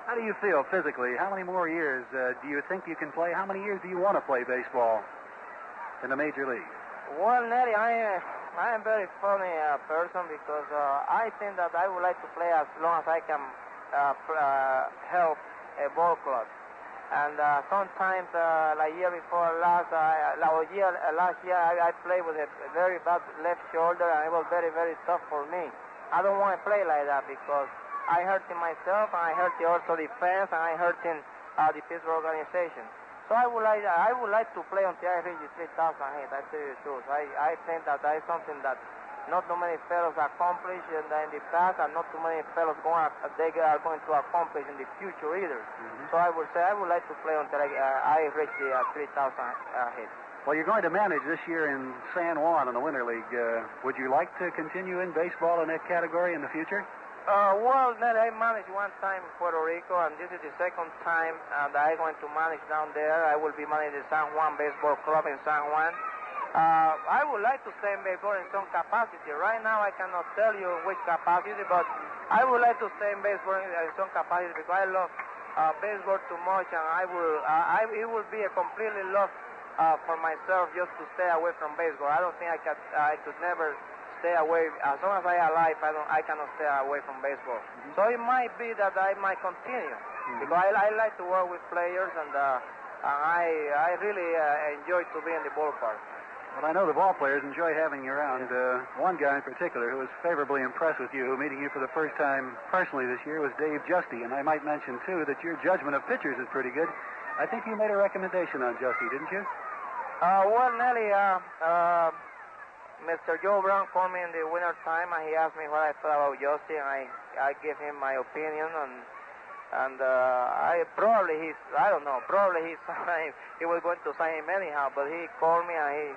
How do you feel physically? How many more years do you think you can play? How many years do you want to play baseball in the major league? Well, Nelly, I am very funny person because I think that I would like to play as long as I can help a ball club. And sometimes, like year before last year, I played with a very bad left shoulder, and it was very, very tough for me. I don't want to play like that because I hurting myself, and I hurting also defense, and I hurting the Pittsburgh organization. So I would like to play until I reach the 3,000 hits. I tell you the truth. I think that is something that not too many fellows accomplished in the past, and not too many fellows are going to accomplish in the future either. Mm-hmm. So I would say I would like to play until I reach the 3,000 hits. Well, you're going to manage this year in San Juan in the Winter League. Would you like to continue in baseball in that category in the future? Well, I managed one time in Puerto Rico, and this is the second time that I'm going to manage down there. I will be managing the San Juan Baseball Club in San Juan. I would like to stay in baseball in some capacity. Right now, I cannot tell you which capacity, but I would like to stay in baseball in some capacity because I love baseball too much, and it will be a completely loss for myself just to stay away from baseball. I don't think I could never stay away. As long as I am alive, I cannot stay away from baseball. Mm-hmm. So it might be that I might continue because I like to work with players, and I really enjoy to be in the ballpark. Well, I know the ball players enjoy having you around. One guy in particular who was favorably impressed with you, meeting you for the first time personally this year, was Dave Justy. And I might mention, too, that your judgment of pitchers is pretty good. I think you made a recommendation on Justy, didn't you? Well, Nelly, Mr. Joe Brown called me in the winter time, and he asked me what I thought about Justy, and I gave him my opinion, and probably he was going to sign him anyhow, but he called me and he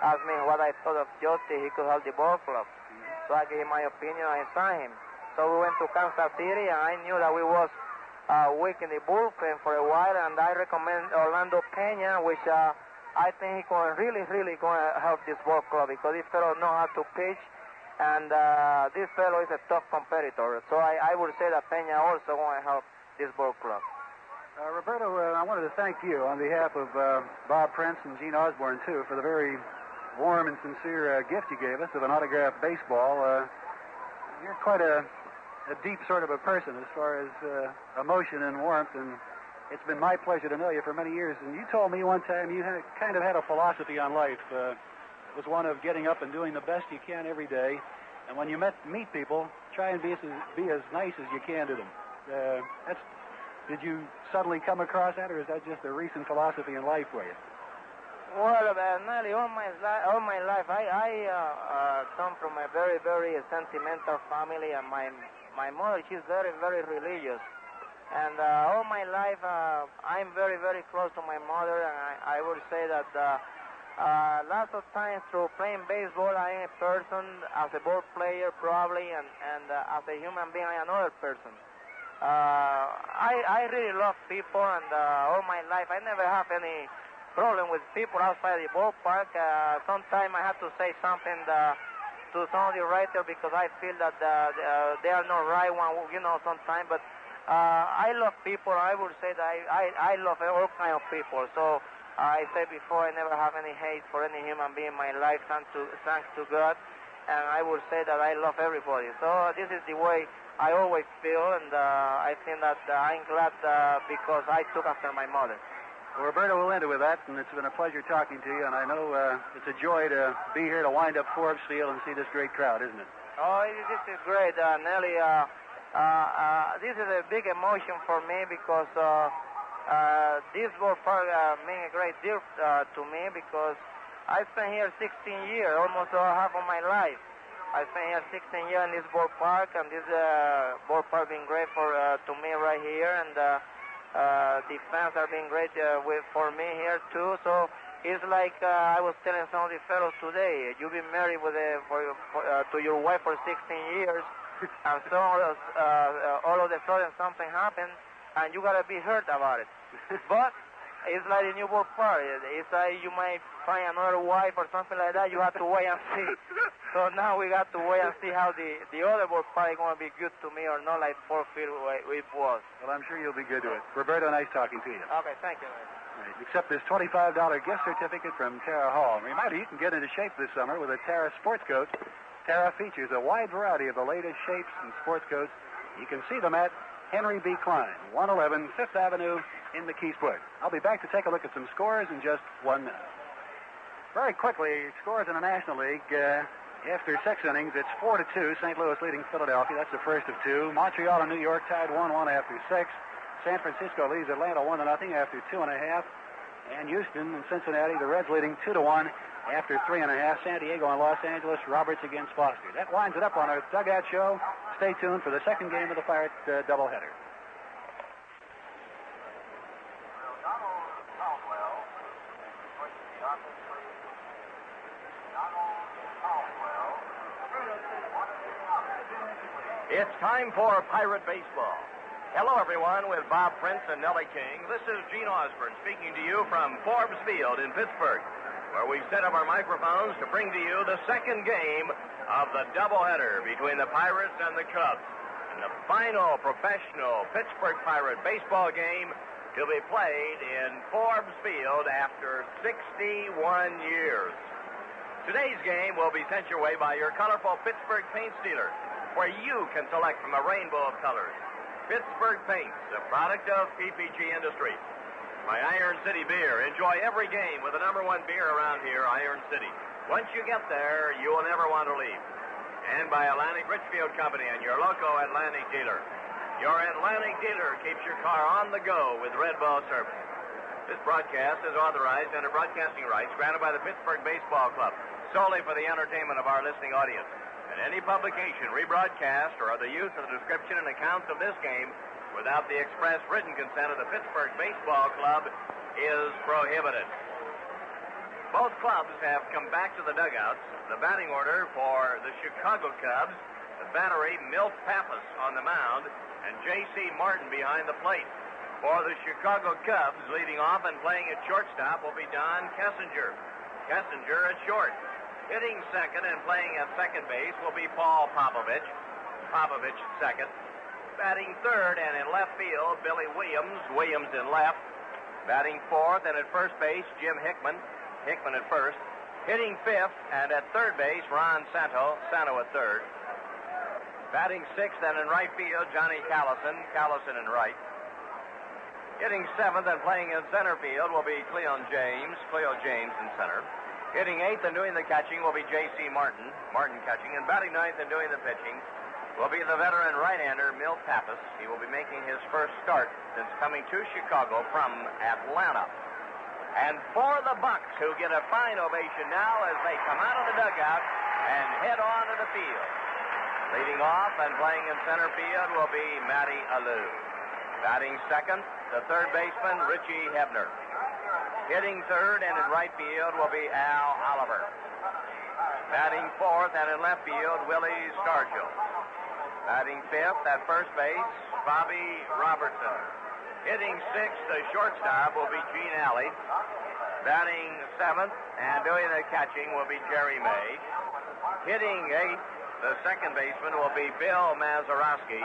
asked me what I thought of Justy. He could help the ball club. Mm-hmm. So I gave him my opinion and I signed him. So we went to Kansas City, and I knew that we was weak in the bullpen for a while, and I recommend Orlando Peña, which I think he can really going to help this ball club because this fellow knows how to pitch, and this fellow is a tough competitor. So I would say that Peña also going to help this ball club. Roberto, I wanted to thank you on behalf of Bob Prince and Gene Osborne, too, for the very warm and sincere gift you gave us of an autographed baseball. You're quite a deep sort of a person as far as emotion and warmth, and it's been my pleasure to know you for many years. And you told me one time you kind of had a philosophy on life. It was one of getting up and doing the best you can every day, and when you meet people, try and be as nice as you can to them. Did you suddenly come across that, or is that just a recent philosophy in life for you? Well, Nelly, all my life, I come from a very, very sentimental family, and my mother, she's very, very religious. And all my life, I'm very, very close to my mother, and I would say that lots of times through playing baseball, I am a person, as a ball player probably, and as a human being, I am another person. I really love people, and all my life I never have any problem with people outside the ballpark. Sometimes I have to say something to some of the writers because I feel that they are not right one, sometimes. But I love people. I would say that I love all kinds of people. So I said before, I never have any hate for any human being in my life, thanks to God. And I would say that I love everybody. So this is the way I always feel, and I think that I'm glad because I took after my mother. Well, Roberto, we'll end it with that, and it's been a pleasure talking to you, and I know it's a joy to be here to wind up Forbes Field and see this great crowd, isn't it? Oh, this is great, Nelly. This is a big emotion for me because this ballpark means a great deal to me because I spent here 16 years, almost half of my life. I spent here 16 years in this ballpark, and this ballpark been great to me right here, and the fans are being great for me here too. So it's like I was telling some of the fellows today. You've been married to your wife for 16 years, and so all of a sudden something happened, and you gotta be hurt about it. But it's like a new ballpark. It's like you might find another wife or something like that. You have to wait and see. So now we got to wait and see how the other ballpark is going to be good to me or not, like Forbes Field it was. Well, I'm sure you'll be good to it. Roberto, nice talking to you. Okay, thank you. Right. Accept this $25 gift certificate from Tara Hall. Reminder, you can get into shape this summer with a Tara sports coat. Tara features a wide variety of the latest shapes and sports coats. You can see them at Henry B. Klein, 111 Fifth Avenue in McKeesport. I'll be back to take a look at some scores in just 1 minute. Very quickly, scores in the National League. After 6 innings, it's 4-2. St. Louis leading Philadelphia. That's the first of two. Montreal and New York tied 1-1 after 6. San Francisco leads Atlanta 1-0 after 2.5. And Houston and Cincinnati, the Reds leading 2-1 after 3.5. San Diego and Los Angeles, Roberts against Foster. That winds it up on our Dugout Show. Stay tuned for the second game of the Pirates doubleheader. It's time for Pirate Baseball. Hello, everyone, with Bob Prince and Nellie King. This is Gene Osborne speaking to you from Forbes Field in Pittsburgh, where we've set up our microphones to bring to you the second game of the doubleheader between the Pirates and the Cubs. And the final professional Pittsburgh Pirate baseball game to be played in Forbes Field after 61 years. Today's game will be sent your way by your colorful Pittsburgh paint dealer, where you can select from a rainbow of colors. Pittsburgh Paints, a product of PPG Industries. By Iron City Beer. Enjoy every game with the #1 beer around here, Iron City. Once you get there, you will never want to leave. And by Atlantic Richfield Company and your local Atlantic dealer. Your Atlantic dealer keeps your car on the go with Red Bull service. This broadcast is authorized under broadcasting rights granted by the Pittsburgh Baseball Club, solely for the entertainment of our listening audience. And any publication, rebroadcast, or other use of the description and accounts of this game without the express written consent of the Pittsburgh Baseball Club is prohibited. Both clubs have come back to the dugouts. The batting order for the Chicago Cubs, the battery, Milt Pappas on the mound, and J.C. Martin behind the plate. For the Chicago Cubs, leading off and playing at shortstop will be Don Kessinger. Kessinger at short. Hitting second and playing at second base will be Paul Popovich. Popovich at second. Batting third and in left field, Billy Williams. Williams in left. Batting fourth and at first base, Jim Hickman. Hickman at first. Hitting fifth and at third base, Ron Santo. Santo at third. Batting sixth and in right field, Johnny Callison. Callison in right. Hitting seventh and playing in center field will be Cleo James. Cleo James in center. Hitting eighth and doing the catching will be J.C. Martin. Martin catching. And batting ninth and doing the pitching will be the veteran right-hander, Milt Pappas. He will be making his first start since coming to Chicago from Atlanta. And for the Bucs, who get a fine ovation now as they come out of the dugout and head on to the field. Leading off and playing in center field will be Matty Alou. Batting second, the third baseman, Richie Hebner. Hitting third and in right field will be Al Oliver. Batting fourth and in left field, Willie Stargell. Batting fifth at first base, Bobby Robertson. Hitting sixth, the shortstop will be Gene Alley. Batting seventh and doing the catching will be Jerry May. Hitting eighth, the second baseman will be Bill Mazeroski.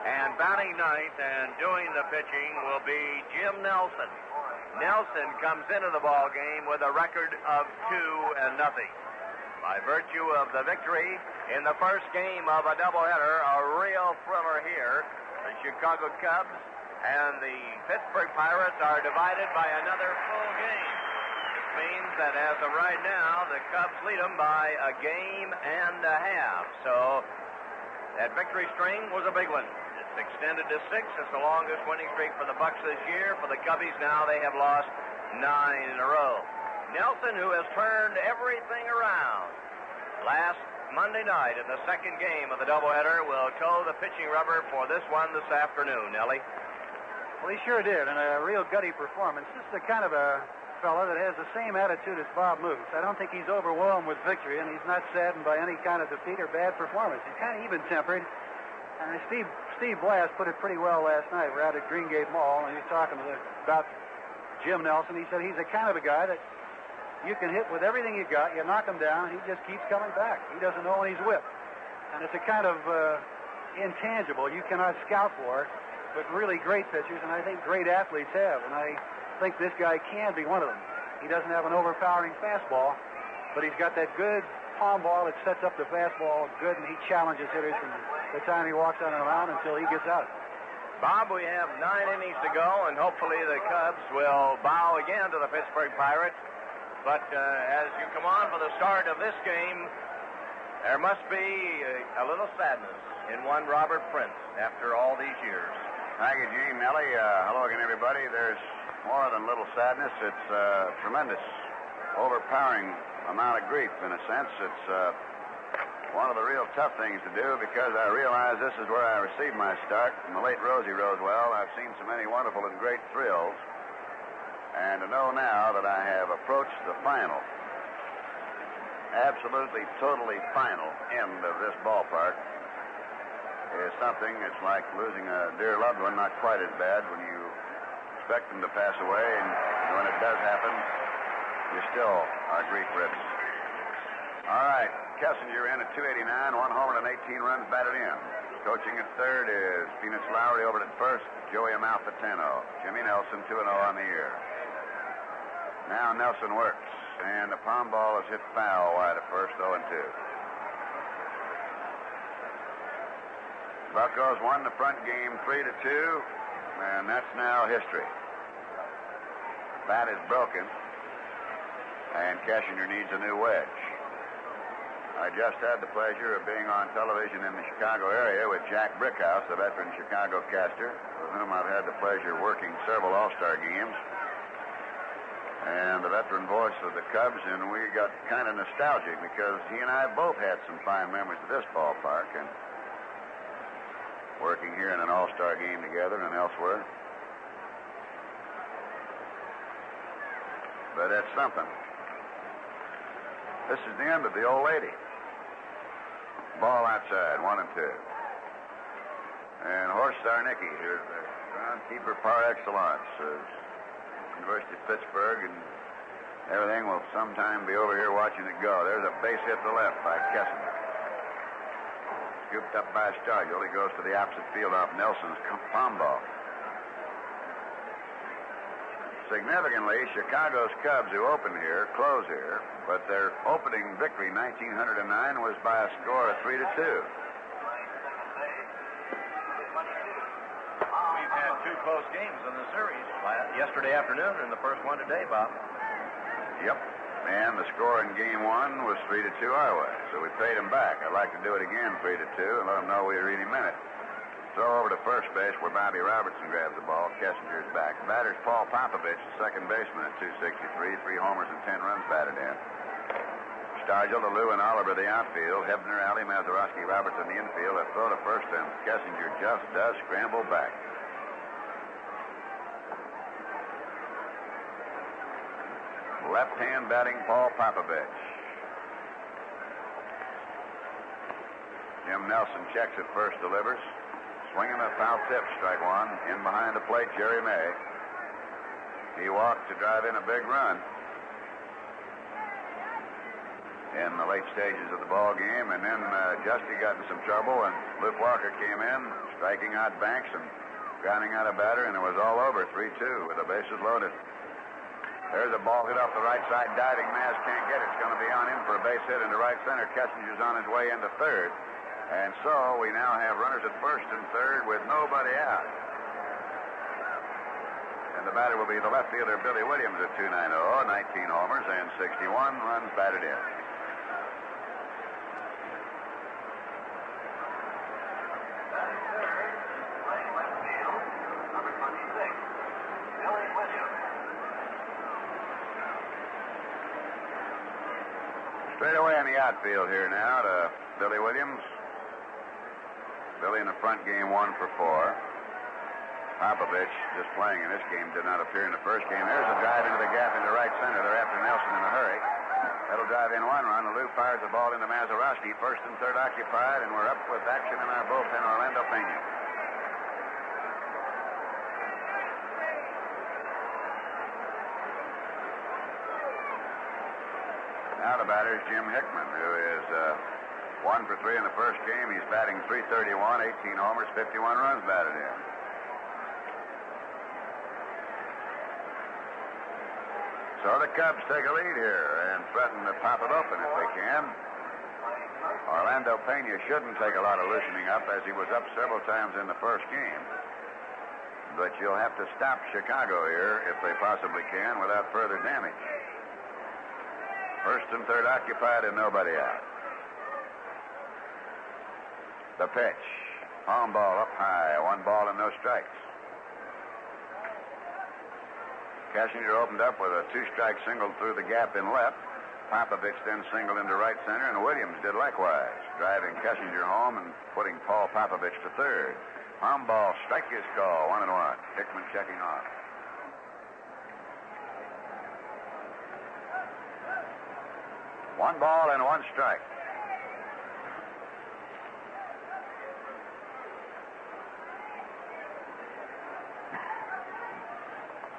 And batting ninth and doing the pitching will be Jim Nelson. Nelson comes into the ball game with a record of 2-0. By virtue of the victory in the first game of a doubleheader, a real thriller here. The Chicago Cubs and the Pittsburgh Pirates are divided by another full game. This means that as of right now, the Cubs lead them by a game and a half. So that victory string was a big one. Extended to 6. It's the longest winning streak for the Bucs this year. For the Cubbies now, they have lost 9 in a row. Nelson, who has turned everything around last Monday night in the second game of the doubleheader, will toe the pitching rubber for this one this afternoon. Nellie? Well, he sure did, and a real gutty performance. This is the kind of a fella that has the same attitude as Bob Moose. I don't think he's overwhelmed with victory, and he's not saddened by any kind of defeat or bad performance. He's kind of even-tempered. And Steve Blass put it pretty well last night. We're out at Greengate Mall, and he's talking about Jim Nelson. He said he's the kind of a guy that you can hit with everything you got. You knock him down, he just keeps coming back. He doesn't know when he's whipped. And it's a kind of intangible you cannot scout for, but really great pitchers, and I think great athletes have. And I think this guy can be one of them. He doesn't have an overpowering fastball, but he's got that good palm ball that sets up the fastball good, and he challenges hitters from the time he walks on the mound until he gets out. Bob, we have 9 innings to go, and hopefully the Cubs will bow again to the Pittsburgh Pirates. But as you come on for the start of this game, there must be a little sadness in one Robert Prince after all these years. Thank you, Gene. Nellie, hello again, everybody. There's more than a little sadness. It's a tremendous, overpowering amount of grief, in a sense. It's one of the real tough things to do, because I realize this is where I received my start from the late Rosie Rosewell. I've seen so many wonderful and great thrills. And to know now that I have approached the final, absolutely, totally final end of this ballpark is something. It's like losing a dear loved one, not quite as bad when you expect them to pass away, and when it does happen, you still are grief-ridden. All right, Kessinger in at 289, 1 homer and 18 runs batted in. Coaching at third is Phoenix Lowry. Over at first, Joey Amalfitano. Jimmy Nelson 2-0 on the year. Now Nelson works, and the palm ball is hit foul wide at first, 0-2. Buccos won the front game 3-2, and that's now history. Bat is broken, and Kessinger needs a new wedge. I just had the pleasure of being on television in the Chicago area with Jack Brickhouse, the veteran Chicago caster, with whom I've had the pleasure of working several All-Star games, and the veteran voice of the Cubs, and we got kind of nostalgic because he and I both had some fine memories of this ballpark, and working here in an All-Star game together and elsewhere. But that's something. This is the end of the old lady. Ball outside, 1-2. And Horst Zarnicki, here's the groundskeeper par excellence. University of Pittsburgh, and everything will sometime be over here watching it go. There's a base hit to left by Kessinger. Scooped up by Stargell. He goes to the opposite field off Nelson's palm ball. Significantly, Chicago's Cubs, who opened here, close here, but their opening victory, 1909, was by a score of 3-2. We've had 2 close games in the series. Yesterday afternoon and the first one today, Bob. Yep. And the score in game 1 was 3-2 our way. So we paid him back. I'd like to do it again, 3-2, and let him know we really meant it. Throw over to first base where Bobby Robertson grabs the ball. Kessinger's back. Batter's Paul Popovich, the second baseman at 263. 3 homers and 10 runs batted in. Stargell, DeLue, and Oliver the outfield. Hebner, Alley, Mazeroski, Robertson the infield. A throw to first, and Kessinger just does scramble back. Left-hand batting Paul Popovich. Jim Nelson checks at first, delivers. Swinging a foul tip, strike one. In behind the plate, Jerry May. He walked to drive in a big run in the late stages of the ball game, and then Justy got in some trouble, and Luke Walker came in, striking out Banks and grounding out a batter, and it was all over, 3-2 with the bases loaded. There's a ball hit off the right side. Diving Maz can't get it. It's going to be on in for a base hit into right center. Kessinger's on his way into third. And so we now have runners at first and third with nobody out. And the batter will be the left fielder, Billy Williams, at 290, 19 homers and 61 runs batted in. Straight away in the outfield here now to Billy Williams. Billy in the front game 1 for 4. Popovich, just playing in this game, did not appear in the first game. There's a drive into the gap into right center. They're after Nelson in a hurry. That'll drive in 1 run. Lou fires the ball into Mazeroski. First and third occupied, and we're up with action in our bullpen, Orlando Pena. the batter is Jim Hickman, who is 1 for 3 in the first game. He's batting .331, 18 homers, 51 runs batted in. So the Cubs take a lead here and threaten to pop it open if they can. Orlando Pena shouldn't take a lot of loosening up, as he was up several times in the first game. But you'll have to stop Chicago here, if they possibly can, without further damage. First and third occupied and nobody out. The pitch. Palm ball up high. 1 ball and no strikes. Kessinger opened up with a 2-strike single through the gap in left. Popovich then singled into right center, and Williams did likewise, driving Kessinger home and putting Paul Popovich to third. Palm ball, strike is call, 1-1. Hickman checking off. One ball and 1 strike.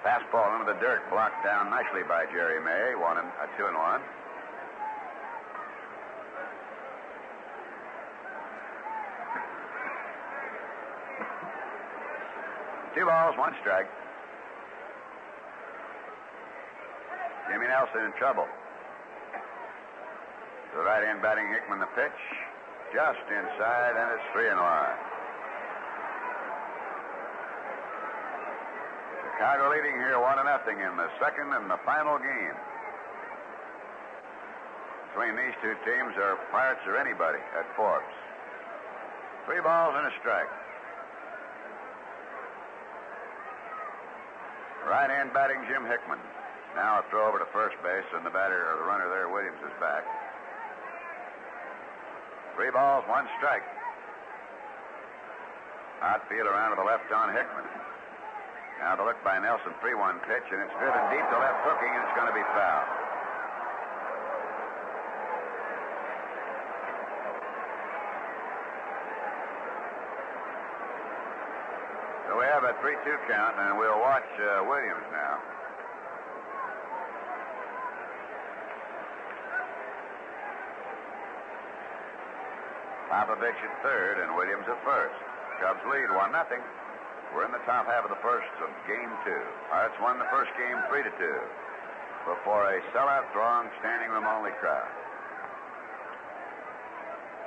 Fastball into the dirt, blocked down nicely by Jerry May. 2-1. Two balls, 1 strike. Jimmy Nelson in trouble. The right-hand batting Hickman the pitch. Just inside, and it's 3-1. Chicago leading here 1-0 in the second and the final game. Between these two teams are Pirates or anybody at Forbes. 3 balls and a strike. Right-hand batting Jim Hickman. Now a throw over to first base, and the batter or the runner there, Williams, is back. 3 balls, 1 strike. Outfield around to the left on Hickman. Now the look by Nelson, 3-1 pitch, and it's driven deep to left hooking, and it's going to be foul. So we have a 3-2 count, and we'll watch Williams now. Popovich at third, and Williams at first. Cubs lead 1-0. We're in the top half of the first of Game 2. Pirates won the first game 3-2 before a sellout, throng, standing room only crowd.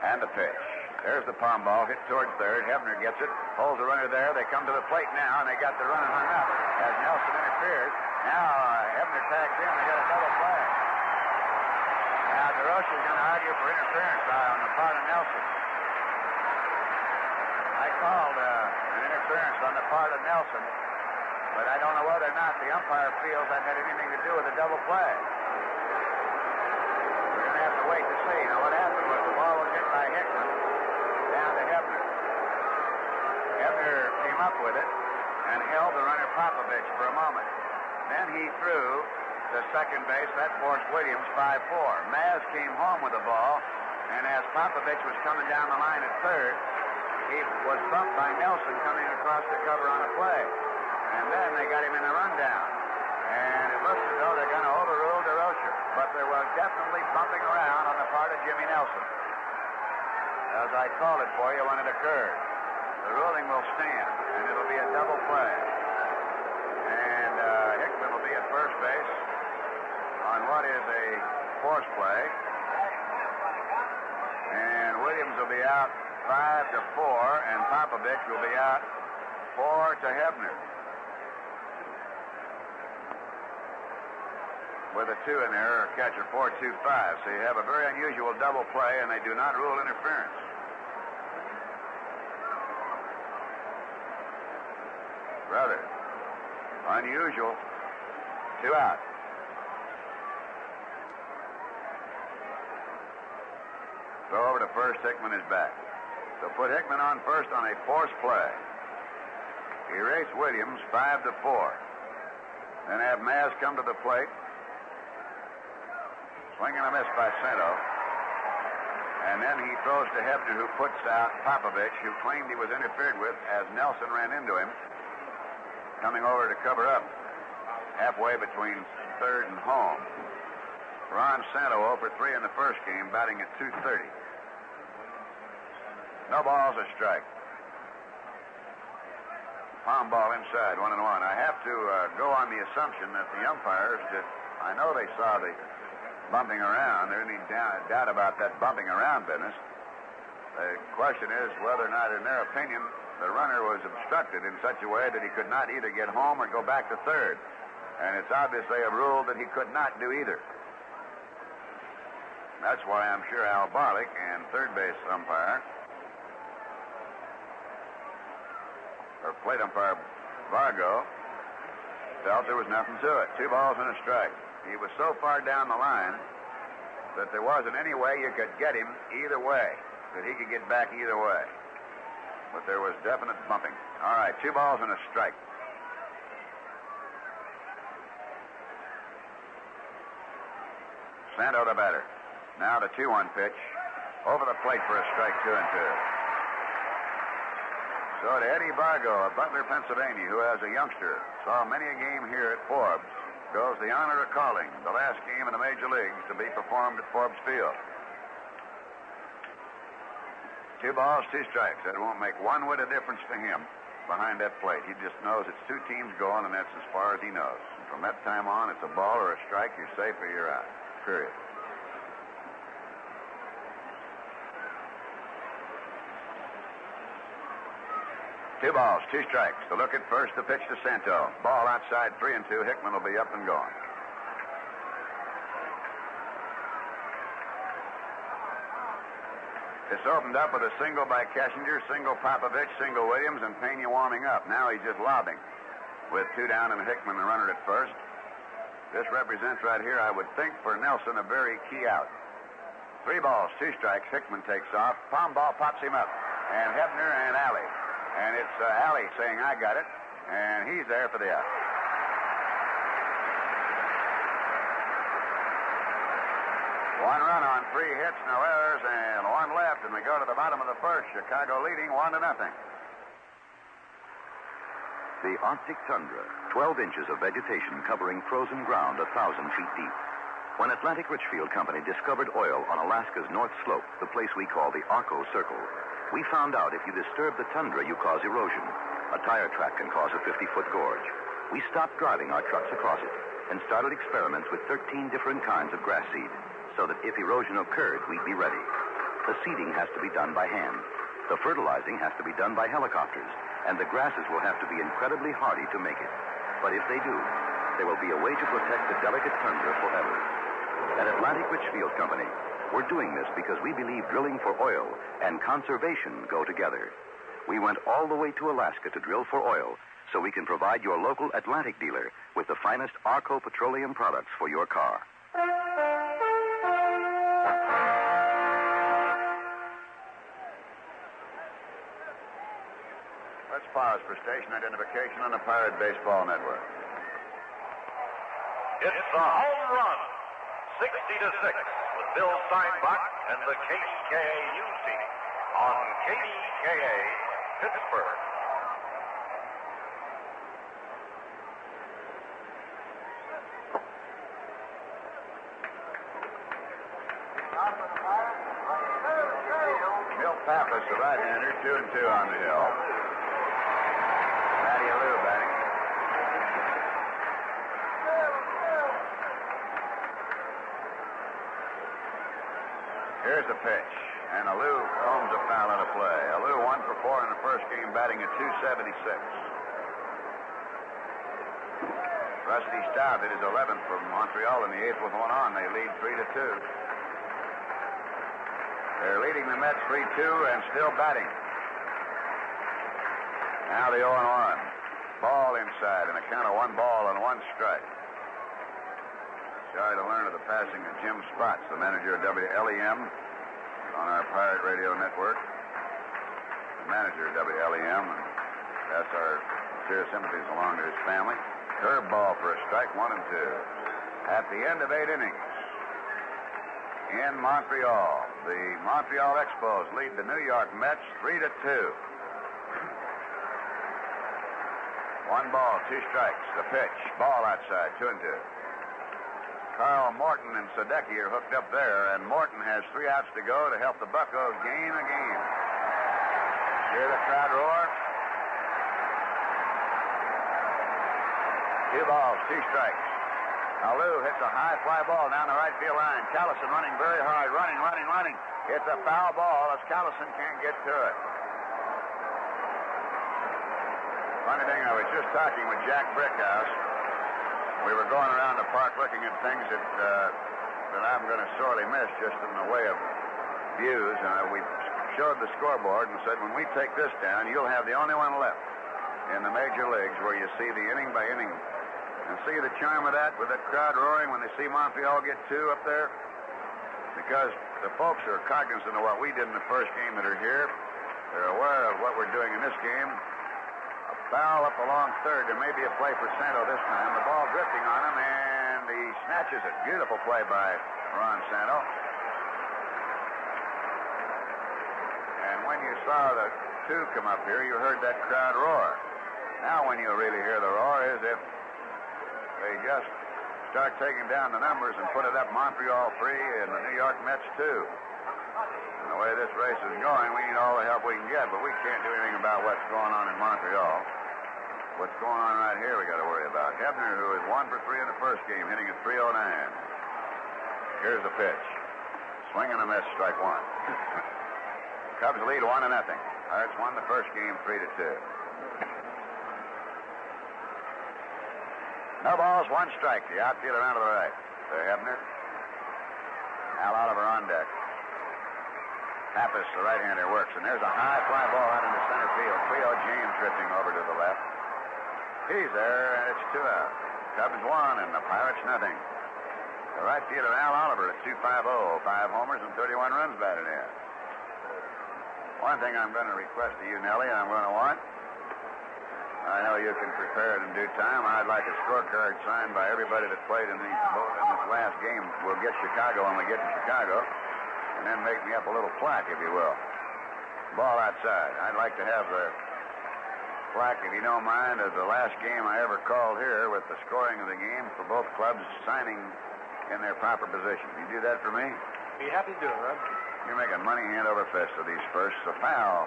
And the pitch. There's the palm ball hit toward third. Hebner gets it, holds the runner there. They come to the plate now, and they got the runner hung up as Nelson interferes. Now Hebner tags in. They got a double play. Now DeRoche's going to argue for interference on the part of Nelson. I called an interference on the part of Nelson, but I don't know whether or not the umpire feels that had anything to do with the double play. We're going to have to wait to see. Now, what happened was the ball was hit by Hickman down to Hebner. Hebner came up with it and held the runner Popovich for a moment. Then he threw to second base. That forced Williams 5-4. Maz came home with the ball, and as Popovich was coming down the line at third, he was bumped by Nelson coming across the cover on a play. And then they got him in a rundown. And it looks as though they're going to overrule DeRoche. But there was definitely bumping around on the part of Jimmy Nelson, as I called it for you when it occurred. The ruling will stand, and it'll be a double play. And Hickman will be at first base on what is a force play. And Williams will be out 5-4, and Popovich will be out 4 to Hebner. With a 2 in there, or catcher 4-2-5. So you have a very unusual double play, and they do not rule interference. Rather unusual. 2 out. Throw over to first. Hickman is back. So put Hickman on first on a force play. Erase Williams 5-4. Then have Maz come to the plate. Swing and a miss by Cento. And then he throws to Hebner, who puts out Popovich, who claimed he was interfered with as Nelson ran into him, coming over to cover up halfway between third and home. Ron Santo 0 for 3 in the first game, batting at .230. No balls, a strike. Palm ball inside, 1-1. I have to go on the assumption that the umpires did. I know they saw the bumping around. There isn't any doubt about that bumping around business. The question is whether or not, in their opinion, the runner was obstructed in such a way that he could not either get home or go back to third. And it's obvious they have ruled that he could not do either. That's why I'm sure Al Barlick and third base umpire, or plate umpire Vargo, felt there was nothing to it. 2 balls and a strike. He was so far down the line that there wasn't any way you could get him either way, that he could get back either way. But there was definite bumping. All right, 2 balls and a strike. Santo the batter. Now the 2-1 pitch. Over the plate for a strike, 2-2. So to Eddie Vargo of Butler, Pennsylvania, who as a youngster saw many a game here at Forbes, goes the honor of calling the last game in the major leagues to be performed at Forbes Field. 2 balls, 2 strikes. That won't make one whit of difference to him behind that plate. He just knows it's 2 teams going, and that's as far as he knows. And from that time on, it's a ball or a strike. You're safe or you're out. Period. Two balls, 2 strikes. The look at first, the pitch to Santo. Ball outside, 3-2. Hickman will be up and going. This opened up with a single by Kessinger, single Popovich, single Williams, and Pena warming up. Now he's just lobbing with 2 down and Hickman the runner at first. This represents right here, I would think, for Nelson, a very key out. 3 balls, 2 strikes. Hickman takes off. Palm ball pops him up. And Hebner and Alley. And it's Alley saying, I got it. And he's there for the out. One run on 3 hits, no errors, and 1 left. And we go to the bottom of the first. Chicago leading 1-0. The Arctic tundra, 12 inches of vegetation covering frozen ground 1,000 feet deep. When Atlantic Richfield Company discovered oil on Alaska's North Slope, the place we call the Arco Circle, we found out if you disturb the tundra, you cause erosion. A tire track can cause a 50-foot gorge. We stopped driving our trucks across it and started experiments with 13 different kinds of grass seed, so that if erosion occurred, we'd be ready. The seeding has to be done by hand. The fertilizing has to be done by helicopters, and the grasses will have to be incredibly hardy to make it. But if they do, there will be a way to protect the delicate tundra forever. At Atlantic Richfield Company, we're doing this because we believe drilling for oil and conservation go together. We went all the way to Alaska to drill for oil so we can provide your local Atlantic dealer with the finest Arco petroleum products for your car. Let's pause for station identification on the Pirate Baseball Network. It's a home run, 60-6, with Bill Steinbach and the KDKA news team on KDKA Pittsburgh. Milt Pappas, the right-hander, 2-2 on the hill. Matty Alou batting. Here's the pitch, and Alou combs a foul out of play. Alou 1 for 4 in the first game, batting at .276. Rusty Staub hit his 11th for Montreal in the 8th with 1 on. They lead 3-2. They're leading the Mets 3-2 and still batting. Now the 0-1. Ball inside, and a count of 1 ball and 1 strike. Sorry to learn of the passing of Jim Spots, the manager of WLEM on our Pirate Radio Network. The manager of WLEM, and that's our sincere sympathies along to his family. Curveball for a strike, 1-2. At the end of 8 innings in Montreal, the Montreal Expos lead the New York Mets 3-2. 1 ball, 2 strikes. The pitch, ball outside, 2-2. Carl Morton and Sadecki are hooked up there, and Morton has 3 outs to go to help the Buccos gain a game. Hear the crowd roar? 2 balls, 2 strikes. Now Lou hits a high fly ball down the right field line. Callison running very hard, running. It's a foul ball as Callison can't get to it. Funny thing, I was just talking with Jack Brickhouse. We were going around the park looking at things that I'm going to sorely miss just in the way of views. And we showed the scoreboard and said, when we take this down, you'll have the only one left in the major leagues where you see the inning by inning. And see the charm of that with that crowd roaring when they see Montreal get 2 up there? Because the folks are cognizant of what we did in the first game that are here. They're aware of what we're doing in this game. A foul up along third. There may be a play for Santo this time. The ball drifting on him, and he snatches it. Beautiful play by Ron Santo. And when you saw the 2 come up here, you heard that crowd roar. Now when you really hear the roar is if they just start taking down the numbers and put it up Montreal 3 and the New York Mets 2. And the way this race is going, we need all the help we can get, but we can't do anything about what's going on in Montreal. What's going on right here we got to worry about. Hebner, who is 1 for 3 in the first game, hitting at 309. Here's the pitch. Swing and a miss, strike 1. Cubs lead 1-0. Pirates won the first game 3-2. No balls, 1 strike. The outfielder out to the right. To Hebner. Al Oliver on deck. Pappas, the right-hander, works. And there's a high fly ball out into center field. Cleo James drifting over to the left. He's there, and it's 2 out. Cubs 1 and the Pirates nothing. The right fielder, Al Oliver, at 2.50. 5 homers and 31 runs batted in. One thing I'm going to request of you, Nellie, I'm going to want. I know you can prepare it in due time. I'd like a scorecard signed by everybody that played in this last game. We'll get Chicago when we get to Chicago. And then make me up a little plaque, if you will. Ball outside. I'd like to have the plaque, if you don't mind, of the last game I ever called here with the scoring of the game for both clubs signing in their proper position. You do that for me? Be happy to do it, Rod. You're making money hand over fist with these firsts. A foul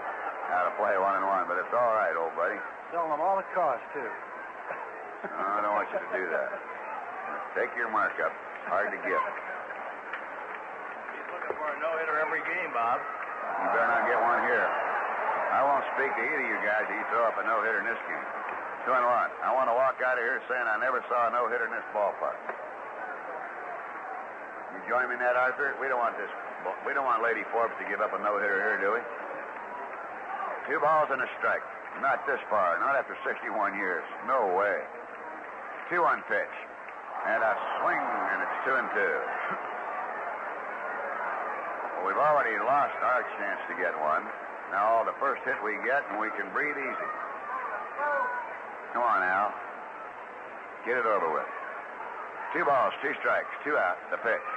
out of play 1-1, but it's all right, old buddy. Selling them all at cost, too. No, I don't want you to do that. Take your markup. It's hard to get. He's looking for a no-hitter every game, Bob. You better not get one here. I won't speak to either of you guys if you throw up a no-hitter in this game. 2-1. I want to walk out of here saying I never saw a no-hitter in this ballpark. You join me in that, Arthur? We don't want Lady Forbes to give up a no-hitter here, do we? 2 balls and a strike. Not this far. Not after 61 years. No way. 2-1 pitch. And a swing, and it's 2-2. Well, we've already lost our chance to get one. Now, the first hit we get, and we can breathe easy. Come on, Al. Get it over with. 2 balls, 2 strikes, 2 out, the pitch.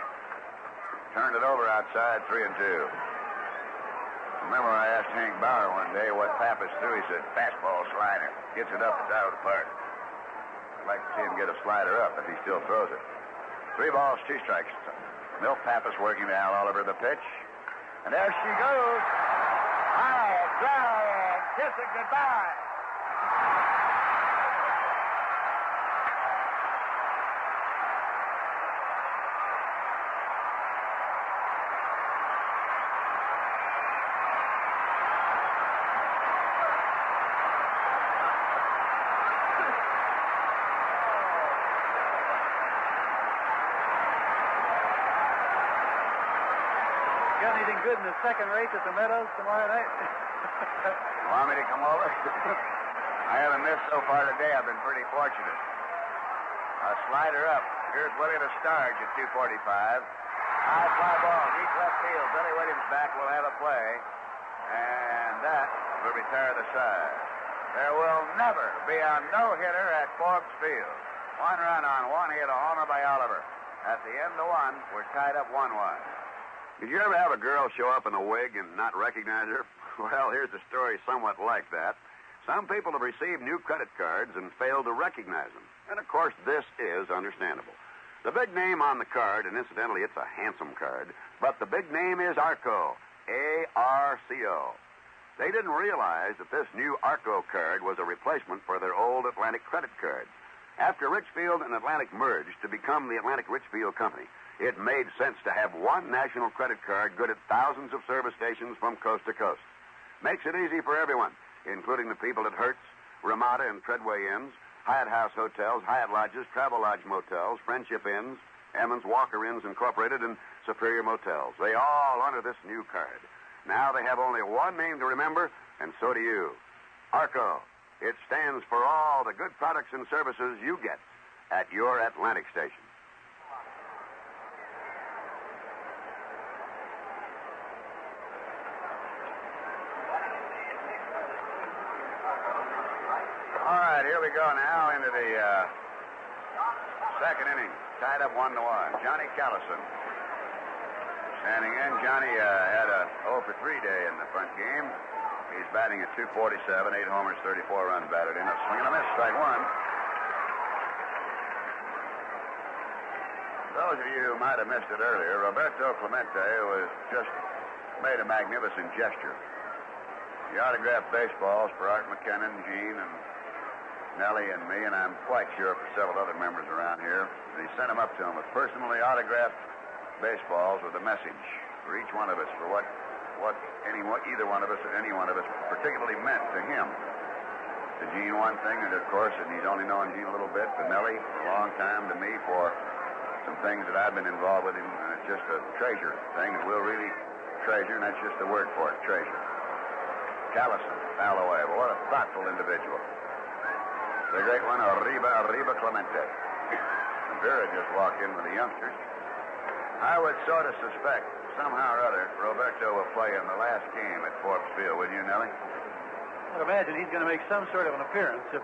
Turned it over outside, 3-2. Remember, I asked Hank Bauer one day what Pappas threw. He said, fastball slider. Gets it up and out of the park. I'd like to see him get a slider up if he still throws it. 3 balls, 2 strikes. Milt Pappas working to Al Oliver, the pitch. And there she goes. High, dry, and kiss it goodbye. Got anything good in the second race at the Meadows tomorrow night? Want me to come over? I haven't missed so far today. I've been pretty fortunate. A slider up. Here's Willie Lestarge at 2:45. High fly ball, deep left field. Billy Williams back will have a play. And that will retire the side. There will never be a no-hitter at Forbes Field. 1 run on 1 hit, a homer by Oliver. At the end of 1, we're tied up 1-1. Did you ever have a girl show up in a wig and not recognize her? Well, here's a story somewhat like that. Some people have received new credit cards and failed to recognize them. And, of course, this is understandable. The big name on the card, and incidentally, it's a handsome card, but the big name is Arco. A-R-C-O. They didn't realize that this new Arco card was a replacement for their old Atlantic credit card. After Richfield and Atlantic merged to become the Atlantic Richfield Company, it made sense to have one national credit card good at thousands of service stations from coast to coast. Makes it easy for everyone, including the people at Hertz, Ramada and Treadway Inns, Hyatt House Hotels, Hyatt Lodges, Travelodge Motels, Friendship Inns, Emmons Walker Inns Incorporated, and Superior Motels. They all honor this new card. Now they have only one name to remember, and so do you. Arco. It stands for all the good products and services you get at your Atlantic station. All right, here we go now into the second inning. Tied up 1-1. Johnny Callison standing in. Johnny had a 0 for 3 day in the front game. He's batting at .247, 8 homers, 34 runs batted in. A swing and a miss, strike one. Those of you who might have missed it earlier, Roberto Clemente was just made a magnificent gesture. He autographed baseballs for Art McKinnon, Gene, and Nellie and me, and I'm quite sure for several other members around here. And he sent them up to him with personally autographed baseballs with a message for each one of us for what either one of us or any one of us particularly meant to him. To Gene, one thing, and of course, and he's only known Gene a little bit, to Nellie for a long time, to me for some things that I've been involved with him, and it's just a treasure thing that we'll really treasure, and that's just the word for it, treasure. Callison, foul away. But what a thoughtful individual. The great one, Arriba Clemente. Vera just walked in with the youngsters. I would sort of suspect, somehow or other, Roberto will play in the last game at Forbes Field, wouldn't you, Nellie? I would imagine he's going to make some sort of an appearance. If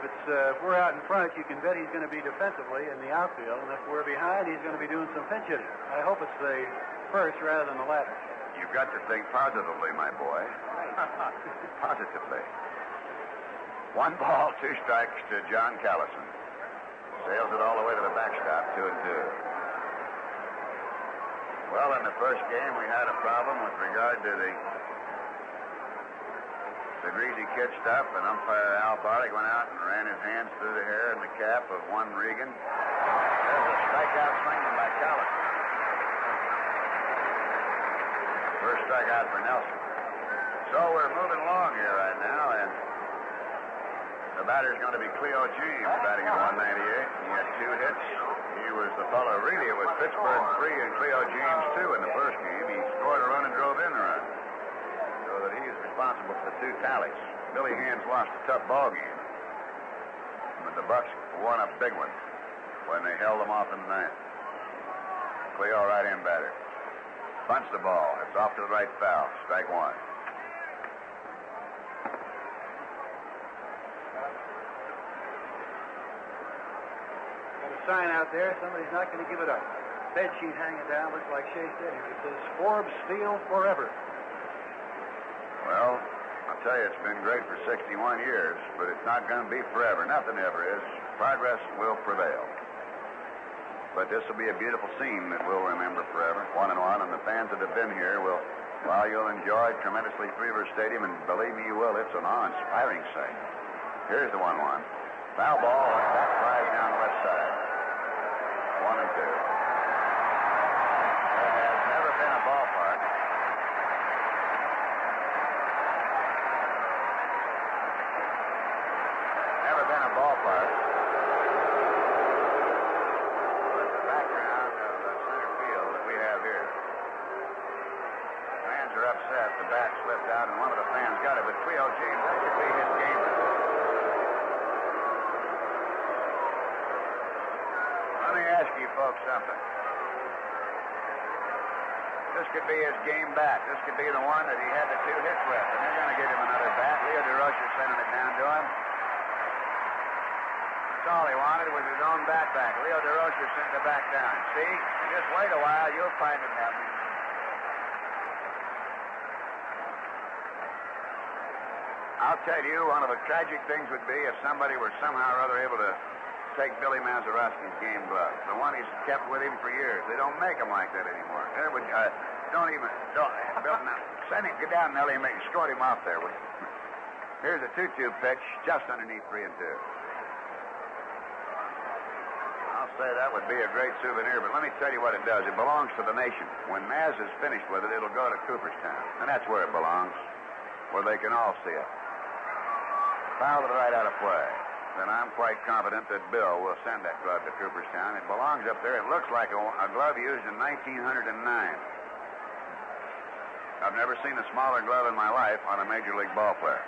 we're out in front, you can bet he's going to be defensively in the outfield, and if we're behind, he's going to be doing some pinch hitting. I hope it's the first rather than the latter. You've got to think positively, my boy. Positively. 1 ball, 2 strikes to John Callison. Sails it all the way to the backstop, 2-2. Well, in the first game, we had a problem with regard to the greasy kid stuff, and umpire Al Barlick went out and ran his hands through the hair and the cap of one Regan. There's a strikeout swinging by Callison. First strikeout for Nelson. So we're moving along here right now, and the batter's going to be Cleo James, batting at 198. He had 2 hits. He was the fellow, really, it was Pittsburgh 3 and Cleo James 2 in the first game. He scored a run and drove in the run. So that he is responsible for the 2 tallies. Billy Hands lost a tough ball game. But the Bucs won a big one when they held them off in the 9th. Cleo right-hand batter. Bunts the ball. It's off to the right foul. Strike one. Sign out there. Somebody's not going to give it up. Bed sheet hanging down. Looks like Shea said here. It says Forbes Field forever. Well, I'll tell you, it's been great for 61 years, but it's not going to be forever. Nothing ever is. Progress will prevail. But this will be a beautiful scene that we'll remember forever, 1-1, and the fans that have been here will, while you'll enjoy tremendously Freever Stadium, and believe me, you will, it's an awe-inspiring sight. Here's the 1-1. Foul ball. That flies down the left side. 1-2. There has never been a ballpark with the background of the center field that we have here. Fans are upset. The bat slipped out, and one of the fans got it. But Cleo James, that could be his game. Let me ask you folks something. This could be his game bat. This could be the one that he had the 2 hits with, and they're going to give him another bat. Leo DeRocher sending it down to him. That's all he wanted was his own bat back. Leo DeRocher sent the bat down. See? Just wait a while. You'll find it happening. I'll tell you, one of the tragic things would be if somebody were somehow or other able to take Billy Mazeroski's game glove, the one he's kept with him for years. They don't make them like that anymore. Bill, now, send him, get down, Nellie, and escort him off there. Here's a 2-2 pitch, just underneath 3-2. I'll say that would be a great souvenir, but let me tell you what it does. It belongs to the nation. When Maz is finished with it, it'll go to Cooperstown, and that's where it belongs, where they can all see it. Foul to the right out of play. Then I'm quite confident that Bill will send that glove to Cooperstown. It belongs up there. It looks like a glove used in 1909. I've never seen a smaller glove in my life on a major league ball player.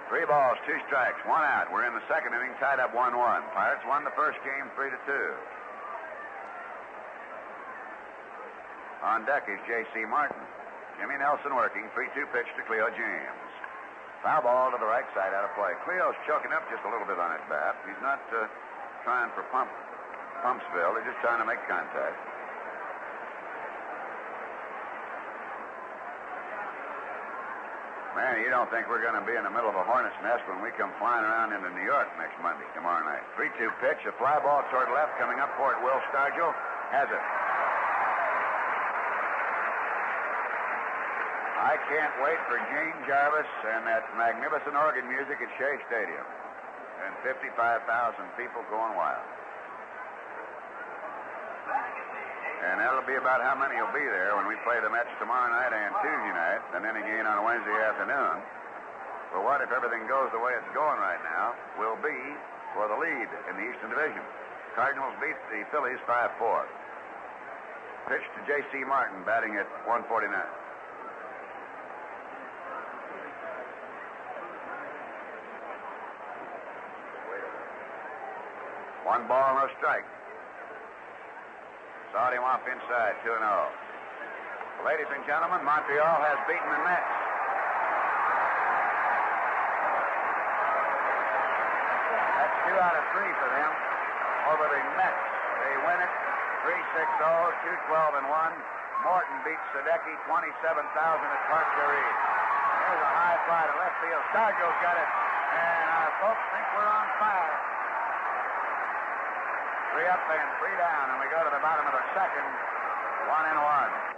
Three balls, 2 strikes, 1 out. We're in the second inning, tied up 1-1. Pirates won the first game 3-2. On deck is J.C. Martin. Jimmy Nelson working. 3-2 pitch to Cleo James. Foul ball to the right side out of play. Cleo's choking up just a little bit on his bat. He's not trying for Pumpsville. They're just trying to make contact. Man, you don't think we're going to be in the middle of a hornet's nest when we come flying around into New York next Monday, tomorrow night. 3-2 pitch, a fly ball toward left, coming up for it. Will Stargell has it. I can't wait for Gene Jarvis and that magnificent organ music at Shea Stadium. And 55,000 people going wild. And that'll be about how many will be there when we play the Mets tomorrow night and Tuesday night, and then again on Wednesday afternoon. For what if everything goes the way it's going right now, will be for the lead in the Eastern Division. Cardinals beat the Phillies 5-4. Pitch to J.C. Martin, batting at 149. One ball, no strike. Sawed him off inside, 2-0. Ladies and gentlemen, Montreal has beaten the Mets. That's 2 out of 3 for them over the Mets. They win it 3-6-0, 2-12-1. Morton beats Sadecki 27,000 at Park Garage. There's a high fly to left field. Stargell's got it. And our folks think we're on fire. 3 up and 3 down, and we go to the bottom of the second, 1-1.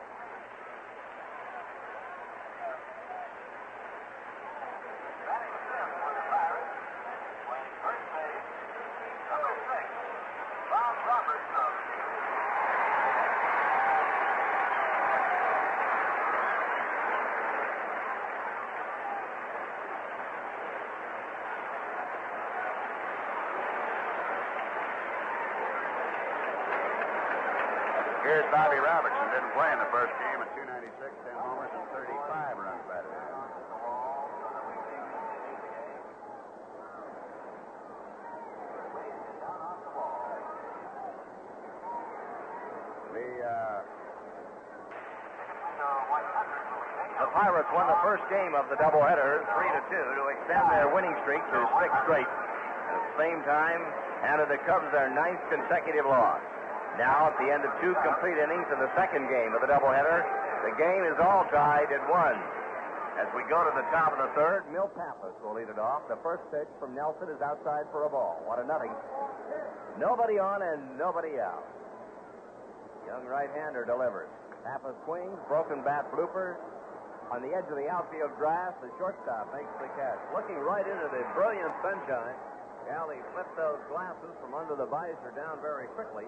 Here's Bobby Robertson. Didn't play in the first game at 296, 10 homers, and 35 runs batted in. The Pirates won the first game of the doubleheader 3-2 to extend their winning streak to 6 straight. At the same time, handed the Cubs their 9th consecutive loss. Now, at the end of 2 complete innings in the second game of the doubleheader, the game is all tied at 1. As we go to the top of the third, Milt Pappas will lead it off. The first pitch from Nelson is outside for a ball. 1-0. Nobody on and nobody out. Young right-hander delivers. Pappas swings, broken bat blooper. On the edge of the outfield grass, the shortstop makes the catch. Looking right into the brilliant sunshine, Galley flipped those glasses from under the visor down very quickly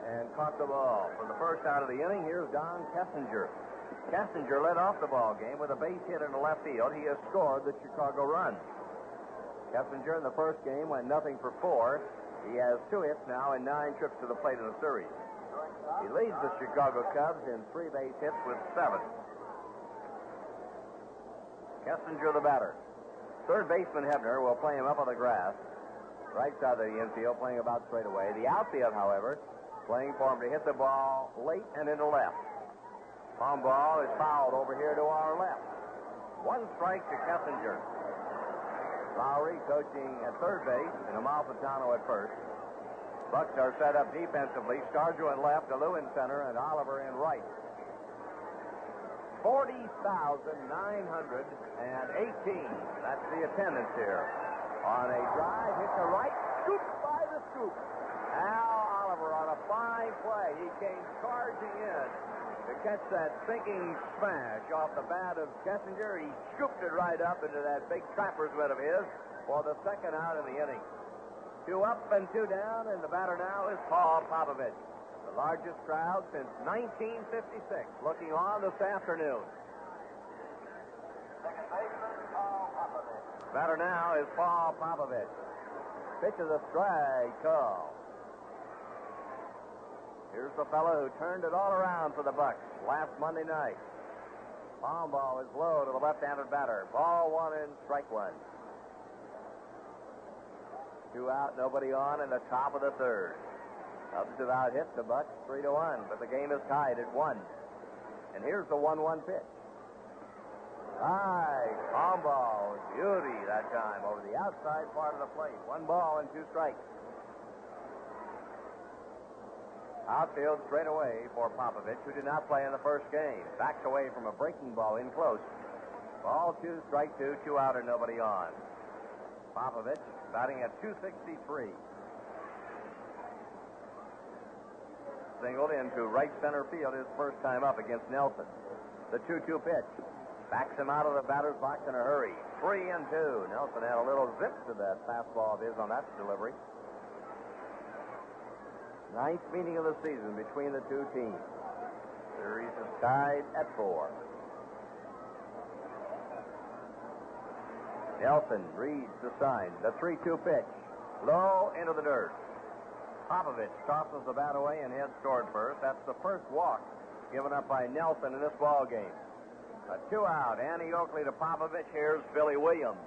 and caught the ball. For the first out of the inning, here's Don Kessinger. Kessinger led off the ball game with a base hit into left field. He has scored the Chicago run. Kessinger in the first game went 0 for 4. He has 2 hits now and 9 trips to the plate in the series. He leads the Chicago Cubs in 3 base hits with 7. Kessinger the batter. Third baseman Hebner will play him up on the grass. Right side of the infield, playing about straight away. The outfield, however, playing for him to hit the ball late and into left. Palm ball is fouled over here to our left. 1 strike to Kessinger. Lowry coaching at third base and Amalfitano at first. Bucs are set up defensively. Stargell in left, Alou in center, and Oliver in right. 40,918. That's the attendance here. On a drive, hit to right, scooped by the scoop. Al Oliver on a fine play. He came charging in to catch that sinking smash off the bat of Kessinger. He scooped it right up into that big trapper's mitt of his for the second out in the inning. 2 up and 2 down, and the batter now is Paul Popovich. The largest crowd since 1956 looking on this afternoon. Second baseman, Paul Popovich. Batter now is Paul Popovich. Pitch is a strike call. Here's the fellow who turned it all around for the Bucs last Monday night. Palm ball is low to the left-handed batter. Ball 1 and strike 1. 2 out, nobody on in the top of the third. Cubs have out-hit the Bucs 3-1, but the game is tied at 1. And here's the 1-1 pitch. High, palm ball, beauty that time over the outside part of the plate. 1 ball and 2 strikes. Outfield straight away for Popovich, who did not play in the first game. Backs away from a breaking ball in close. Ball 2, strike 2, 2 out and nobody on. Popovich batting at .263. Singled into right center field his first time up against Nelson. The 2-2 pitch. Backs him out of the batter's box in a hurry. 3-2. Nelson had a little zip to that fastball of his on that delivery. 9th meeting of the season between the two teams. Series is tied at 4. Nelson reads the sign. The 3-2 pitch. Low into the dirt. Popovich tosses the bat away and heads toward first. That's the first walk given up by Nelson in this ball game. A 2 out. Annie Oakley to Popovich. Here's Billy Williams.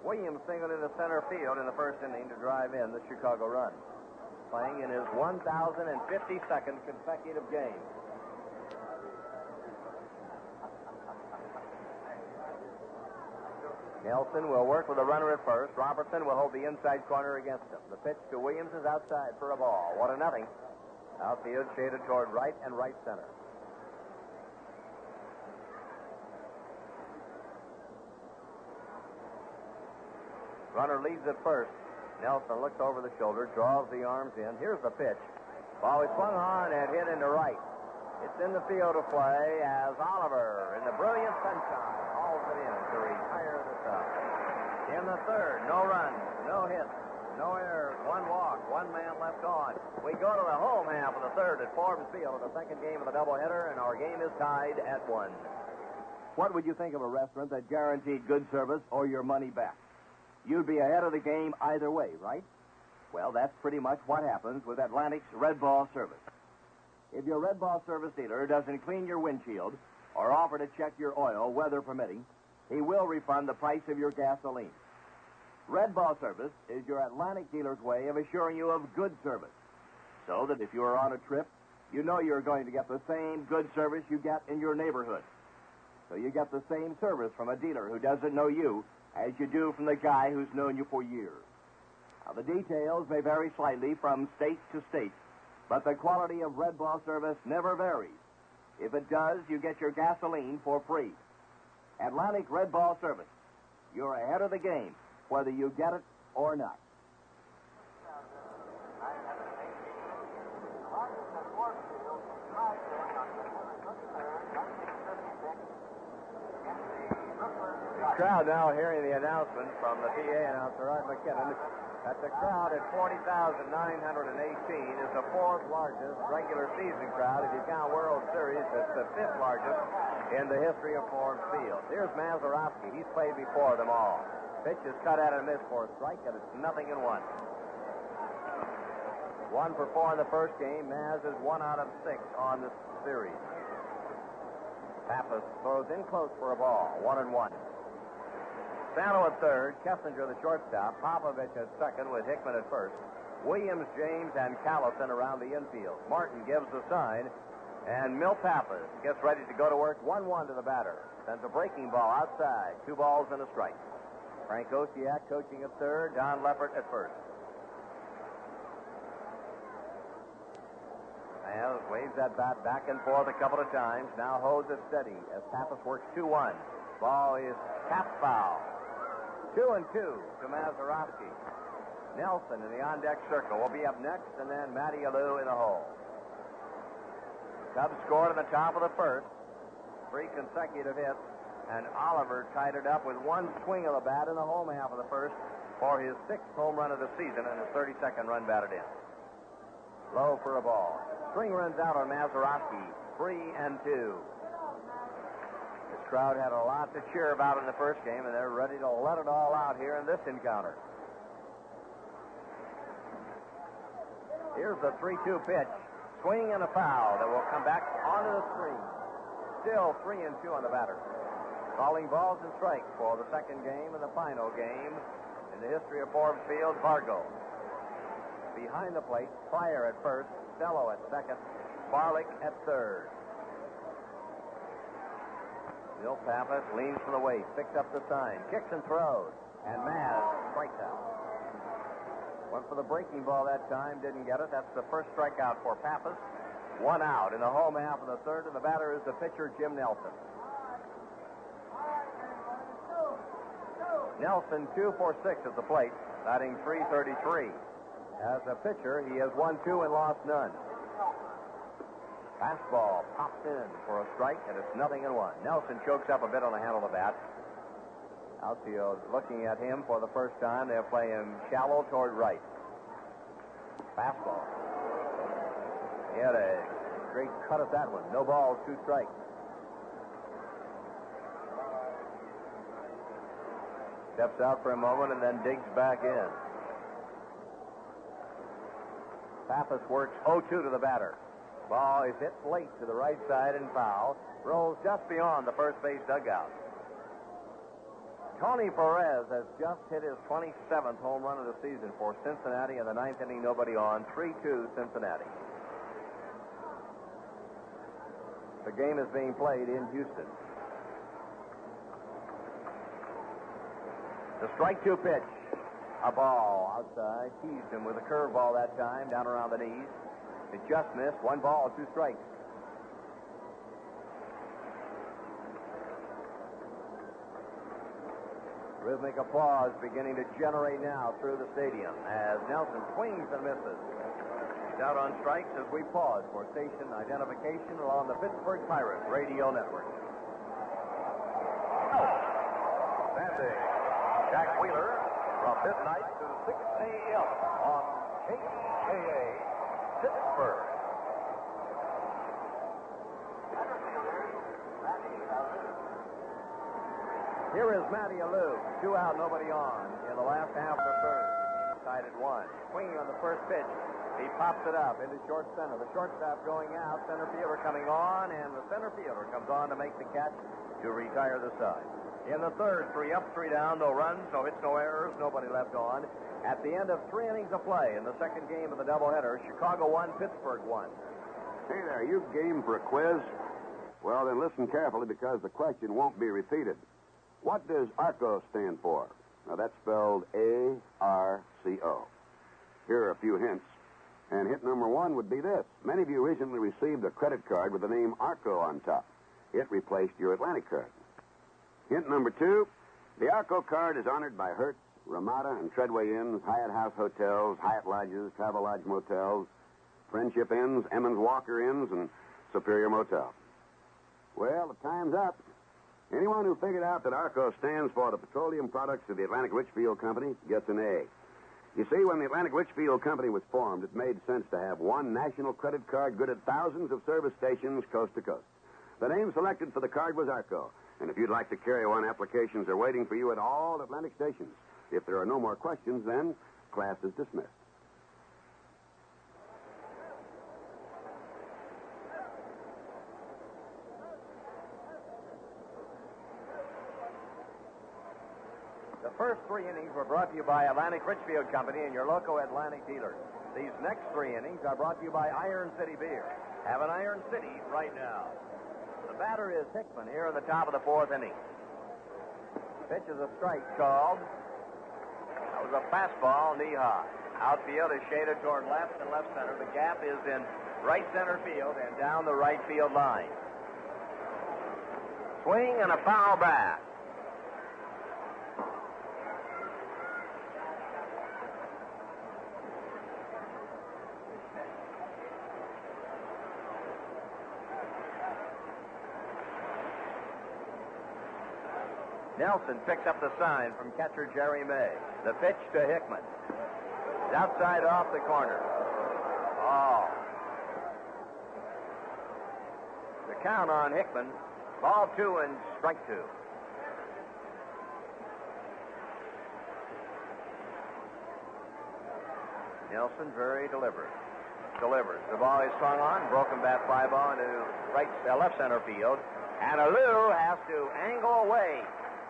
Williams singled into center field in the first inning to drive in the Chicago run. Playing in his 1,052nd consecutive game. Nelson will work with a runner at first. Robertson will hold the inside corner against him. The pitch to Williams is outside for a ball. 1-0. Outfield shaded toward right and right center. Runner leads at first. Nelson looks over the shoulder, draws the arms in. Here's the pitch. Ball is swung on and hit into right. It's in the field of play as Oliver, in the brilliant sunshine, hauls it in to retire the side. In the third, no runs, no hits, no errors, 1 walk, 1 man left on. We go to the home half of the third at Forbes Field, the second game of the doubleheader, and our game is tied at 1. What would you think of a restaurant that guaranteed good service or your money back? You'd be ahead of the game either way, right? Well, that's pretty much what happens with Atlantic's Red Ball Service. If your Red Ball Service dealer doesn't clean your windshield or offer to check your oil, weather permitting, he will refund the price of your gasoline. Red Ball Service is your Atlantic dealer's way of assuring you of good service, so that if you are on a trip, you know you're going to get the same good service you get in your neighborhood. So you get the same service from a dealer who doesn't know you as you do from the guy who's known you for years. Now, the details may vary slightly from state to state, but the quality of Red Ball Service never varies. If it does, you get your gasoline for free. Atlantic Red Ball Service. You're ahead of the game, whether you get it or not. The crowd now hearing the announcement from the PA announcer, Art McKinnon, that the crowd at 40,918 is the 4th largest regular season crowd. If you count World Series, it's the 5th largest in the history of Forbes Field. Here's Mazeroski. He's played before them all. Pitch is cut out and missed for a strike, and it's 0-1. 1 for 4 in the first game. Maz is 1 out of 6 on the series. Pappas throws in close for a ball. 1-1. Sano at third, Kessinger the shortstop, Popovich at second with Hickman at first, Williams, James, and Callison around the infield. Martin gives the sign, and Milt Pappas gets ready to go to work. 1-1 to the batter. Sends a breaking ball outside. 2 balls and a strike. Frank Osiak coaching at third, Don Leppert at first. Maz waves that bat back and forth a couple of times. Now holds it steady as Pappas works 2-1. Ball is tapped foul. 2-2 to Mazeroski. Nelson in the on-deck circle will be up next, and then Matty Alou in the hole. Cubs scored in the top of the first. 3 consecutive hits, and Oliver tied it up with one swing of the bat in the home half of the first for his 6th home run of the season and his 32nd run batted in. Low for a ball. String runs out on Mazeroski. 3-2. This crowd had a lot to cheer about in the first game, and they're ready to let it all out here in this encounter. Here's the 3-2 pitch. Swing and a foul that will come back onto the screen. Still 3-2 on the batter. Calling balls and strikes for the second game and the final game in the history of Forbes Field, Fargo. Behind the plate, Pryor at first, Stello at second, Barlick at third. Bill Pappas leans from the waist, picks up the sign, kicks and throws, and Maz strikes out. Went for the breaking ball that time, didn't get it. That's the first strikeout for Pappas. 1 out in the home half of the third, and the batter is the pitcher, Jim Nelson. Nelson 2 for 6 at the plate, batting .333. As a pitcher, he has won 2 and lost none. Fastball pops in for a strike, and it's 0-1. Nelson chokes up a bit on the handle of the bat. Outfield looking at him for the first time. They'll play him shallow toward right. Fastball. He had a great cut at that one. No balls, 2 strikes. Steps out for a moment and then digs back in. Pappas works 0-2 to the batter. Ball is hit late to the right side and foul. Rolls just beyond the first base dugout. Tony Perez has just hit his 27th home run of the season for Cincinnati in the 9th inning, nobody on. 3-2 Cincinnati. The game is being played in Houston. The strike 2 pitch. A ball outside. Teased him with a curveball that time, down around the knees. It just missed. 1 ball, 2 strikes. Rhythmic applause beginning to generate now through the stadium as Nelson swings and misses. He's out on strikes as we pause for station identification along the Pittsburgh Pirates radio network. Standing, Jack Wheeler from midnight to 6 a.m. on KKA Pittsburgh. Here is Matty Alou. 2 out, nobody on in the last half of the third. Tied at 1. Swinging on the first pitch. He pops it up into short center. The shortstop going out, center fielder coming on, and the center fielder comes on to make the catch to retire the side. In the third, 3 up, 3 down, no runs, no hits, no errors, nobody left on. At the end of 3 innings of play in the second game of the doubleheader, Chicago won, Pittsburgh won. Hey there, you game for a quiz? Well, then listen carefully because the question won't be repeated. What does ARCO stand for? Now, that's spelled A-R-C-O. Here are a few hints. And hint number 1 would be this. Many of you recently received a credit card with the name ARCO on top. It replaced your Atlantic card. Hint number 2, the ARCO card is honored by Hertz, Ramada, and Treadway Inns, Hyatt House Hotels, Hyatt Lodges, Travelodge Motels, Friendship Inns, Emmons Walker Inns, and Superior Motel. Well, the time's up. Anyone who figured out that ARCO stands for the Petroleum Products of the Atlantic Richfield Company gets an A. You see, when the Atlantic Richfield Company was formed, it made sense to have one national credit card good at thousands of service stations coast to coast. The name selected for the card was ARCO. And if you'd like to carry one, applications are waiting for you at all Atlantic stations. If there are no more questions, then class is dismissed. The first 3 innings were brought to you by Atlantic Richfield Company and your local Atlantic dealers. These next 3 innings are brought to you by Iron City Beer. Have an Iron City right now. The batter is Hickman here in the top of the 4th inning. Pitch is a strike called. That was a fastball, knee high. Outfield is shaded toward left and left center. The gap is in right center field and down the right field line. Swing and a foul back. Nelson picks up the sign from catcher Jerry May. The pitch to Hickman. It's outside off the corner. Oh. The count on Hickman. Ball 2 and strike 2. Nelson very deliberate. Delivers. The ball is swung on. Broken bat fly ball into left center field. And Alou has to angle away.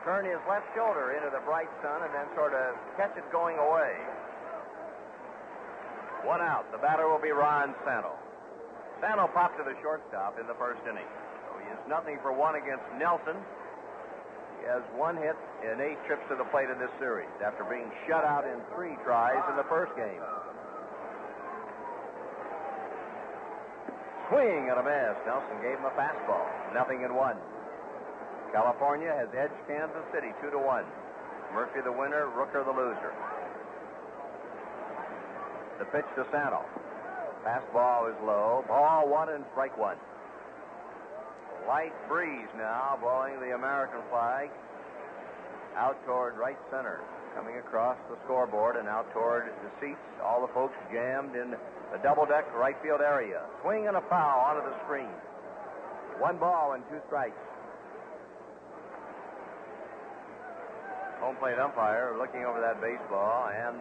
Turn his left shoulder into the bright sun and then sort of catch it going away. 1 out. The batter will be Ron Santo. Santo popped to the shortstop in the first inning. So he is 0-for-1 against Nelson. He has 1 hit in 8 trips to the plate in this series after being shut out in 3 tries in the first game. Swing and a miss. Nelson gave him a fastball. 0-1. California has edged Kansas City 2-1. Murphy the winner, Rooker the loser. The pitch to Santo. Fastball is low. Ball 1 and strike 1. Light breeze now blowing the American flag out toward right center. Coming across the scoreboard and out toward the seats. All the folks jammed in the double-deck right field area. Swing and a foul onto the screen. 1 ball and 2 strikes. Home plate umpire looking over that baseball, and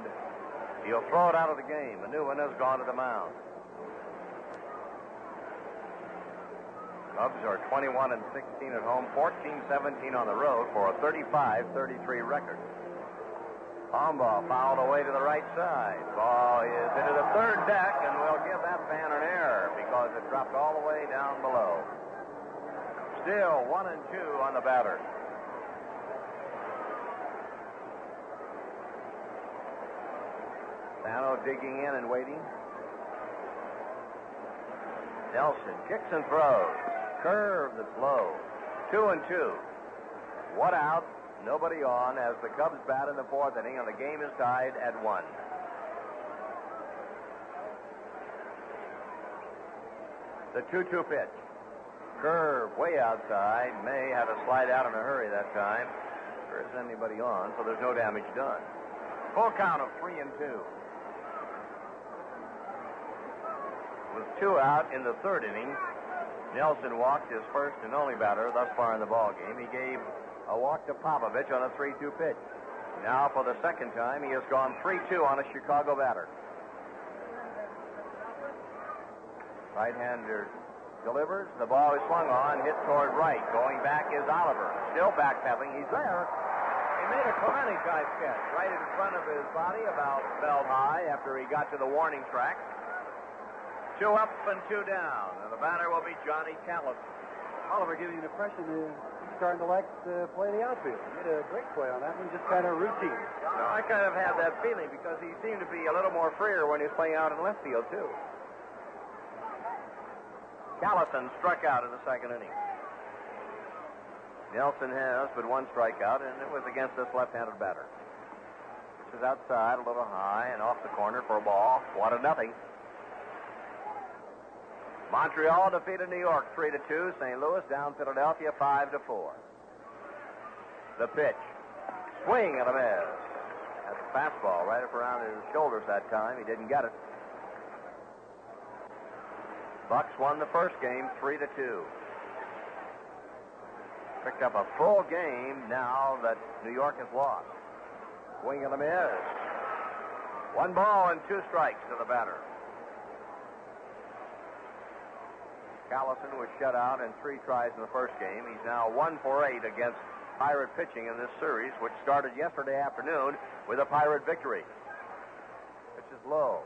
he'll throw it out of the game. A new one has gone to the mound. Cubs are 21-16 at home, 14-17 on the road for a 35-33 record. Palmball fouled away to the right side. Ball is into the third deck, and we'll give that fan an error because it dropped all the way down below. Still 1-2 on the batter. Santo digging in and waiting. Nelson kicks and throws. Curve that's low. 2-2. 1 out. Nobody on as the Cubs bat in the 4th inning, and the game is tied at 1. The 2-2 pitch. Curve way outside. May had to slide out in a hurry that time. There isn't anybody on, so there's no damage done. Full count of 3-2. With 2 out in the 3rd inning, Nelson walked his first and only batter thus far in the ballgame. He gave a walk to Popovich on a 3-2 pitch. Now, for the second time, he has gone 3-2 on a Chicago batter. Right-hander delivers. The ball is swung on, hit toward right. Going back is Oliver. Still backpedaling. He's there. He made a Clemente-type catch right in front of his body, about belt high, after he got to the warning track. 2 up and 2 down, and the batter will be Johnny Callis. Oliver giving you an impression he's starting to like to play the outfield. He made a great play on that one, just kind of routine. No, I kind of had that feeling because he seemed to be a little more freer when he was playing out in left field, too. Callison struck out in the 2nd inning. Nelson has but 1 strikeout, and it was against this left-handed batter. This is outside, a little high, and off the corner for a ball. 1-0. Montreal defeated New York 3-2. St. Louis down Philadelphia 5-4. The pitch. Swing and a miss. That's a fastball right up around his shoulders that time. He didn't get it. Bucs won the first game 3-2. Picked up a full game now that New York has lost. Swing and a miss. 1 ball and 2 strikes to the batter. Callison was shut out in 3 tries in the first game. He's now 1 for 8 against Pirate pitching in this series, which started yesterday afternoon with a Pirate victory. Pitch is low.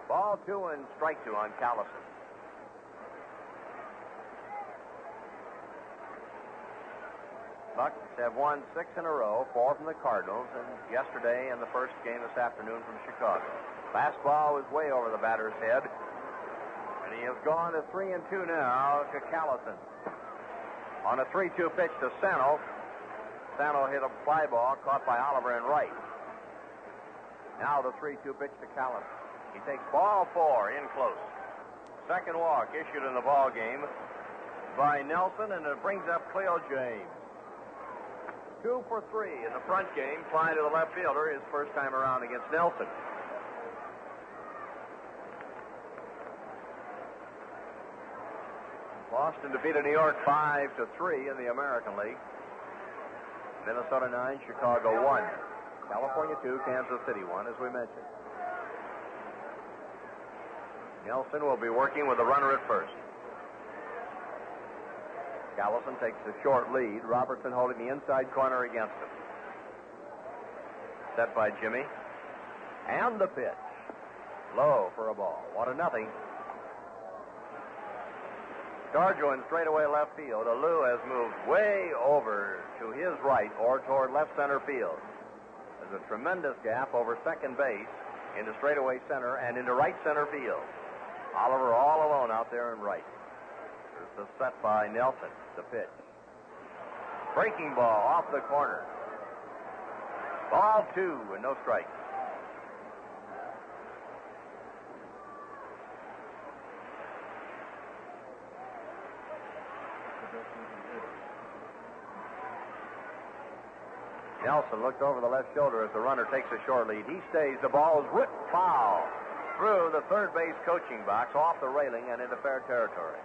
Ball 2 and strike 2 on Callison. Bucs have won 6 in a row, 4 from the Cardinals, and yesterday and the first game this afternoon from Chicago. Fastball was way over the batter's head. And He has gone to 3-2 now to Callison. On a 3-2 pitch to Sano. Sano hit a fly ball caught by Oliver in right. Now the 3-2 pitch to Callison. He takes ball 4 in close. Second walk issued in the ball game by Nelson, and it brings up Cleo James. 2 for 3 in the front game, fly to the left fielder, his first time around against Nelson. Boston defeated New York 5-3 in the American League. Minnesota 9, Chicago 1. California 2, Kansas City 1, as we mentioned. Nelson will be working with the runner at first. Callison takes the short lead. Robertson holding the inside corner against him. Set by Jimmy. And the pitch. Low for a ball. 1-0. Scarjo in straightaway left field. Alou has moved way over to his right or toward left center field. There's a tremendous gap over second base into straightaway center and into right center field. Oliver all alone out there in right. There's the set by Nelson. The pitch. Breaking ball off the corner. Ball 2 and no strikes. Nelson looked over the left shoulder as the runner takes a short lead. He stays. The ball is ripped foul through the third base coaching box, off the railing, and into fair territory.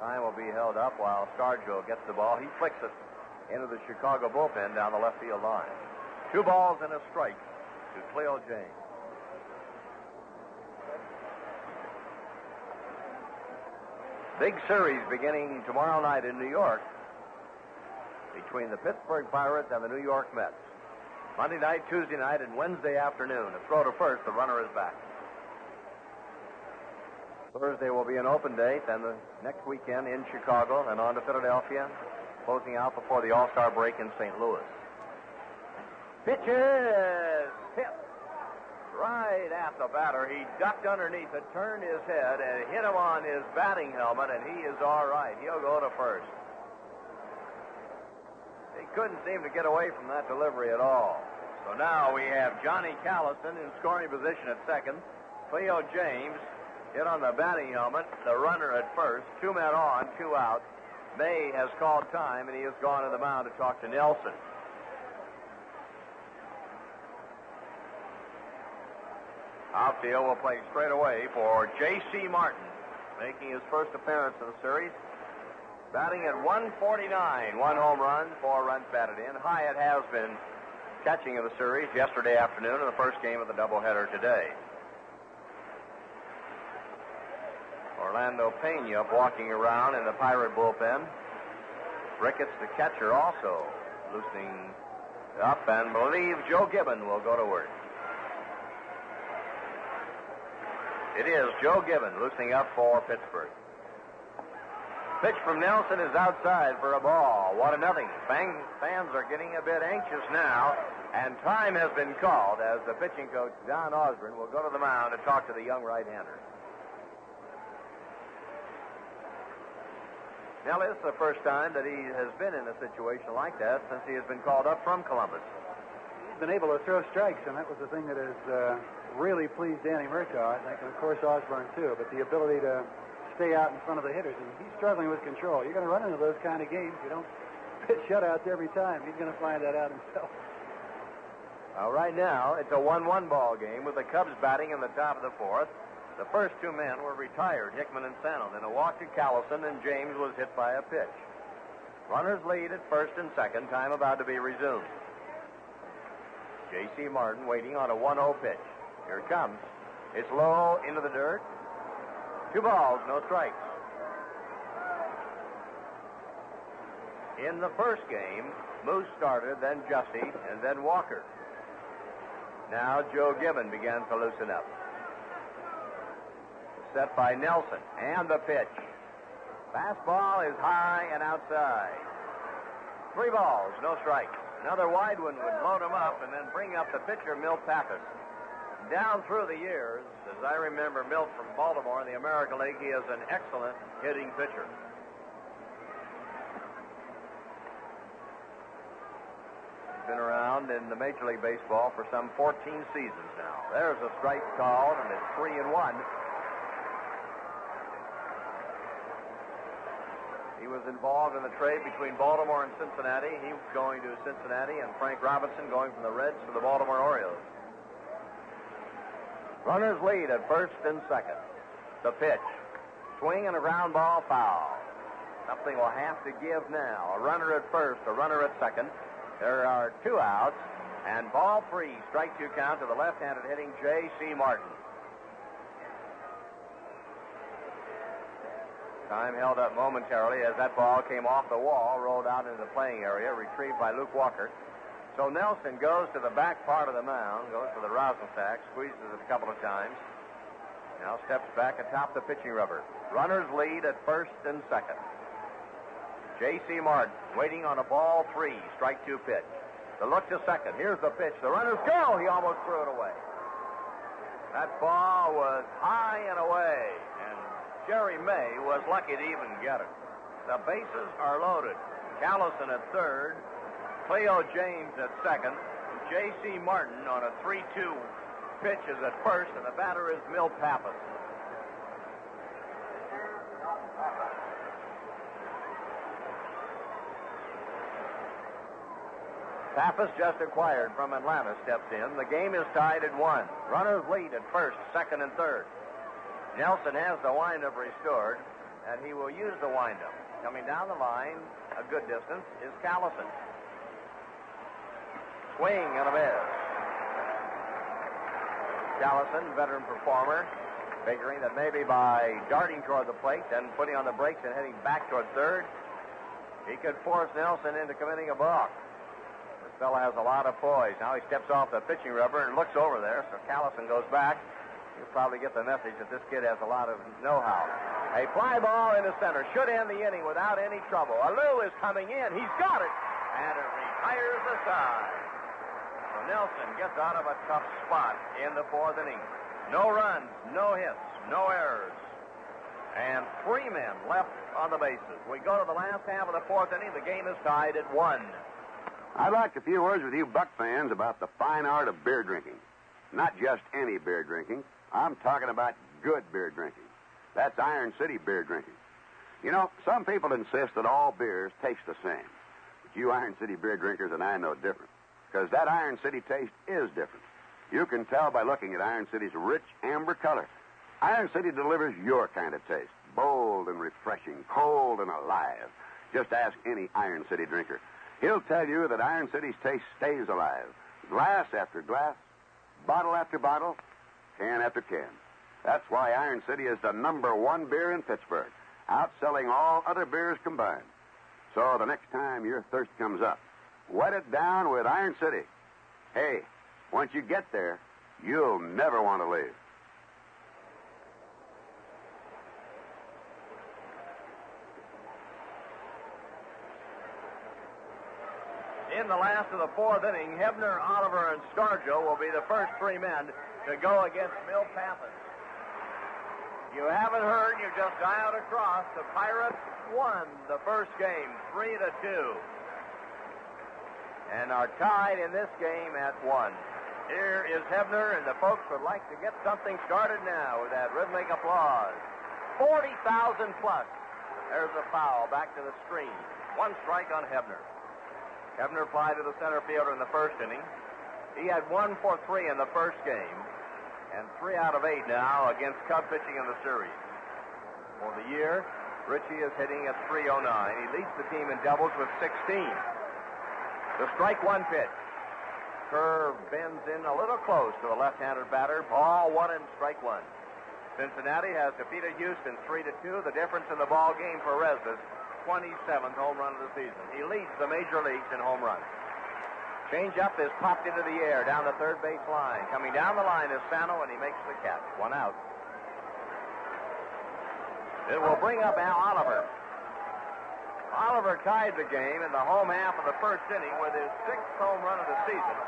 Time will be held up while Scarjo gets the ball. He flicks it into the Chicago bullpen down the left field line. 2 balls and a strike to Cleo James. Big series beginning tomorrow night in New York between the Pittsburgh Pirates and the New York Mets. Monday night, Tuesday night, and Wednesday afternoon. A throw to first, the runner is back. Thursday will be an open date, and the next weekend in Chicago, and on to Philadelphia, closing out before the All-Star break in St. Louis. Pitches hit right at the batter. He ducked underneath it, turned his head, and hit him on his batting helmet, and he is all right. He'll go to first. He couldn't seem to get away from that delivery at all. So now we have Johnny Callison in scoring position at second. Cleo James hit on the batting helmet, the runner at first. 2 men on, 2 out. May has called time, and he has gone to the mound to talk to Nelson. Outfield will play straight away for J.C. Martin, making his first appearance in the series. Batting at 149, 1 home run, 4 runs batted in. Hyatt has been catching of the series yesterday afternoon in the first game of the doubleheader today. Orlando Pena walking around in the Pirate bullpen. Ricketts, the catcher, also loosening up, and believe Joe Gibbon will go to work. It is Joe Gibbon loosening up for Pittsburgh. Pitch from Nelson is outside for a ball. 1-0. Fans are getting a bit anxious now, and time has been called as the pitching coach, Don Osborne, will go to the mound to talk to the young right-hander. Now, this is the first time that he has been in a situation like that since he has been called up from Columbus. He's been able to throw strikes, and that was the thing that has really pleased Danny Murtaugh, I think, and of course Osborne too, but the ability to stay out in front of the hitters, and he's struggling with control. You're going to run into those kind of games. You don't pitch shutouts every time. He's going to find that out himself. Right now, it's a 1-1 ball game with the Cubs batting in the top of the fourth. The first 2 men were retired, Hickman and Sano. Then a walk to Callison, and James was hit by a pitch. Runners lead at first and second. Time about to be resumed. J.C. Martin waiting on a 1-0 pitch. Here it comes. It's low into the dirt. 2 balls, no strikes. In the first game, Moose started, then Jussie, and then Walker. Now Joe Gibbon began to loosen up. Set by Nelson, and the pitch. Fastball is high and outside. 3 balls, no strikes. Another wide one would load him up and then bring up the pitcher, Milt Pappas. Down through the years, as I remember Milt from Baltimore in the American League, he is an excellent hitting pitcher. He's been around in the Major League Baseball for some 14 seasons now. There's a strike called, and it's 3-1. He was involved in the trade between Baltimore and Cincinnati. He was going to Cincinnati, and Frank Robinson going from the Reds to the Baltimore Orioles. Runners lead at first and second. The pitch. Swing and a ground ball foul. Something will have to give now. A runner at first, a runner at second. There are 2 outs, and ball 3, strike 2 count to the left-handed hitting J.C. Martin. Time held up momentarily as that ball came off the wall, rolled out into the playing area, retrieved by Luke Walker. So Nelson goes to the back part of the mound, goes for the rosin sack, squeezes it a couple of times. Now steps back atop the pitching rubber. Runners lead at first and second. J.C. Martin waiting on a ball 3, strike 2 pitch. The look to second. Here's the pitch. The runners go. He almost threw it away. That ball was high and away, and Jerry May was lucky to even get it. The bases are loaded. Callison at third, Cleo James at second, J.C. Martin on a 3-2 pitch is at first, and the batter is Milt Pappas. Pappas, just acquired from Atlanta, steps in. The game is tied at 1. Runners lead at first, second, and third. Nelson has the windup restored, and he will use the windup. Coming down the line, a good distance, is Callison. Swing and a miss. Callison, veteran performer, figuring that maybe by darting toward the plate, then putting on the brakes and heading back toward third, he could force Nelson into committing a balk. This fellow has a lot of poise. Now he steps off the pitching rubber and looks over there, so Callison goes back. You'll probably get the message that this kid has a lot of know-how. A fly ball into center. Should end the inning without any trouble. Alou is coming in. He's got it. And it retires the side. So Nelson gets out of a tough spot in the 4th inning. No runs, no hits, no errors. And 3 men left on the bases. We go to the last half of the 4th inning. The game is tied at 1. I'd like a few words with you Buck fans about the fine art of beer drinking. Not just any beer drinking. I'm talking about good beer drinking. That's Iron City beer drinking. You know, some people insist that all beers taste the same. But you Iron City beer drinkers and I know different. Because that Iron City taste is different. You can tell by looking at Iron City's rich amber color. Iron City delivers your kind of taste. Bold and refreshing, cold and alive. Just ask any Iron City drinker. He'll tell you that Iron City's taste stays alive. Glass after glass, bottle after bottle, can after can. That's why Iron City is the #1 beer in Pittsburgh, outselling all other beers combined. So the next time your thirst comes up, wet it down with Iron City. Hey, once you get there, you'll never want to leave. In the last of the 4th inning, Hebner, Oliver, and Scarjo will be the first 3 men to go against Milt Pappas. You haven't heard, you just dialed across. The Pirates won the first game 3-2. And are tied in this game at 1. Here is Hebner, and the folks would like to get something started now with that rhythmic applause. 40,000 plus. There's a foul back to the screen. 1 strike on Hebner. Hebner applied to the center fielder in the first inning. He had 1 for 3 in the first game, and 3 out of 8 now against Cub pitching in the series. For the year, Ritchie is hitting at .309. He leads the team in doubles with 16. The strike 1 pitch. Curve bends in a little close to the left-handed batter. Ball 1 and strike 1. Cincinnati has defeated Houston 3-2. The difference in the ball game for Resnick, 27th home run of the season. He leads the major leagues in home runs. Change-up is popped into the air down the third base line. Coming down the line is Sano, and he makes the catch. 1 out. It will bring up Al Oliver. Oliver tied the game in the home half of the first inning with his 6th home run of the season.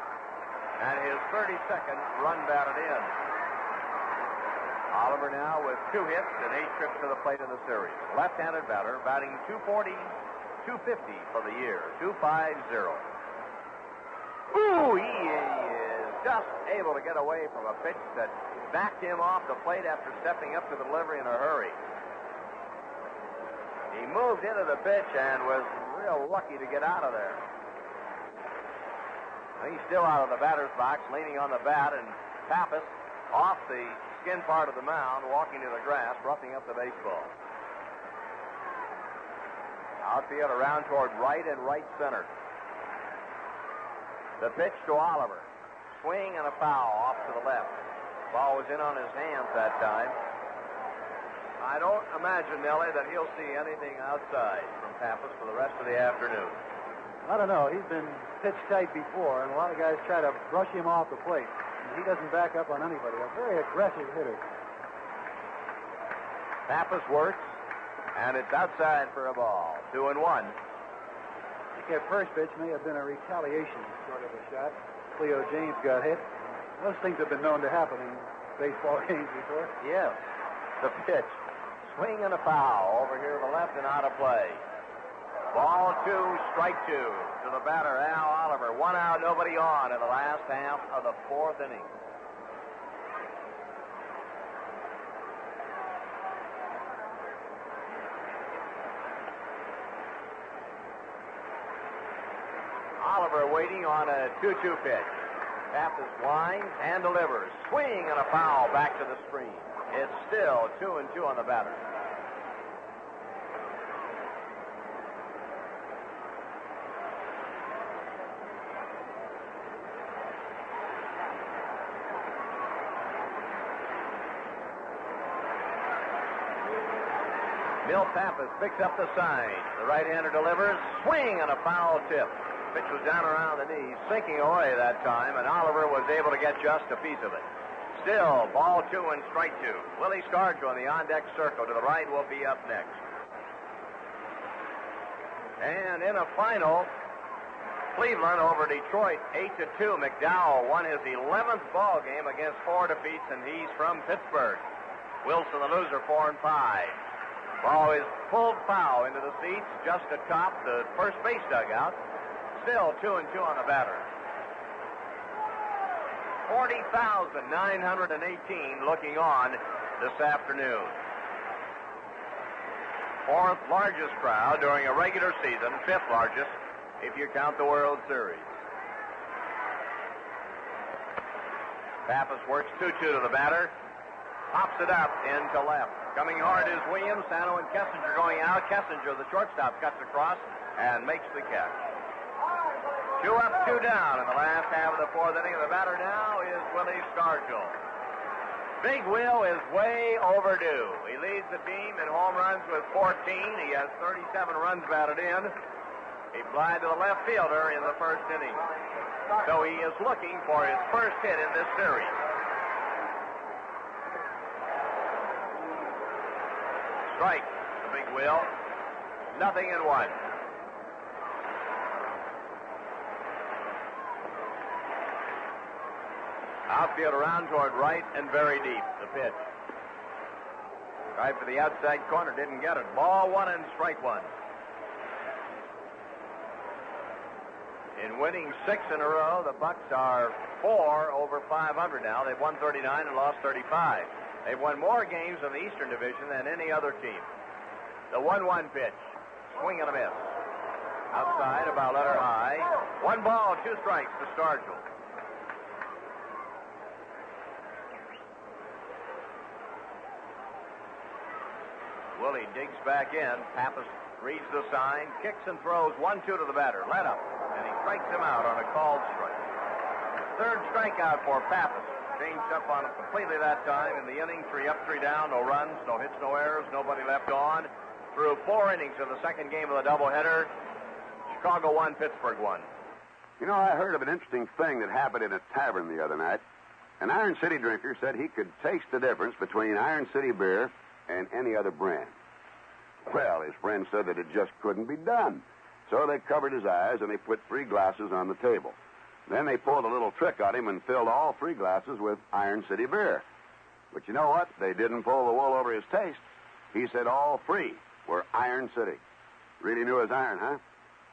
and his 32nd run batted in. Oliver now with 2 hits and 8 trips to the plate in the series. Left-handed batter, batting 240, 250 for the year, 250. Ooh, he is just able to get away from a pitch that backed him off the plate after stepping up to the delivery in a hurry. He moved into the pitch and was real lucky to get out of there. He's still out of the batter's box, leaning on the bat, and Pappas off the skin part of the mound, walking to the grass, roughing up the baseball. Outfield around toward right and right center. The pitch to Oliver. Swing and a foul off to the left. Ball was in on his hands that time. I don't imagine, Nellie, that he'll see anything outside from Pappas for the rest of the afternoon. I don't know. He's been pitch tight before, and a lot of guys try to brush him off the plate. And he doesn't back up on anybody. A very aggressive hitter. Pappas works, and it's outside for a ball. 2-1. I think that first pitch may have been a retaliation sort of a shot. Cleo James got hit. Those things have been known to happen in baseball games before. Yes. The pitch. Swing and a foul over here to the left and out of play. Ball 2, strike 2 to the batter, Al Oliver. 1 out, nobody on in the last half of the 4th inning. Oliver waiting on a 2-2 pitch. Pappas winds and delivers. Swing and a foul back to the screen. It's still 2-2 on the batter. Bill Pappas picks up the sign. The right-hander delivers. Swing and a foul tip. Pitch was down around the knees, sinking away that time, and Oliver was able to get just a piece of it. Still, ball 2 and strike 2. Willie Scarjo in the on-deck circle to the right will be up next. And in a final, Cleveland over Detroit, 8-2. McDowell won his 11th ball game against 4 defeats, and he's from Pittsburgh. Wilson, the loser, 4-5. Ball is pulled foul into the seats just atop the first base dugout. Still 2-2 on the batter. 40,918 looking on this afternoon. 4th largest crowd during a regular season, 5th largest if you count the World Series. Pappas works 2-2 to the batter. Pops it up into left. Coming hard is Williams. Sano and Kessinger going out. Kessinger, the shortstop, cuts across and makes the catch. 2 up, 2 down in the last half of the 4th inning. The batter now is Willie Scarjo. Big Will is way overdue. He leads the team in home runs with 14. He has 37 runs batted in. He flied to the left fielder in the 1st inning. So he is looking for his first hit in this series. Strike the Big Will. 0-1. Outfield around toward right and very deep. The pitch. Tried for the outside corner, didn't get it. Ball 1 and strike 1. In winning 6 in a row, the Bucs are 4 over 500 now. They've won 39 and lost 35. They've won more games in the Eastern Division than any other team. The 1-1 pitch. Swing and a miss. Outside, about letter high. 1 ball, 2 strikes to Scarjo. Willie digs back in. Pappas reads the sign, kicks and throws 1-2 to the batter. Let up, and he strikes him out on a called strike. 3rd strikeout for Pappas. Changed up on him completely that time in the inning. 3 up, 3 down, no runs, no hits, no errors, nobody left on. Through 4 innings of the 2nd game of the doubleheader. Chicago 1, Pittsburgh 1. You know, I heard of an interesting thing that happened in a tavern the other night. An Iron City drinker said he could taste the difference between Iron City beer and any other brand. Well, his friend said that it just couldn't be done. So they covered his eyes and they put 3 glasses on the table. Then they pulled a little trick on him and filled all 3 glasses with Iron City beer. But you know what? They didn't pull the wool over his taste. He said all 3 were Iron City. Really knew his iron, huh?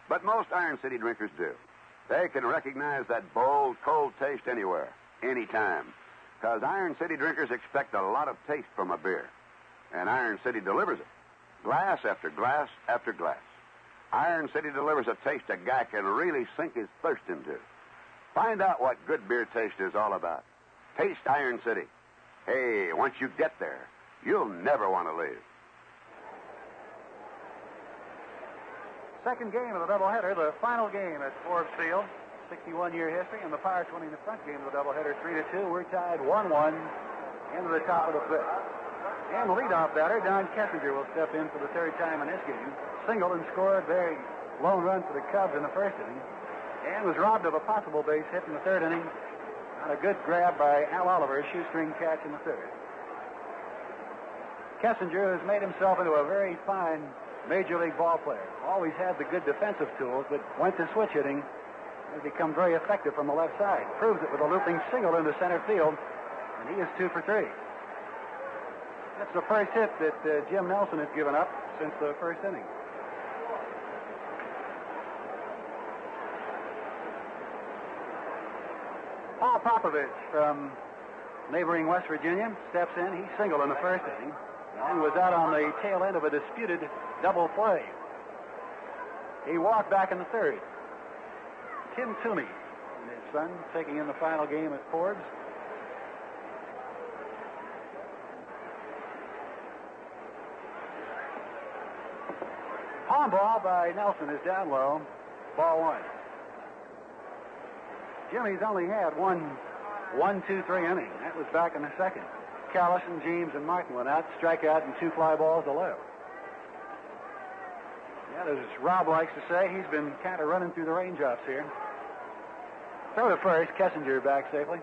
But most Iron City drinkers do. They can recognize that bold, cold taste anywhere, anytime. Because Iron City drinkers expect a lot of taste from a beer. And Iron City delivers it. Glass after glass after glass. Iron City delivers a taste a guy can really sink his thirst into. Find out what good beer taste is all about. Taste Iron City. Hey, once you get there, you'll never want to leave. Second game of the doubleheader, the final game at Forbes Field. 61-year history, and the Pirates winning the front game of the doubleheader 3-2. We're tied 1-1 into the top of the 5th. And the leadoff batter, Don Kessinger, will step in for the 3rd time in this game. Singled and scored very lone run for the Cubs in the 1st inning, and was robbed of a possible base hit in the 3rd inning on a good grab by Al Oliver, a shoestring catch in the 3rd. Kessinger has made himself into a very fine Major League ball player. Always had the good defensive tools, but went to switch hitting. Has become very effective from the left side. Proves it with a looping single into center field, and he is 2 for 3. That's the first hit that Jim Nelson has given up since the 1st inning. Paul Popovich from neighboring West Virginia steps in. He singled in the 1st inning and was out on the tail end of a disputed double play. He walked back in the 3rd. Tim Toomey and his son taking in the final game at Forbes. Palm ball by Nelson is down low. Ball 1. Jimmy's only had 1-2-3 inning. That was back in the 2nd. Callison, James, and Martin went out, strikeout, and 2 fly balls to left. Yeah, as Rob likes to say, he's been kind of running through the raindrops here. Throw to first. Kessinger back safely.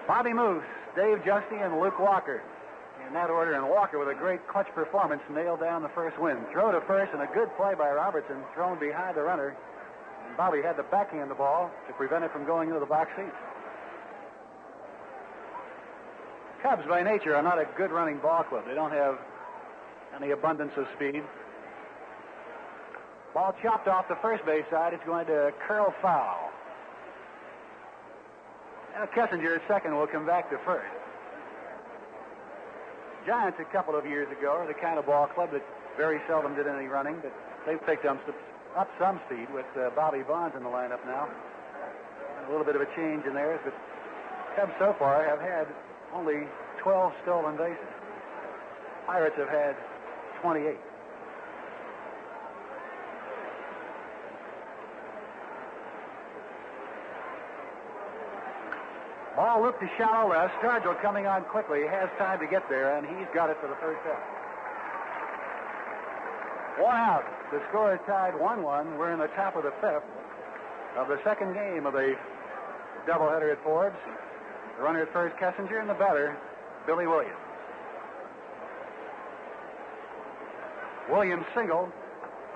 Bobby Moose, Dave Justy, and Luke Walker in that order. And Walker, with a great clutch performance, nailed down the first win. Throw to first, and a good play by Robertson, thrown behind the runner. And Bobby had to backhand the ball to prevent it from going into the box seats. Cubs, by nature, are not a good running ball club. They don't have any abundance of speed. Ball chopped off the first base side. It's going to curl foul. Now Kessinger at second will come back to first. Giants a couple of years ago are the kind of ball club that very seldom did any running, but they've picked up some speed with Bobby Bonds in the lineup now. A little bit of a change in theirs, but Cubs so far have had only 12 stolen bases. Pirates have had 28. Ball looped to shallow left. Stargell coming on quickly. He has time to get there, and he's got it for the first out. 1 out. The score is tied 1-1. We're in the top of the 5th of the second game of the doubleheader at Forbes. The runner at first, Kessinger, and the batter, Billy Williams. Williams singled,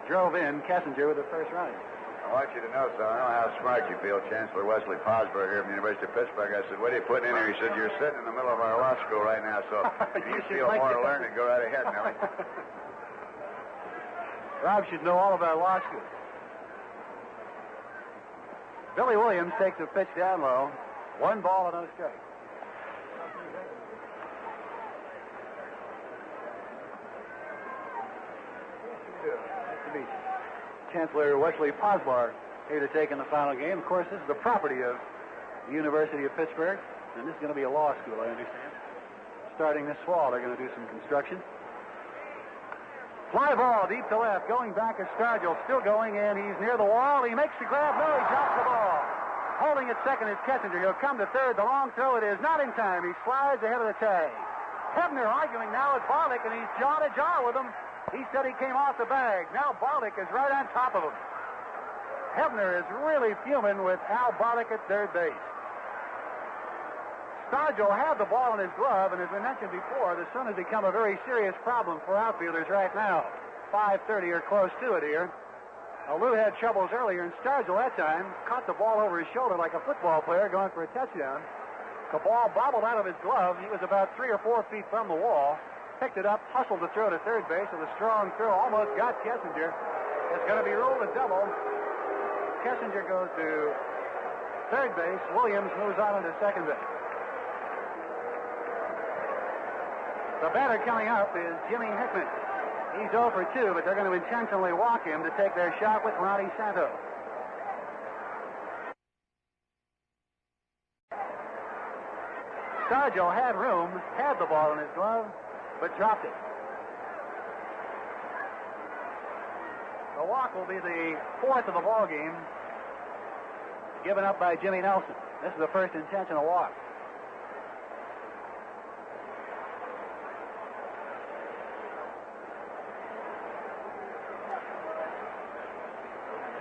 drove in Kessinger with the first run. I want you to know, son, I know how smart you feel. Chancellor Wesley Posberg here from the University of Pittsburgh. I said, what are you putting in here? He said, you're sitting in the middle of our law school right now, so if you feel more learned, go right ahead, Nellie. Rob should know all about law school. Billy Williams takes a pitch down low. 1 ball and no strike. Nice to meet you. Chancellor Wesley Posbar here to take in the final game. Of course, this is the property of the University of Pittsburgh, and this is going to be a law school, I understand. Starting this fall, they're going to do some construction. Fly ball deep to left, going back is Stargell, still going in. He's near the wall. He makes the grab. No, he drops the ball. Holding at second is Kessinger. He'll come to third. The long throw, it is not in time. He slides ahead of the tag. Hebner arguing now with Barlick, and he's jaw to jaw with him. He said he came off the bag. Now Barlick is right on top of him. Hebner is really fuming with Al Barlick at third base. Stargell had the ball in his glove, and as we mentioned before, the sun has become a very serious problem for outfielders right now. 5:30 or close to it here. Lou had troubles earlier, and Stargell that time caught the ball over his shoulder like a football player going for a touchdown. The ball bobbled out of his glove. He was about 3 or 4 feet from the wall. Picked it up, hustled to throw to third base with a strong throw. Almost got Kessinger. It's going to be ruled a double. Kessinger goes to third base. Williams moves on into second base. The batter coming up is Jimmy Hickman. He's 0 for 2, but they're going to intentionally walk him to take their shot with Ronnie Santo. Stargell had room, had the ball in his glove, but dropped it. The walk will be the 4th of the ball game, given up by Jimmy Nelson. This is the first intentional walk.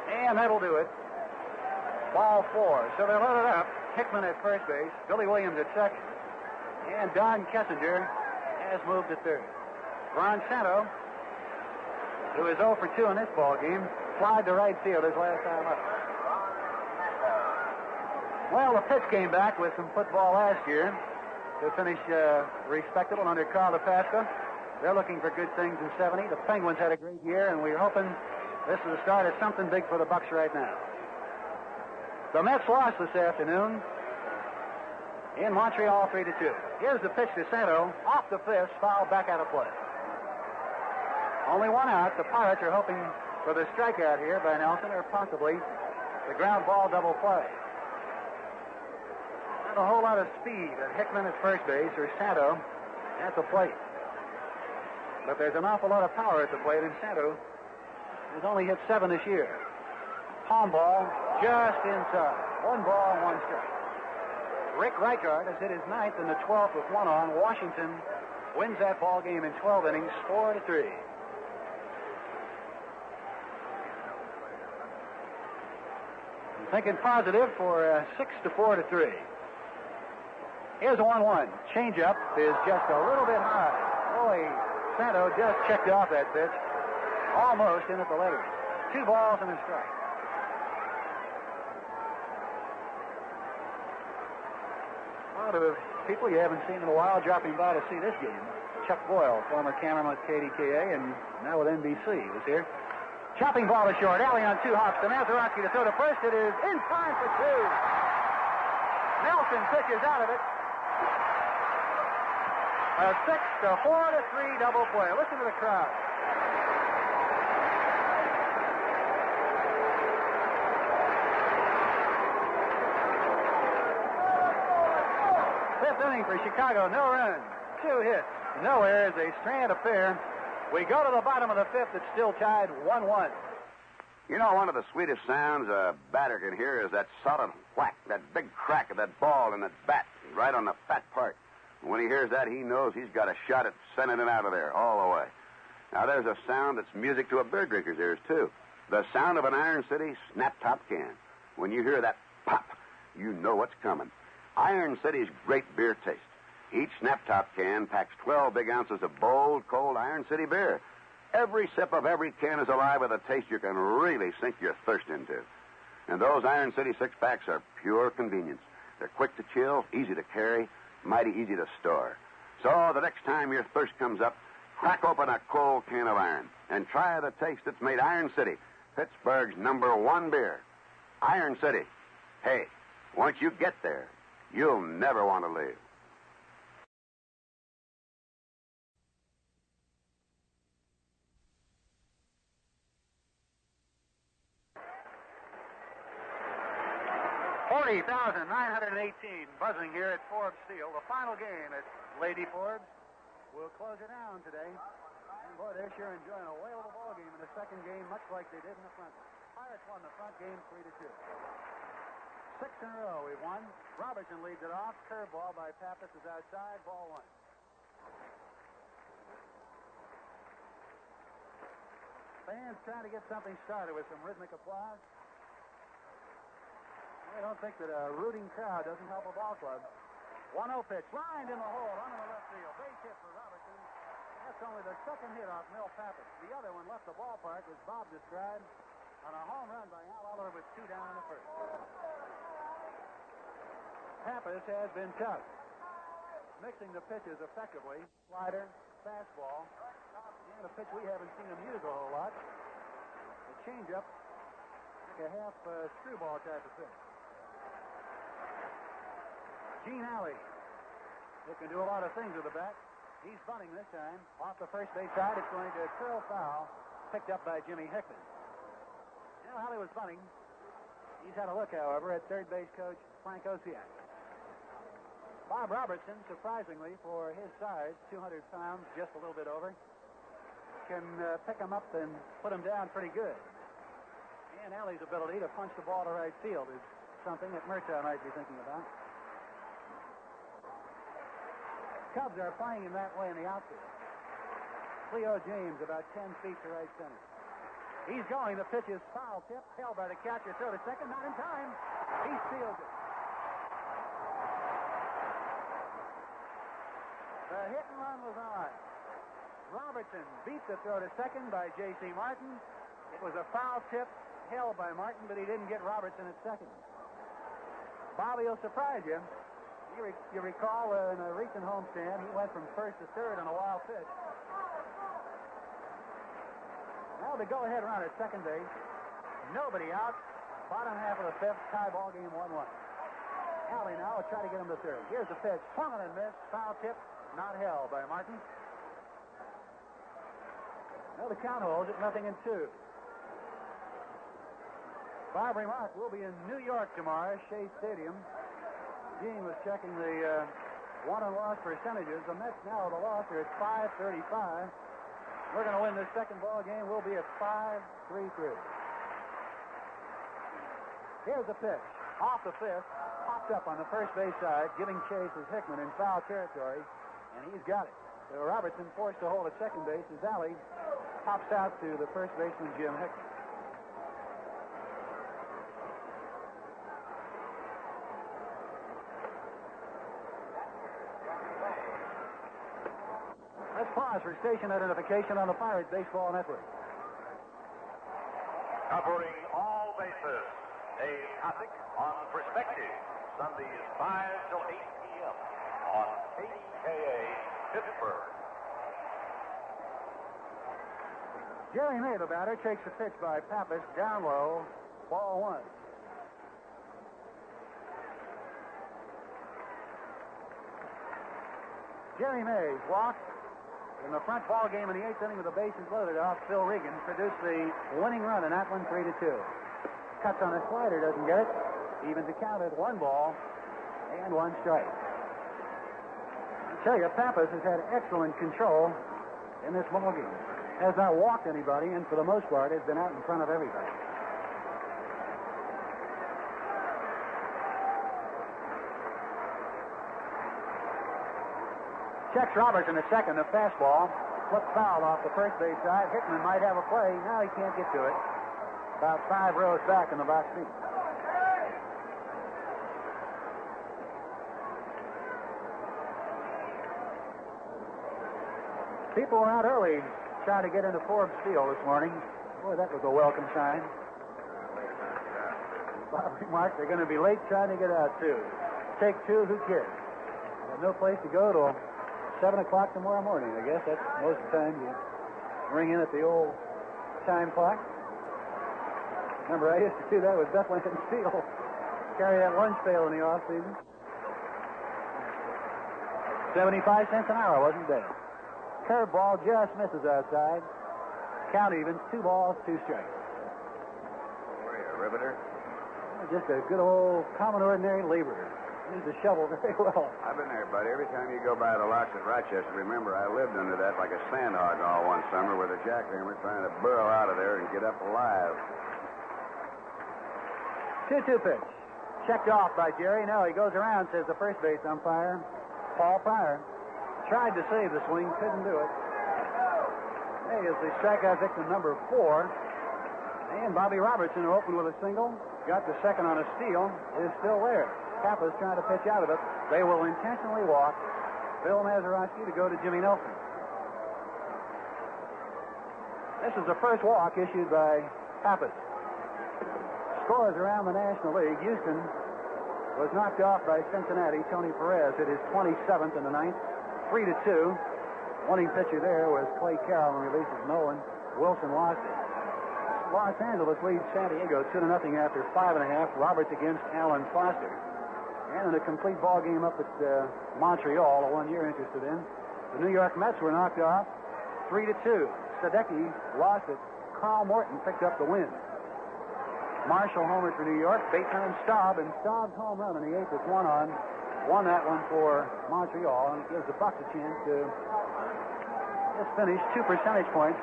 And that'll do it. Ball 4. So they're loaded up. Hickman at first base, Billy Williams at second, and Don Kessinger has moved to third. Ron Santo, who is 0 for 2 in this ball game, flied to right field his last time up. Well, the pitch came back with some football last year to finish respectable under Carl DePasqua. They're looking for good things in 70. The Penguins had a great year, and we're hoping this is the start of something big for the Bucs right now. The Mets lost this afternoon in Montreal 3-2. Here's the pitch to Santo, off the fist, foul back out of play. Only one out. The Pirates are hoping for the strikeout here by Nelson, or possibly the ground ball double play. Not a whole lot of speed at Hickman at first base or Santo at the plate. But there's an awful lot of power at the plate, and Santo has only hit 7 this year. Palm ball just inside. 1 ball, 1 strike. Rick Reichard has hit his 9th and the 12th with 1 on. Washington wins that ball game in 12 innings, 4-3. I'm thinking positive for 6-4-3. Here's a 1-1. Changeup is just a little bit high. Boy, Santo just checked off that pitch. Almost in at the letters. 2 balls and a strike. A lot of people you haven't seen in a while dropping by to see this game. Chuck Boyle, former cameraman at KDKA and now with NBC, was here. Chopping ball to short. Alley on 2 hops. To Mazeroski to throw to first. It is in time for 2. Nelson pitches out of it. A 6-4-3 double play. Listen to the crowd. Inning for Chicago, no runs, 2 hits, no errors, a strand affair. We go to the bottom of the 5th. It's still tied 1-1. You know, one of the sweetest sounds a batter can hear is that solid whack, that big crack of that ball in that bat right on the fat part. When he hears that, he knows he's got a shot at sending it out of there all the way. Now, there's a sound that's music to a beer drinker's ears, too. The sound of an Iron City snap-top can. When you hear that pop, you know what's coming. Iron City's great beer taste. Each snap-top can packs 12 big ounces of bold, cold Iron City beer. Every sip of every can is alive with a taste you can really sink your thirst into. And those Iron City 6-packs are pure convenience. They're quick to chill, easy to carry, mighty easy to store. So the next time your thirst comes up, crack open a cold can of iron and try the taste that's made Iron City Pittsburgh's #1 beer. Iron City. Hey, once you get there, you'll never want to leave. $40,918 buzzing here at Forbes Field. The final game at Lady Forbes will close it down today. And boy, they're sure enjoying a whale of a ball game in the second game, much like they did in the front. Pirates won the front game 3-2. 6 in a row we've won. Robertson leads it off. Curveball by Pappas is outside. Ball 1. Fans trying to get something started with some rhythmic applause. I don't think that a rooting crowd doesn't help a ball club. 1-0 pitch. Lined in the hole. Running the left field. Base hit for Robertson. That's only the second hit off Mil Pappas. The other one left the ballpark, as Bob described, on a home run by Al Oliver with 2 down in the first. Pappas has been tough, mixing the pitches effectively. Slider, fastball, and a pitch we haven't seen him use a whole lot. A changeup, like a half screwball type of pitch. Gene Alley, who can do a lot of things with the bat. He's bunting this time. Off the first base side, it's going to curl foul, picked up by Jimmy Hickman. Now Alley was bunting. He's had a look, however, at third base coach Frank Osiak. Bob Robertson, surprisingly for his size, 200 pounds, just a little bit over, can pick him up and put him down pretty good. And Alley's ability to punch the ball to right field is something that Murtaugh might be thinking about. Cubs are playing him that way in the outfield. Cleo James about 10 feet to right center. He's going. The pitch is foul tip, held by the catcher. Throw to second, not in time. He steals it. The hit and run was on. Robertson beat the throw to second by J.C. Martin. It was a foul tip held by Martin, but he didn't get Robertson at second. Bobby will surprise you. You recall in a recent homestand, he went from first to third on a wild pitch. Now the go-ahead run at second base. Nobody out. Bottom half of the fifth. Tie ball game 1-1. Alley now will try to get him to third. Here's the pitch. Swung and missed. Foul tip. Not held by Martin. Now the count holds at 0-2. Bob Remark will be in New York tomorrow, Shea Stadium. Gene was checking the won and loss percentages. The Mets now with a loss are at 535. We're going to win this second ball game. We'll be at 5-3-3. Here's the pitch. Off the fifth. Popped up on the first base side. Giving chase is Hickman in foul territory. And he's got it. So Robertson forced to hold at second base as Alley pops out to the first baseman, Jim Hickman. Let's pause for station identification on the Pirates Baseball Network. Covering all bases, Dave Cossack on Perspective, Sundays 5 till 8 p.m. on KKA Pittsburgh. Jerry May, the batter, takes the pitch by Pappas down low, ball 1. Jerry May walked in the front ball game in the 8th inning with the bases loaded off. Phil Regan produced the winning run in that one, 3-2. Cuts on a slider, doesn't get it. Evens the count at 1 ball and 1 strike. I tell you, Pappas has had excellent control in this ball game. Has not walked anybody, and for the most part has been out in front of everybody. Checks Robertson at second, a fastball. Flipped foul off the first base side. Hickman might have a play. Now he can't get to it. About 5 rows back in the box seat. People were out early trying to get into Forbes Field this morning. Boy, that was a welcome sign. Bob remarked they're going to be late trying to get out, too. Take 2, who cares? They have no place to go till 7 o'clock tomorrow morning, I guess. That's most of the time you ring in at the old time clock. Remember, I used to do that with Bethlehem Steel. Carry that lunch pail in the off-season. 75 cents an hour, wasn't bad. Curveball just misses outside. Count evens, 2 balls, 2 strikes. Were you a riveter? Just a good old common ordinary laborer. Used the shovel very well. I've been there, buddy. Every time you go by the locks at Rochester, remember, I lived under that like a sandhog all one summer with a jackhammer trying to burrow out of there and get up alive. 2-2 pitch. Checked off by Jerry. Now he goes around, says the first base umpire, Paul Pryor. Tried to save the swing, couldn't do it. Hey, is the strikeout victim number 4. And Bobby Robertson, who opened with a single, got the second on a steal, is still there. Pappas trying to pitch out of it. They will intentionally walk Bill Mazeroski to go to Jimmy Nelson. This is the first walk issued by Pappas. Scores around the National League. Houston was knocked off by Cincinnati. Tony Perez hit his 27th in the ninth, 3-2. Winning pitcher there was Clay Carroll, and releases Nolan. Wilson lost it. Los Angeles leads San Diego 2-0 after 5.5. Roberts against Alan Foster. And in a complete ball game up at Montreal, the one you're interested in, the New York Mets were knocked off 3-2. Sadecki lost it. Carl Morton picked up the win. Marshall homered for New York. Bateman and Staub's home run in the eighth with one on. Won that one for Montreal, and it gives the Bucs a chance to just finish 2 percentage points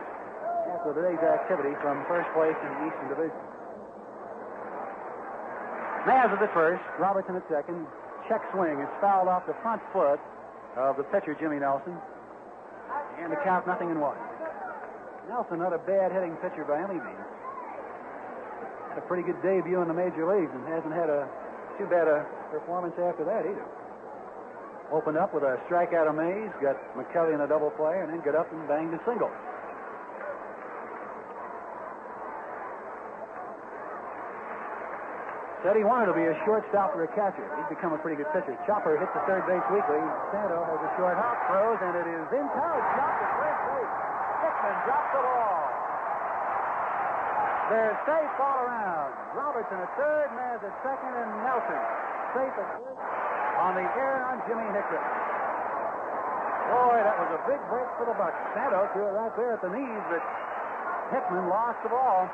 after today's activity from first place in the Eastern Division. Maz at the first, Robertson at second. Check swing. It's fouled off the front foot of the pitcher, Jimmy Nelson. And the count 0-1. Nelson, not a bad hitting pitcher by any means. Had a pretty good debut in the major leagues and hasn't had too bad a performance after that either. Opened up with a strikeout of Mays, got McKelvey in a double play, and then got up and banged a single. Said he wanted to be a shortstop or a catcher. He's become a pretty good pitcher. Chopper hits the third base weekly. Santo has a short hop, throws, and it is in time. Chopped at first base. Hickman drops the ball. They're safe all around. Robertson at third, Maz at second, and Nelson safe at third on the air on Jimmy Hickman. Boy, that was a big break for the Bucs. Santo threw it right there at the knees, but Hickman lost the ball.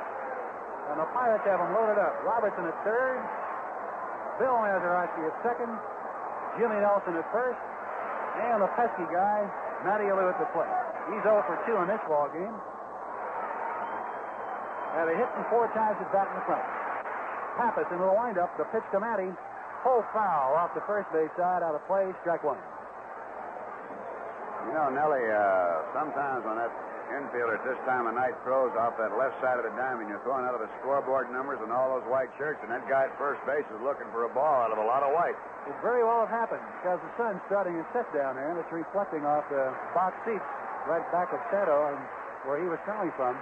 And the Pirates have them loaded up. Robertson at third, Bill Mazeroski at second, Jimmy Nelson at first, and the pesky guy, Matty Alou at the plate. He's 0 for 2 in this ball game. Had a hit and 4 times at bat in the front. Pappas into the windup. The pitch to Matty. Full foul off the first base side, out of play, strike one. You know, Nellie, sometimes when that infielder at this time of night throws off that left side of the diamond, you're throwing out of the scoreboard numbers and all those white shirts, and that guy at first base is looking for a ball out of a lot of white. It very well have happened because the sun's starting to set down there, and it's reflecting off the box seats right back of Santo and where he was coming from.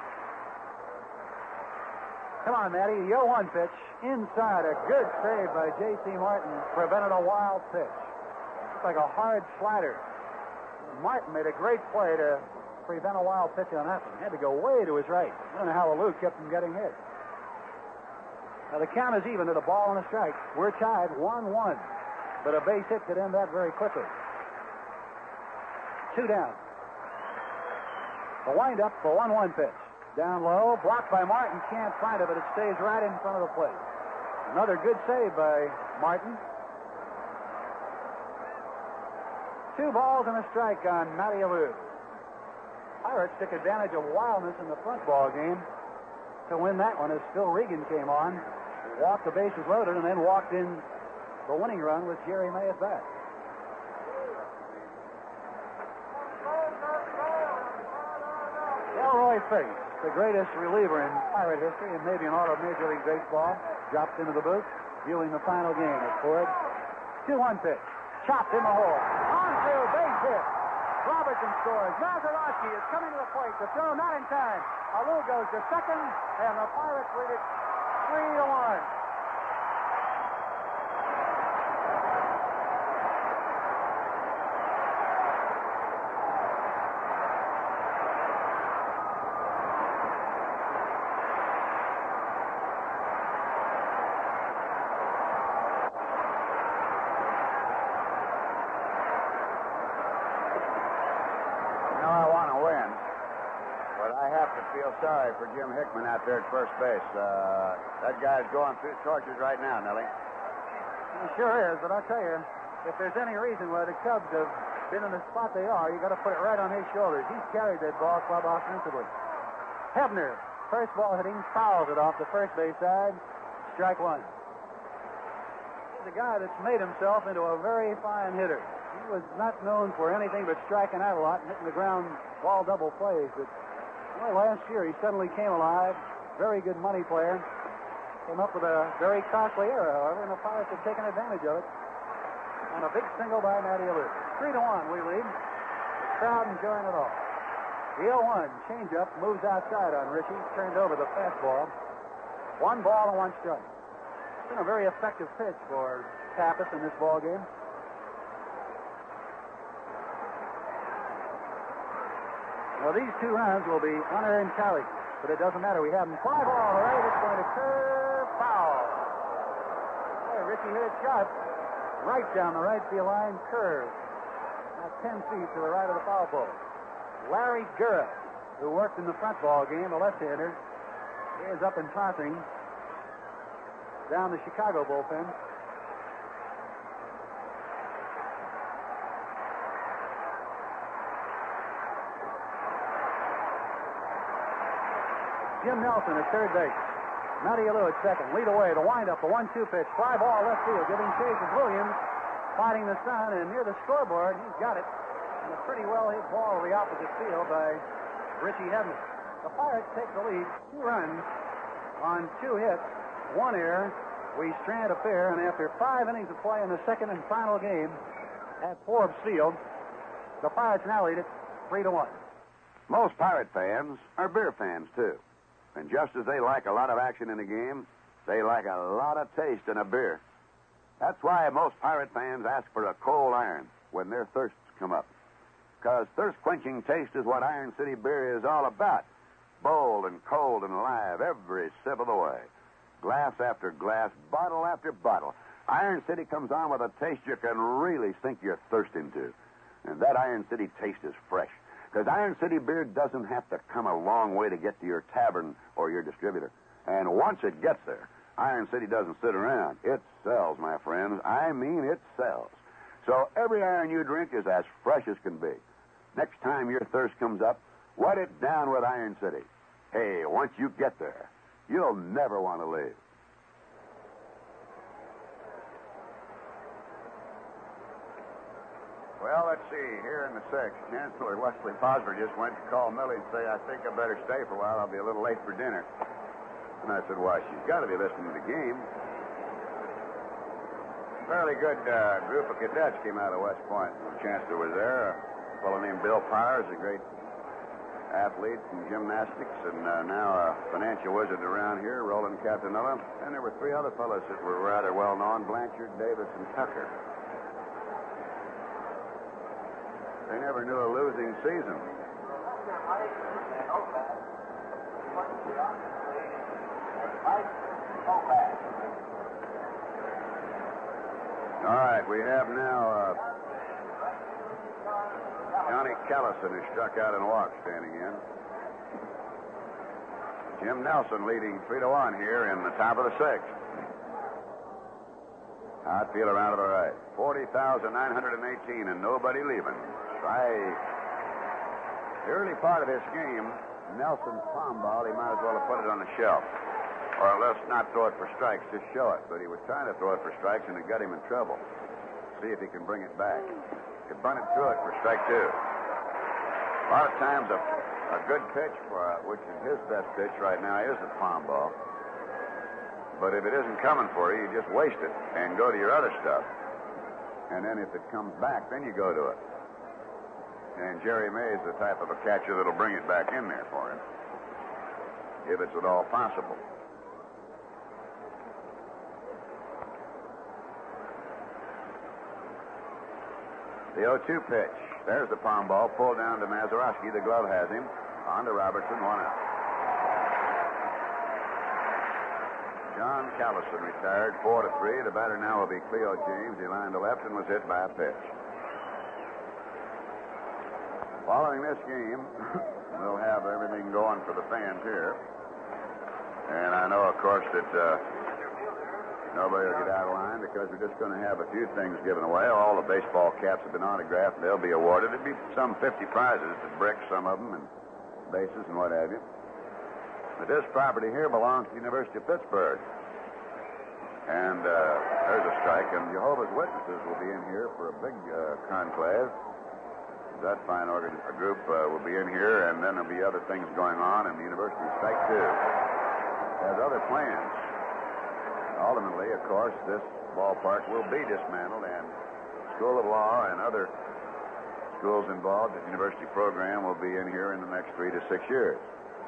Come on, Matty. The 0-1 pitch. Inside. A good save by J.C. Martin. Prevented a wild pitch. It's like a hard slider. Martin made a great play to prevent a wild pitch on that one. Had to go way to his right. I don't know how Alou kept him getting hit. Now, the count is even to the ball and a strike. We're tied 1-1. But a base hit could end that very quickly. 2 down. The windup for 1-1 pitch. Down low, blocked by Martin, can't find it, but it stays right in front of the plate. Another good save by Martin. 2 balls and a strike on Matty Alou. Pirates took advantage of wildness in the front ball game to win that one as Phil Regan came on, walked the bases loaded, and then walked in the winning run with Jerry May at bat. Elroy Face, the greatest reliever in Pirate history and maybe in all of Major League Baseball, drops into the booth, viewing the final game at Ford. 2-1 pitch. Chopped in the hole. On field, base hit. Robertson scores. Mazeroski is coming to the plate. The throw not in time. Alou goes to second, and the Pirates lead it 3-1. Sorry for Jim Hickman out there at first base. That guy's going through tortures right now, Nellie. He sure is, but I'll tell you, if there's any reason why the Cubs have been in the spot they are, you got to put it right on his shoulders. He's carried that ball club offensively. Hebner, first ball hitting, fouls it off the first base side. Strike one. He's a guy that's made himself into a very fine hitter. He was not known for anything but striking out a lot and hitting the ground ball double plays, but last year he suddenly came alive. Very good money player. Came up with a very costly error, however, and the Pirates have taken advantage of it. On a big single by Matty Alou. 3-1, we lead. The crowd enjoying it all. The 0-1 changeup moves outside on Richie. Turned over the fastball. 1 ball and 1 strike. It's been a very effective pitch for Pappas in this ball game. Well, these 2 runs will be unearned carries, but it doesn't matter. We have them. Fly ball to right. It's going to curve foul. Hey, Richie hit it sharp. Right down the right field line, curve. About 10 feet to the right of the foul pole. Larry Gura, who worked in the front ball game, the left-hander, is up and tossing down the Chicago bullpen. Jim Nelson at third base. Matty Alou at second. Lead away. The windup. The 1-2 pitch. Fly ball left field. Giving chase is Williams. Fighting the sun. And near the scoreboard, he's got it. And a pretty well hit ball to the opposite field by Richie Hebner. The Pirates take the lead. 2 runs on 2 hits. 1 error. We strand a pair. And after 5 innings of play in the second and final game at Forbes Field, the Pirates now lead it 3-1. Most Pirate fans are beer fans, too. And just as they like a lot of action in a game, they like a lot of taste in a beer. That's why most Pirate fans ask for a cold iron when their thirsts come up. Because thirst-quenching taste is what Iron City beer is all about. Bold and cold and alive every sip of the way. Glass after glass, bottle after bottle. Iron City comes on with a taste you can really sink your thirst into. And that Iron City taste is fresh. Because Iron City beer doesn't have to come a long way to get to your tavern or your distributor. And once it gets there, Iron City doesn't sit around. It sells, my friends. I mean, it sells. So every iron you drink is as fresh as can be. Next time your thirst comes up, wet it down with Iron City. Hey, once you get there, you'll never want to leave. Well, let's see. Here in the 6th, Chancellor Wesley Posner just went to call Millie and say, I think I better stay for a while. I'll be a little late for dinner. And I said, why, she's got to be listening to the game. Fairly good group of cadets came out of West Point. The Chancellor was there. A fellow named Bill Powers, a great athlete in gymnastics, and now a financial wizard around here, Roland Catanella. And there were 3 other fellows that were rather well-known, Blanchard, Davis, and Tucker. They never knew a losing season. All right, we have now Johnny Callison, who struck out and walked, standing in. Jim Nelson leading 3-1 here in the top of the 6th. Outfield around to the right. 40,918 and nobody leaving. The early part of this game, Nelson's palm ball, he might as well have put it on the shelf. Or let's not throw it for strikes, just show it. But he was trying to throw it for strikes, and it got him in trouble. See if he can bring it back. He bunted through it for strike 2. A lot of times a good pitch, which is his best pitch right now, is the palm ball. But if it isn't coming for you, you just waste it and go to your other stuff. And then if it comes back, then you go to it. And Jerry May's the type of a catcher that'll bring it back in there for him, if it's at all possible. The 0-2 pitch. There's the palm ball pulled down to Mazeroski. The glove has him. On to Robertson, 1 out. John Callison retired, 4-3. The batter now will be Cleo James. He lined to left and was hit by a pitch. Following this game, we'll have everything going for the fans here. And I know, of course, that nobody will get out of line because we're just going to have a few things given away. All the baseball caps have been autographed, and they'll be awarded. There'll be some 50 prizes, the bricks, some of them, and bases and what have you. But this property here belongs to the University of Pittsburgh. And there's a strike, and Jehovah's Witnesses will be in here for a big conclave. That fine group will be in here, and then there'll be other things going on, and the University of Strike 2 has other plans. Ultimately, of course, this ballpark will be dismantled, and School of Law and other schools involved in the university program will be in here in the next 3 to 6 years.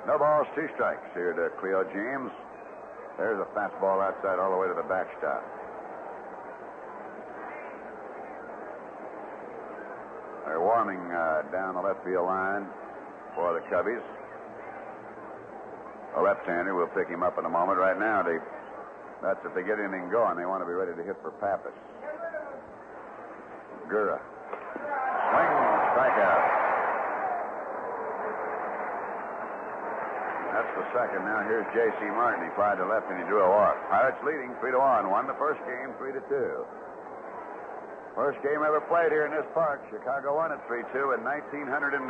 No balls, 2 strikes here to Cleo James. There's a fastball outside all the way to the backstop. They're warming down the left field line for the Cubbies. A left-hander will pick him up in a moment. Right now, that's if they get anything going. They want to be ready to hit for Pappas. Gura. Swing, strikeout. That's the second. Now here's J.C. Martin. He flied to left and he drew a walk. Pirates leading 3-1. Won the first game 3-2. First game ever played here in this park. Chicago won it 3-2 in 1909.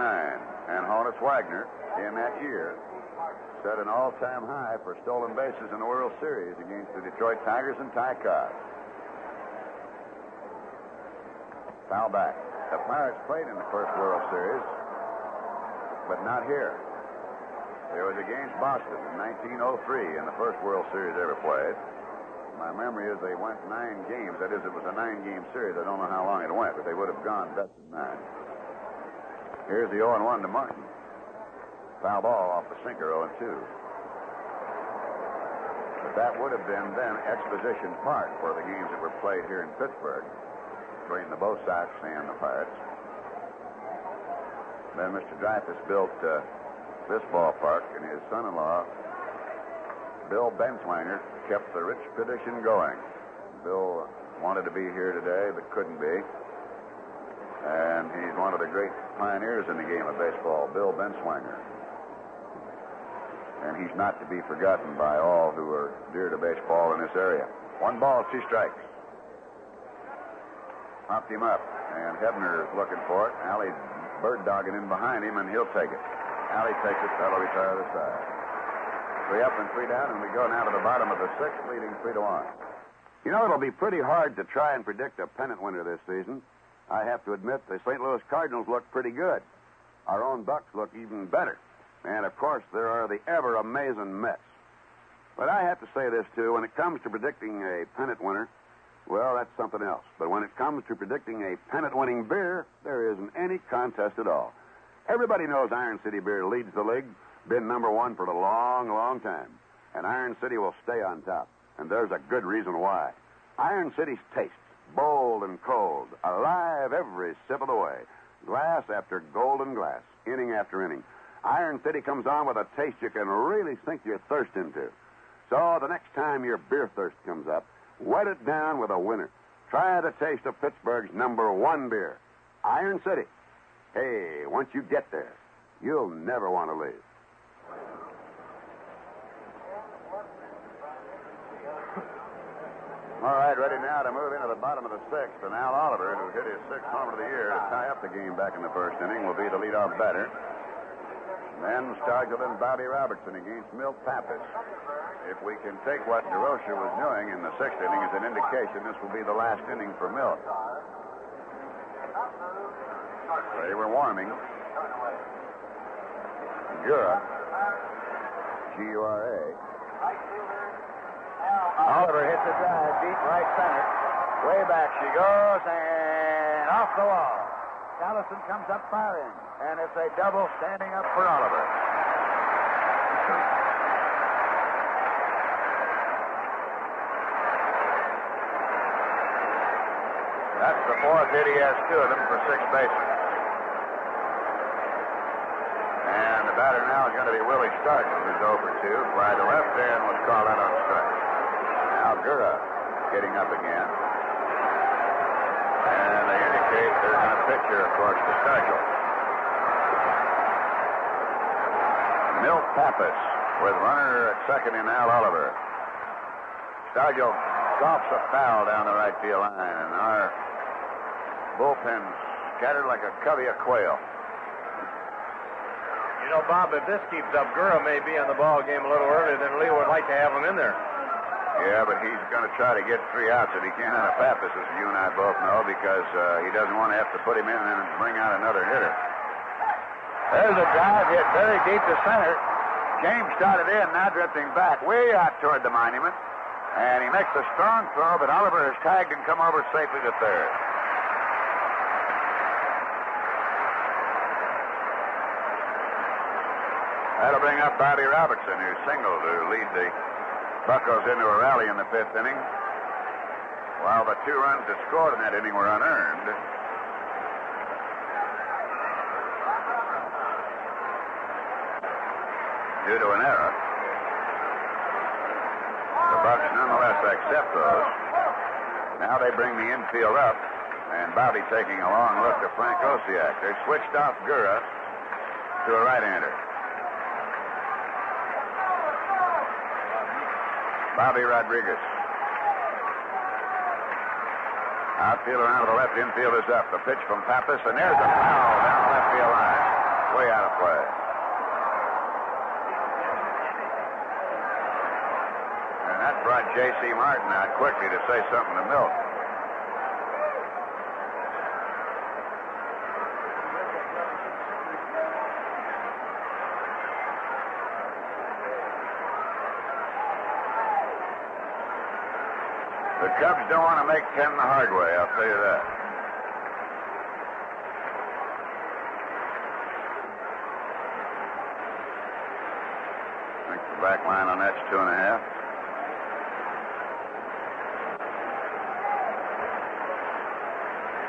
And Honus Wagner, in that year, set an all-time high for stolen bases in the World Series against the Detroit Tigers and Ty Cobb. Foul back. The Pirates played in the first World Series, but not here. It was against Boston in 1903 in the first World Series ever played. My memory is they went 9 games. That is, it was a 9-game series. I don't know how long it went, but they would have gone best of 9. Here's the 0-1 to Martin. Foul ball off the sinker, 0-2. But that would have been then Exposition Park for the games that were played here in Pittsburgh between the Bo Sox and the Pirates. Then Mr. Dreyfus built this ballpark, and his son-in-law, Bill Benswanger, kept the rich tradition going. Bill wanted to be here today, but couldn't be. And he's one of the great pioneers in the game of baseball, Bill Benswanger. And he's not to be forgotten by all who are dear to baseball in this area. 1 ball, 2 strikes. Popped him up, and Hebner's looking for it. Alley bird-dogging in behind him, and he'll take it. Alley takes it, that'll retire the side. 3 up and 3 down, and we go now to the bottom of the 6th, leading 3-1. You know, it'll be pretty hard to try and predict a pennant winner this season. I have to admit the St. Louis Cardinals look pretty good. Our own Bucs look even better. And, of course, there are the ever-amazing Mets. But I have to say this, too. When it comes to predicting a pennant winner, well, that's something else. But when it comes to predicting a pennant-winning beer, there isn't any contest at all. Everybody knows Iron City Beer leads the league, been number 1 for a long, long time. And Iron City will stay on top. And there's a good reason why. Iron City's taste, bold and cold, alive every sip of the way. Glass after golden glass, inning after inning. Iron City comes on with a taste you can really sink your thirst into. So the next time your beer thirst comes up, wet it down with a winner. Try the taste of Pittsburgh's number 1 beer, Iron City. Hey, once you get there, you'll never want to leave. All right, ready now to move into the bottom of the 6th. And Al Oliver, who hit his 6th homer of the year to tie up the game back in the first inning, will be the leadoff batter. Then Stargell and Bobby Robertson against Milt Pappas. If we can take what DeRocher was doing in the 6th inning as an indication, this will be the last inning for Milt. They were warming. Gura, G-U-R-A. Oliver hits a drive deep right center. Way back she goes, and off the wall. Allison comes up firing, and it's a double standing up for Oliver. That's the 4th hit he has 2 of them for 6 bases. And the batter now is going to be Willie Stargell, who's over 2. Fly to left and was called out on strike. Now Gura getting up again. And they indicate they're going to pitch here, of course, to Stargell. Milt Pappas with runner at second in Al Oliver. Stargell golfs a foul down the right field line, and our bullpen's scattered like a covey of quail. You know, Bob, if this keeps up, Gura may be in the ball game a little earlier than Lee would like to have him in there. Yeah, but he's going to try to get 3 outs if he can out of Pappas, as you and I both know, because he doesn't want to have to put him in and bring out another hitter. There's a drive hit very deep to center. James started in, now drifting back way out toward the monument. And he makes a strong throw, but Oliver has tagged and come over safely to third. That'll bring up Bobby Robertson, who singled to lead the Buckos into a rally in the 5th inning. While the 2 runs that scored in that inning were unearned. Due to an error. The Bucs nonetheless accept those. Now they bring the infield up, and Bobby taking a long look to Frank Osiak. They switched off Gura to a right-hander. Bobby Rodriguez. Outfield around to the left, infield is up. The pitch from Pappas, and there's a foul down the left field line. Way out of play. And that brought J.C. Martin out quickly to say something to Milt. The Cubs don't want to make 10 the hard way, I'll tell you that. I think the back line on that's 2.5.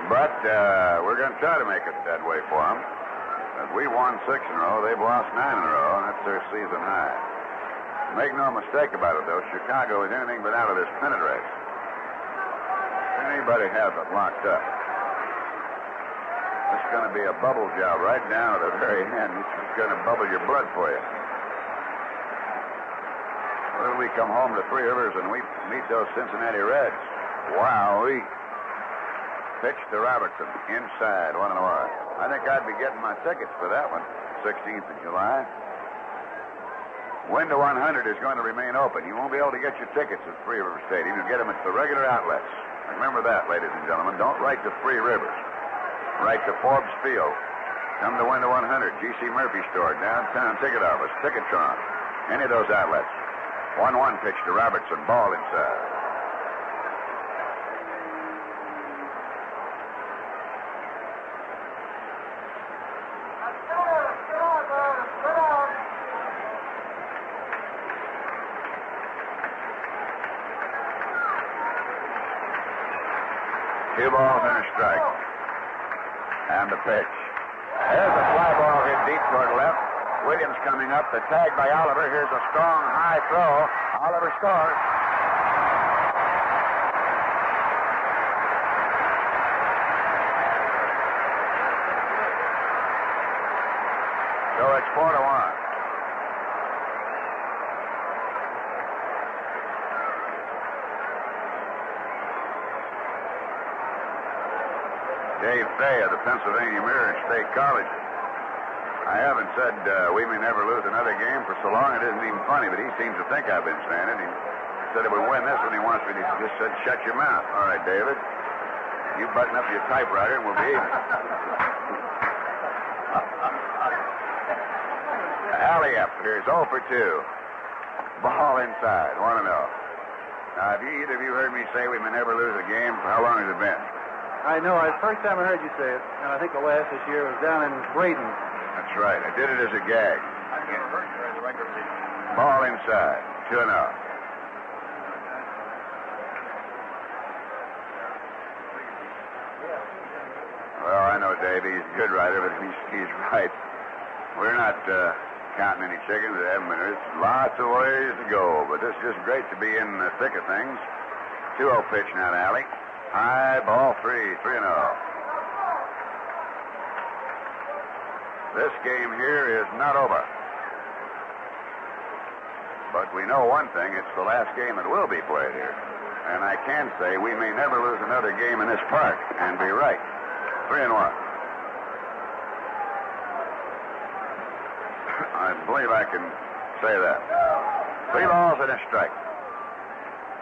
But we're going to try to make it that way for them. As we won 6 in a row, they've lost 9 in a row, and that's their season high. Make no mistake about it, though, Chicago is anything but out of this pennant race. Anybody has it locked up. It's going to be a bubble job right down to the very end. It's going to bubble your blood for you. Well, we come home to Three Rivers and we meet those Cincinnati Reds. Wow, we pitched to Robertson inside 1-1. I think I'd be getting my tickets for that one, 16th of July. Window 100 is going to remain open. You won't be able to get your tickets at Three Rivers Stadium. You'll get them at the regular outlets. Remember that, ladies and gentlemen. Don't write to Three Rivers. Write to Forbes Field. Come to Window 100, G.C. Murphy Store, downtown ticket office, Ticketron, any of those outlets. 1-1 pitch to Robertson, ball inside. Two balls and a strike. And the pitch. There's a fly ball hit deep toward left. Williams coming up. The tag by Oliver. Here's a strong high throw. Oliver scores. So it's 4-1. Dave Fay of the Pennsylvania Mirror State College. I haven't said we may never lose another game for so long it isn't even funny, but he seems to think I've been saying it. He said if we win this one, he wants me to just said, shut your mouth. All right, David. You button up your typewriter and we'll be even. Alley up. Here's 0 for 2. Ball inside. 1-0. Now, have either of you heard me say we may never lose a game? How long has it been? I know. It's the first time I heard you say it, and I think the last this year was down in Braden. That's right. I did it as a gag. Ball inside. 2-0. Well, I know Dave. He's a good writer, but he's right. We're not counting any chickens that haven't been. There's lots of ways to go, but it's just great to be in the thick of things. 2-0 pitch now to Alley. High, ball 3, 3-0. This game here is not over. But we know one thing, it's the last game that will be played here. And I can say we may never lose another game in this park, and be right. 3-1. I believe I can say that. 3 balls and a strike.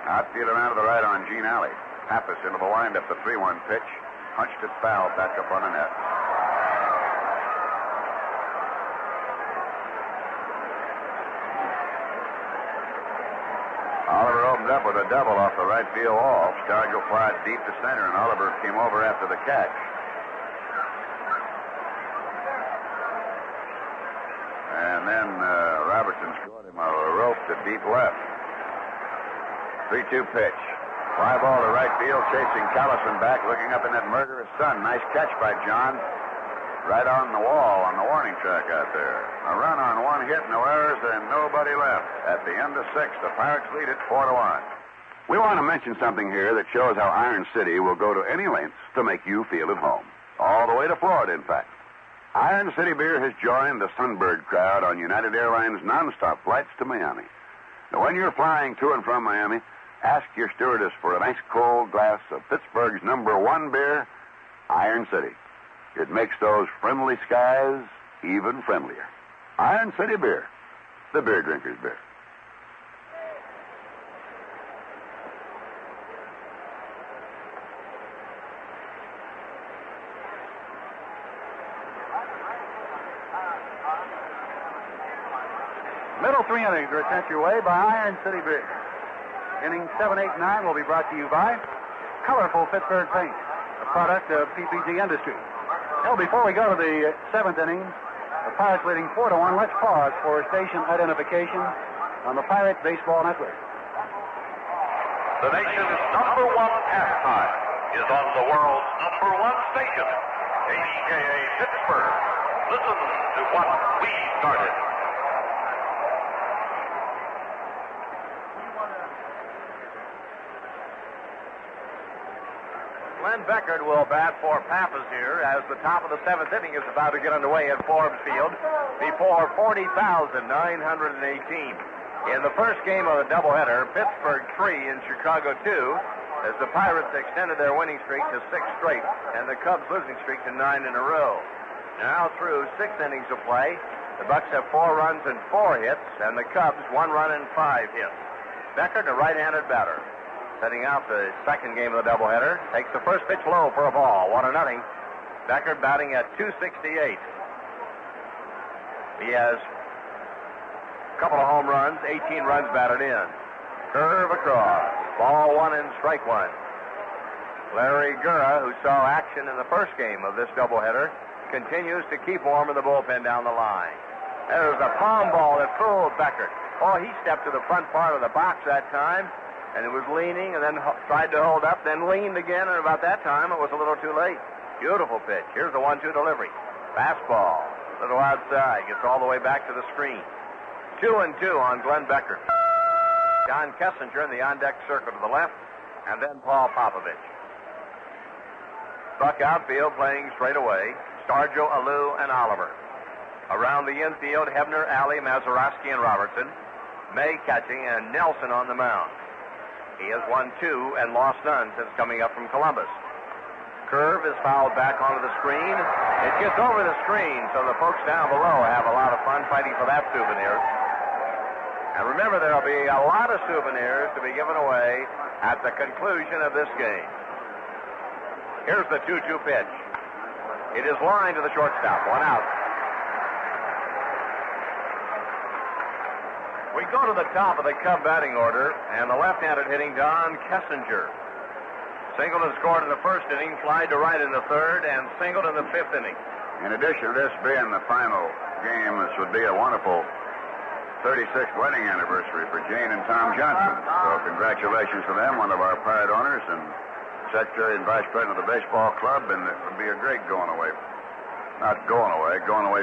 Outfield around to the right on Gene Alley. Pappas into the windup, the 3-1 pitch. Punched it foul, back up on the net. Oliver opened up with a double off the right field wall. Stargell fired deep to center, and Oliver came over after the catch. And then Robertson scored him a rope to deep left. 3-2 pitch. Fly ball to right field, chasing Callison back, looking up in that murderous sun. Nice catch by John. Right on the wall, on the warning track out there. A run on one hit, no errors, and nobody left. At the end of 6, the Pirates lead it 4-1. We want to mention something here that shows how Iron City will go to any lengths to make you feel at home. All the way to Florida, in fact. Iron City Beer has joined the Sunbird crowd on United Airlines nonstop flights to Miami. Now, when you're flying to and from Miami, ask your stewardess for a nice cold glass of Pittsburgh's #1 beer, Iron City. It makes those friendly skies even friendlier. Iron City Beer, the beer drinker's beer. Middle 3 innings are sent your way by Iron City Beer. Innings 7, 8, 9 will be brought to you by Colorful Pittsburgh Paint, a product of PPG Industries. Now, before we go to the 7th inning, the Pirates leading 4-1, let's pause for station identification on the Pirates Baseball Network. The nation's #1 pastime is on the world's #1 station, KDKA Pittsburgh. Listen to what we started. Glenn Beckert will bat for Pappas here as the top of the 7th inning is about to get underway at Forbes Field before 40,918. In the first game of the doubleheader, Pittsburgh 3 and Chicago 2, as the Pirates extended their winning streak to 6 straight and the Cubs losing streak to 9 in a row. Now through 6 innings of play, the Bucs have 4 runs and 4 hits, and the Cubs 1 run and 5 hits. Beckert, a right-handed batter. Setting out the second game of the doubleheader, takes the first pitch low for a ball, 1-0. Beckert batting at .268. He has a couple of home runs, 18 runs batted in. Curve across, ball 1 and strike 1. Larry Gurra, who saw action in the first game of this doubleheader, continues to keep warm in the bullpen down the line. There's a palm ball that fooled Beckert. Oh, he stepped to the front part of the box that time, and it was leaning, and then tried to hold up, then leaned again, and about that time it was a little too late. Beautiful pitch. Here's the 1-2 delivery. Fastball, a little outside, gets all the way back to the screen. 2-2 on Glenn Beckert. John Kessinger in the on-deck circle to the left, and then Paul Popovich. Buck outfield playing straight away. Stargell, Alou, and Oliver. Around the infield, Hebner, Alley, Mazeroski, and Robertson. May catching, and Nelson on the mound. He has won 2 and lost none since coming up from Columbus. Curve is fouled back onto the screen. It gets over the screen, so the folks down below have a lot of fun fighting for that souvenir. And remember, there will be a lot of souvenirs to be given away at the conclusion of this game. Here's the 2-2 pitch. It is lined to the shortstop. 1 out. We go to the top of the Cub batting order, and the left-handed hitting Don Kessinger. Singled and scored in the first inning, flied to right in the third, and singled in the 5th inning. In addition to this being the final game, this would be a wonderful 36th wedding anniversary for Jane and Tom Johnson. So congratulations to them, one of our Pirate owners and Secretary and Vice President of the Baseball Club, and it would be a great going away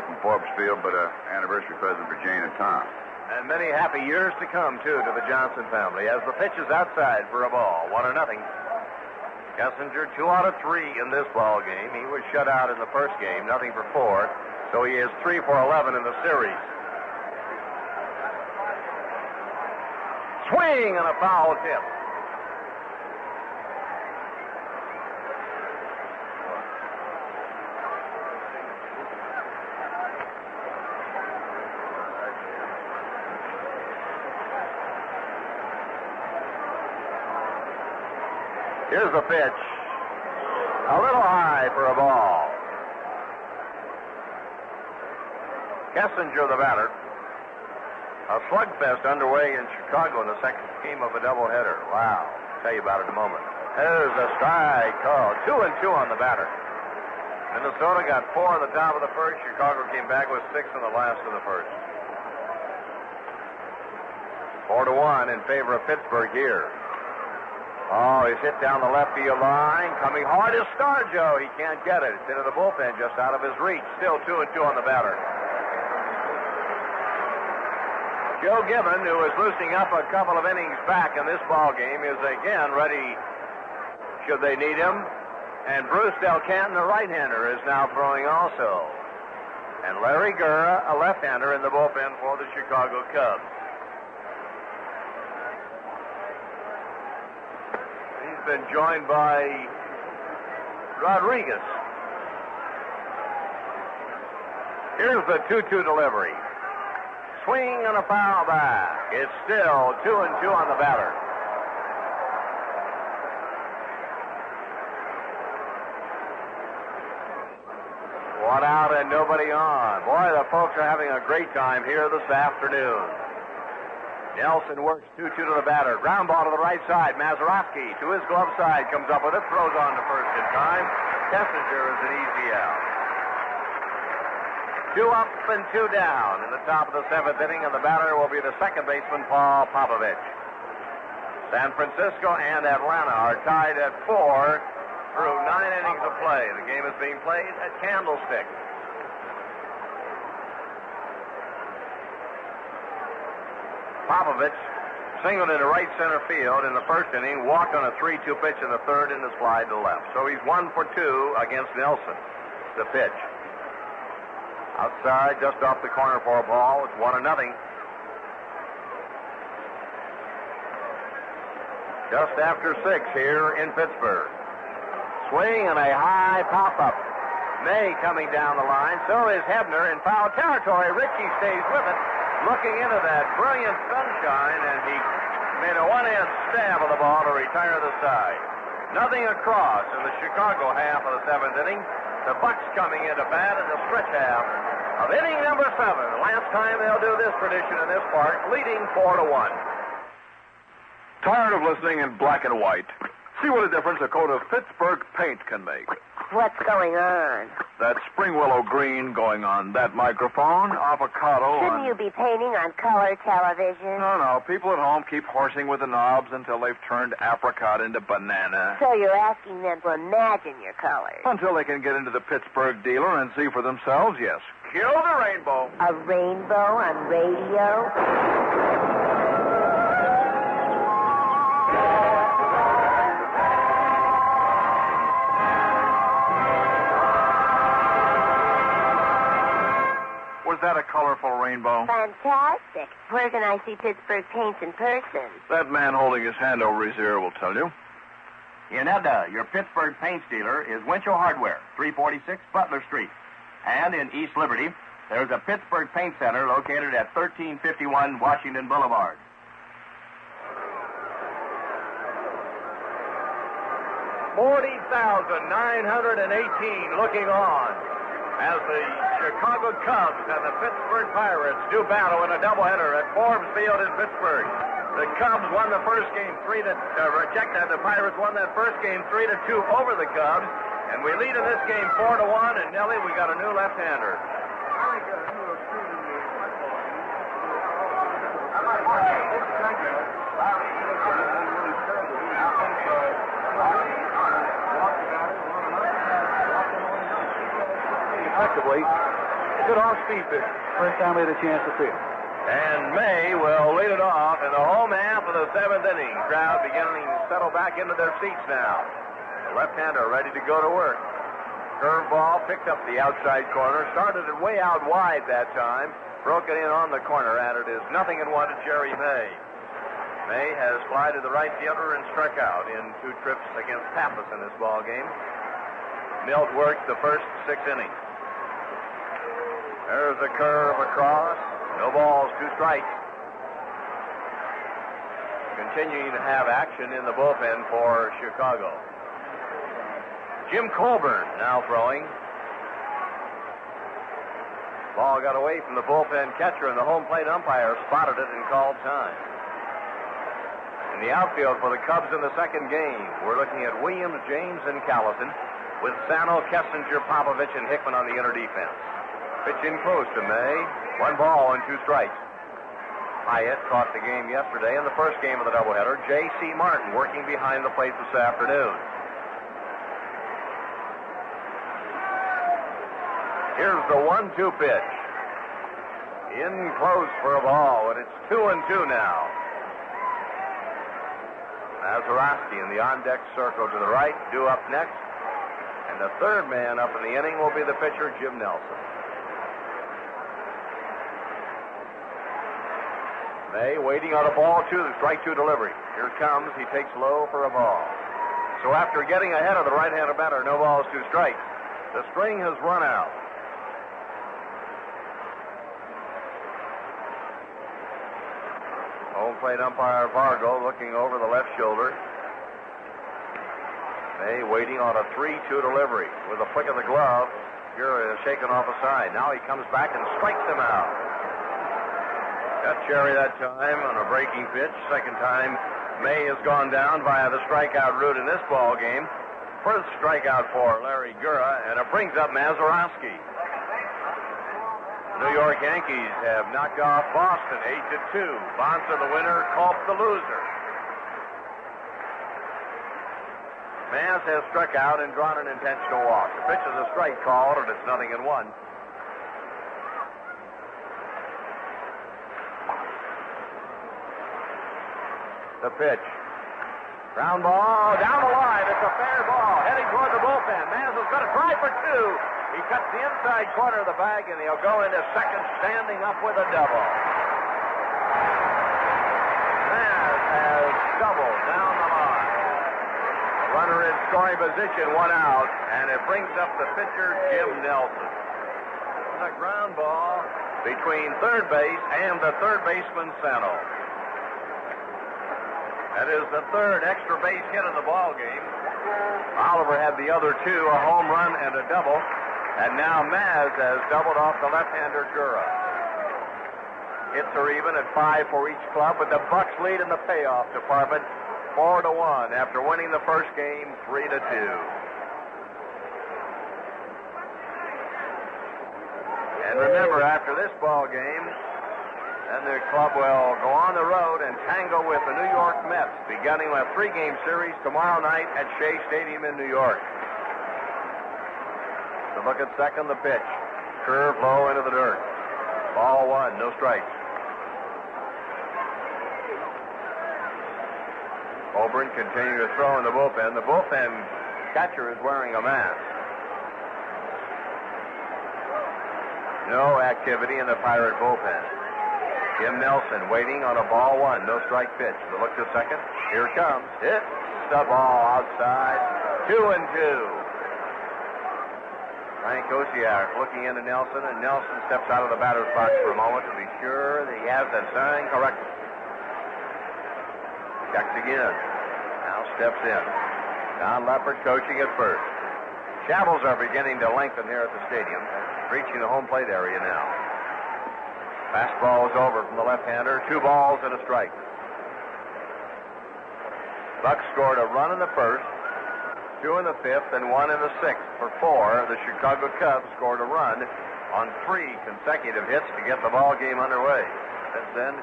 from Forbes Field, but an anniversary present for Jane and Tom. And many happy years to come, too, to the Johnson family, as the pitch is outside for a ball, 1-0. Kessinger, 2 out of 3 in this ball game. He was shut out in the first game, nothing for 4, so he is 3 for 11 in the series. Swing and a foul tip. Here's the pitch. A little high for a ball. Kessinger, the batter. A slugfest underway in Chicago in the second game of a doubleheader. Wow. I'll tell you about it in a moment. There's a strike call. 2-2 on the batter. Minnesota got 4 at the top of the first. Chicago came back with 6 in the last of the first. 4-1 in favor of Pittsburgh here. Oh, he's hit down the left field line. Coming hard is Starjo. He can't get it. It's into the bullpen, just out of his reach. Still 2-2 on the batter. Joe Gibbon, who is loosening up a couple of innings back in this ball game, is again ready should they need him. And Bruce Del Canton, the right-hander, is now throwing also. And Larry Gurra, a left-hander, in the bullpen for the Chicago Cubs. He's been joined by Rodriguez. Here's the 2-2 delivery. Swing and a foul back. It's still 2-2 on the batter. One out and nobody on. Boy, the folks are having a great time here this afternoon. Nelson works 2-2 to the batter. Ground ball to the right side. Mazeroski to his glove side. Comes up with it. Throws on to first in time. Kessinger is an easy out. 2 up and 2 down in the top of the 7th inning, and the batter will be the second baseman, Paul Popovich. San Francisco and Atlanta are tied at 4 through 9 innings of play. The game is being played at Candlestick. Popovich singled into right center field in the first inning, walked on a 3-2 pitch in the third and a slide to left. So he's 1 for 2 against Nelson. The pitch. Outside, just off the corner for a ball. It's 1-0. Just after 6 here in Pittsburgh. Swing and a high pop-up. May coming down the line. So is Hebner in foul territory. Ritchie stays with it, looking into that brilliant sunshine, and he made a one-hand stab of the ball to retire the side. Nothing across in the Chicago half of the 7th inning. The Bucs coming into bat in the stretch half of inning number 7. The last time they'll do this tradition in this park, leading 4-1. Tired of listening in black and white? See what a difference a coat of Pittsburgh paint can make. What's going on? That spring willow green going on that microphone, avocado. Shouldn't you be painting on color television? No. People at home keep horsing with the knobs until they've turned apricot into banana. So you're asking them to imagine your colors. Until they can get into the Pittsburgh dealer and see for themselves, yes. Kill the rainbow. A rainbow on radio? Was that a colorful rainbow? Fantastic. Where can I see Pittsburgh paints in person? That man holding his hand over his ear will tell you. In Edna, your Pittsburgh paints dealer is Winchell Hardware, 346 Butler Street. And in East Liberty, there's a Pittsburgh Paint Center located at 1351 Washington Boulevard. $40,918 looking on as the Chicago Cubs and the Pittsburgh Pirates do battle in a doubleheader at Forbes Field in Pittsburgh. The Cubs won the first game 3-2. The Pirates won that first game 3-2 over the Cubs, and we lead in this game 4-1. And Nellie, we got a new left-hander. Effectively, a good off-speed pitch. First time we had a chance to see it. And May will lead it off in the home half of the 7th inning. Crowd beginning to settle back into their seats now. The left-hander ready to go to work. Curveball picked up the outside corner. Started it way out wide that time. Broke it in on the corner, and it is 0-1 to Jerry May. May has flied to the right fielder and struck out in 2 trips against Pappas in this ball game. Milt worked the first 6 innings. There's a curve across. No balls, 2 strikes. Continuing to have action in the bullpen for Chicago. Jim Colburn now throwing. Ball got away from the bullpen catcher, and the home plate umpire spotted it and called time. In the outfield for the Cubs in the second game, we're looking at Williams, James, and Callison, with Sano, Kessinger, Popovich, and Hickman on the inner defense. Pitch in close to May. 1 ball and 2 strikes. Hyatt caught the game yesterday in the first game of the doubleheader. J.C. Martin working behind the plate this afternoon. Here's the 1-2 pitch. In close for a ball, and it's 2-2 now. Mazeroski in the on-deck circle to the right, due up next. And the third man up in the inning will be the pitcher, Jim Nelson. May waiting on a ball, two, the strike two delivery. Here it comes. He takes low for a ball. So after getting ahead of the right-handed batter, no balls, two strikes, the string has run out. Home plate umpire Vargo looking over the left shoulder. May waiting on a 3-2 delivery. With a flick of the glove, Gura is shaken off a side. Now he comes back and strikes him out. Got Cherry that time on a breaking pitch. Second time, May has gone down via the strikeout route in this ball game. First strikeout for Larry Gura, and it brings up Mazeroski. New York Yankees have knocked off Boston 8-2. Bonser the winner, Culp the loser. Maz has struck out and drawn an intentional walk. The pitch is a strike called, and it's 0-1. The pitch. Ground ball down the line. It's a fair ball. Heading toward the bullpen. Maz is going to try for two. He cuts the inside corner of the bag, and he'll go into second standing up with a double. Maz has doubled down the line. The runner in scoring position, one out, and it brings up the pitcher, Jim Nelson. A ground ball between third base and the third baseman, Sano. That is the third extra base hit of the ball game. Oliver had the other two, a home run and a double. And now Maz has doubled off the left-hander Gura. Hits are even at 5 for each club, but the Bucs lead in the payoff department 4-1 after winning the first game 3-2. And remember, after this ball game, then the club will go on the road and tangle with the New York Mets, beginning a 3-game series tomorrow night at Shea Stadium in New York. So look at second, the pitch. Curve low into the dirt. Ball one, no strikes. Oberon continuing to throw in the bullpen. The bullpen catcher is wearing a mask. No activity in the Pirate bullpen. Jim Nelson waiting on a ball one, no strike pitch. The look to second. Here it comes. Hits the ball outside. 2-2. Frank Osiak looking into Nelson, and Nelson steps out of the batter's box for a moment to be sure that he has that sign correctly. Checks again. Now steps in. Don Leppert coaching at first. Shambles are beginning to lengthen here at the stadium, reaching the home plate area now. Fastball is over from the left-hander. 2 balls and a strike. Bucs scored a run in the first, 2 in the fifth, and 1 in the sixth. For 4, the Chicago Cubs scored a run on 3 consecutive hits to get the ball game underway. Since then,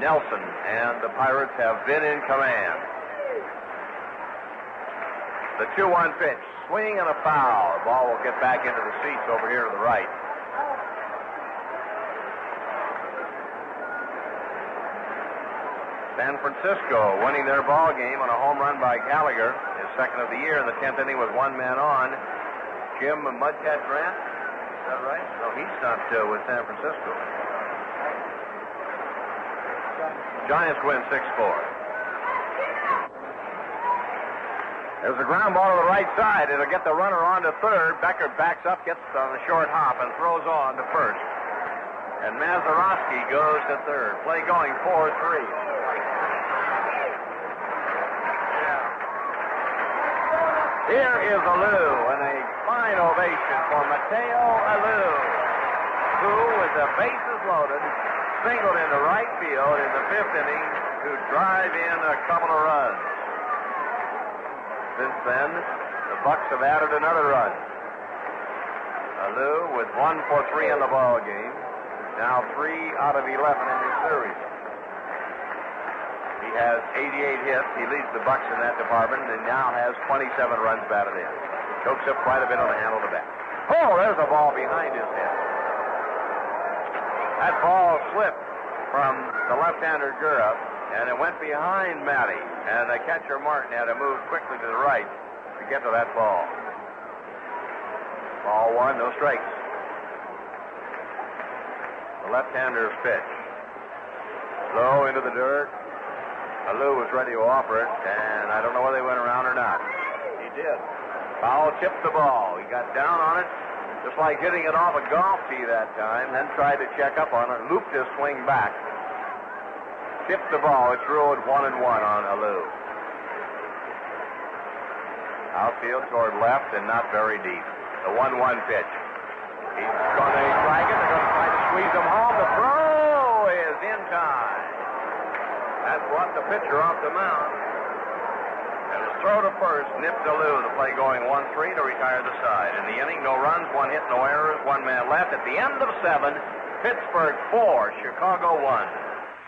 Nelson and the Pirates have been in command. The 2-1 pitch. Swing and a foul. The ball will get back into the seats over here to the right. San Francisco winning their ball game on a home run by Gallagher, his second of the year in the 10th inning with 1 man on. Jim Mudcat Grant, is that right? No, he's not with San Francisco. Giants win 6-4. There's a ground ball to the right side. It'll get the runner on to third. Becker backs up, gets on the short hop, and throws on to first. And Mazeroski goes to third. Play going 4-3. Here is Alou, and a fine ovation for Mateo Alou, who, with the bases loaded, singled into right field in the 5th inning to drive in a couple of runs. Since then, the Bucs have added another run. Alou with 1 for 3 in the ball game. Now 3 out of 11 in this series. has 88 hits. He leads the Bucs in that department and now has 27 runs batted in. Chokes up quite a bit on the handle of the bat. Oh, there's a ball behind his head. That ball slipped from the left-hander Gura, and it went behind Matty. And the catcher Martin had to move quickly to the right to get to that ball. Ball one, no strikes. The left-hander's pitch. Low into the dirt. Lou was ready to offer it, and I don't know whether they went around or not. He did. Powell chipped the ball. He got down on it, just like hitting it off a golf tee that time, then tried to check up on it, looped his swing back, tipped the ball. It's ruled 1-1 on Lou. Outfield toward left and not very deep. The 1-1 pitch. He's going to drag it. They're going to try to squeeze him home. The throw is in time. That brought the pitcher off the mound. And his throw to first nipped Lou. The play going 1-3 to retire the side. In the inning, no runs, 1 hit, no errors, 1 man left. At the end of 7, Pittsburgh 4, Chicago 1.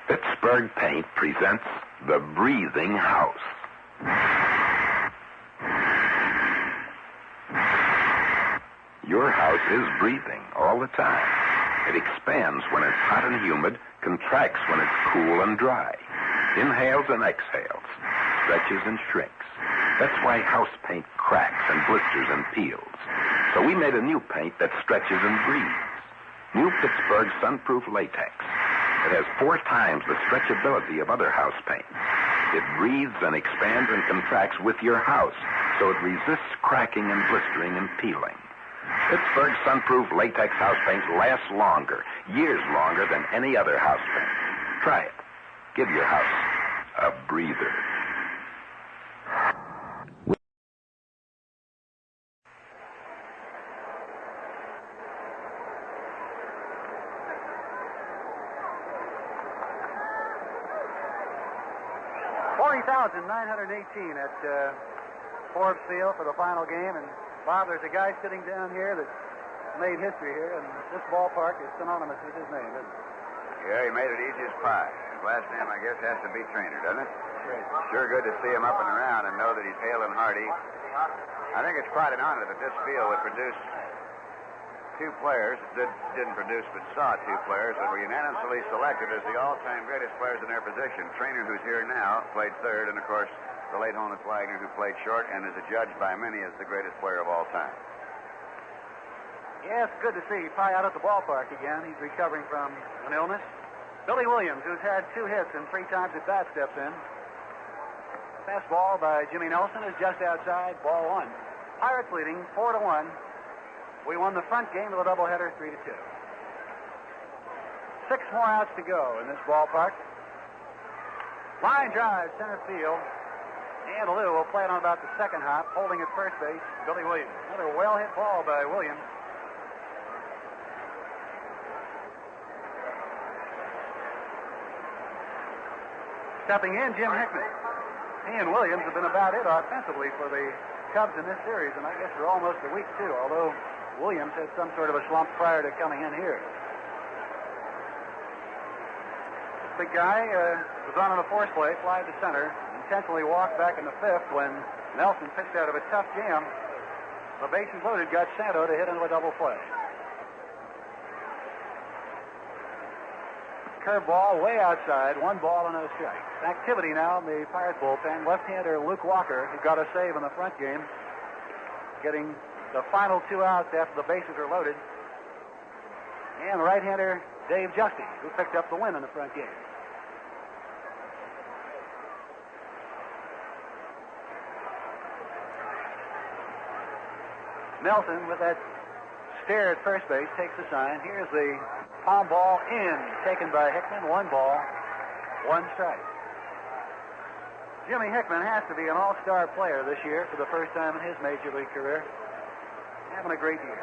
Pittsburgh Paint presents The Breathing House. Your house is breathing all the time. It expands when it's hot and humid, contracts when it's cool and dry, inhales and exhales, stretches and shrinks. That's why house paint cracks and blisters and peels. So we made a new paint that stretches and breathes. New Pittsburgh Sunproof Latex. It has 4 times the stretchability of other house paints. It breathes and expands and contracts with your house, so it resists cracking and blistering and peeling. Pittsburgh Sunproof Latex house paint lasts longer, years longer than any other house paint. Try it. Give your house a breather. $40,918 at Forbes Field for the final game, and Bob, there's a guy sitting down here that made history here, and this ballpark is synonymous with his name, isn't it? Yeah, he made it easy as pie. His last name, I guess, has to be Trainer, doesn't it? Right. Sure good to see him up and around and know that he's hale and hearty. I think it's quite an honor that this field would produce 2 players. It didn't produce, but saw 2 players that were unanimously selected as the all-time greatest players in their position. Trainer, who's here now, played third, and, of course, the late Honus Wagner, who played short and is adjudged by many as the greatest player of all time. Yeah, it's good to see Pie out at the ballpark again. He's recovering from an illness. Billy Williams, who's had 2 hits and 3 times at bat, steps in. Fastball by Jimmy Nelson is just outside, ball 1. Pirates leading 4-1. We won the front game of the doubleheader 3-2. 6 more outs to go in this ballpark. Line drive, center field. And Lou will play it on about the second hop, holding at first base, Billy Williams. Another well-hit ball by Williams. Stepping in, Jim Hickman. He and Williams have been about it offensively for the Cubs in this series, and I guess for almost a week, too, although Williams had some sort of a slump prior to coming in here. This big guy was on a force play, fly to center, intentionally walked back in the 5th when Nelson pitched out of a tough jam. The bases loaded, got Santo to hit into a double play. Curveball way outside, 1 ball and no strike. Activity now in the Pirates bullpen. Left-hander Luke Walker, who got a save in the front game, getting the final 2 outs after the bases are loaded. And right-hander Dave Justy, who picked up the win in the front game. Nelson, with that stare at first base, takes the sign. Here's the palm ball in, taken by Hickman. 1 ball, 1 strike. Jimmy Hickman has to be an all-star player this year for the first time in his major league career. Having a great year.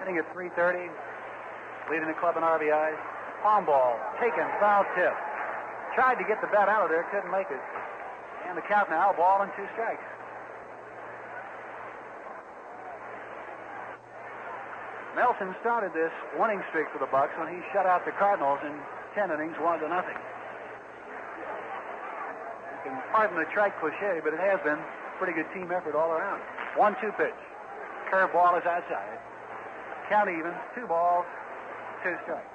Hitting at .330, leading the club in RBIs. Palm ball, taken, foul tip. Tried to get the bat out of there, couldn't make it. And the count now, ball and 2 strikes. Nelson started this winning streak for the Bucs when he shut out the Cardinals in 10 innings, 1-0. Pardon the trite cliche, but it has been a pretty good team effort all around. 1-2 pitch. Curveball is outside. Count even. 2 balls, 2 strikes.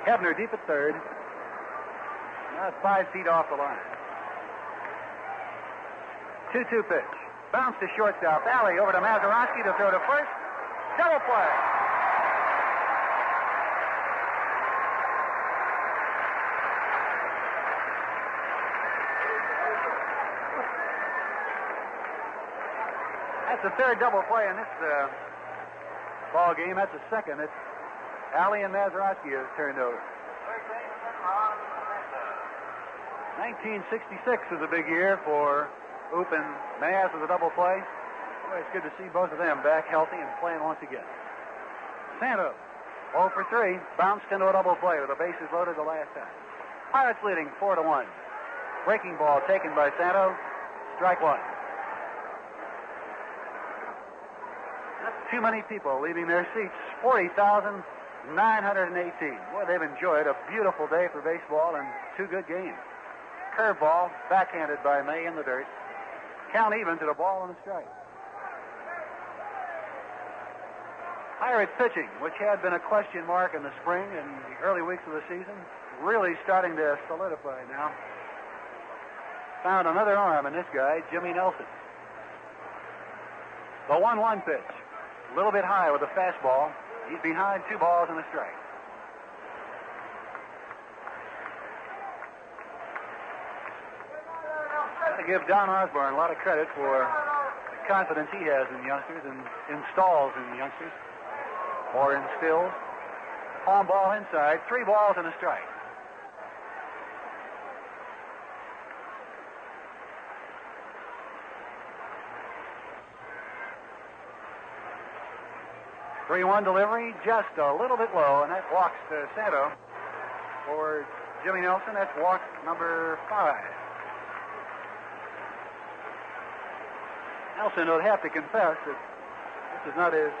Hebner deep at third. Now it's 5 feet off the line. 2-2 pitch. Bounce to shortstop. Alley over to Mazeroski to throw to first. Double play. That's the third double play in this ball game. That's the second. It's Alley and Mazeroski has turned over. 1966 was a big year for Oop and Maz with a double play. Boy, it's good to see both of them back healthy and playing once again. Santo, 0 for 3, bounced into a double play with the bases loaded the last time. Pirates leading 4-1. Breaking ball taken by Santo. Strike 1. Not too many people leaving their seats. 40,918. Boy, they've enjoyed a beautiful day for baseball and 2 good games. Curveball, backhanded by May in the dirt. Count even to the ball and the strike. Pirates pitching, which had been a question mark in the spring and the early weeks of the season, really starting to solidify now. Found another arm in this guy, Jimmy Nelson. The 1-1 pitch. A little bit high with the fastball. He's behind 2 balls and a strike. Got to give Don Osborne a lot of credit for the confidence he has in youngsters and installs in youngsters. Or instills. Palm ball inside, 3 balls and a strike. Three-1 delivery, just a little bit low, and that walks to Santo. For Jimmy Nelson, that's walk number 5. Nelson would have to confess that this is not his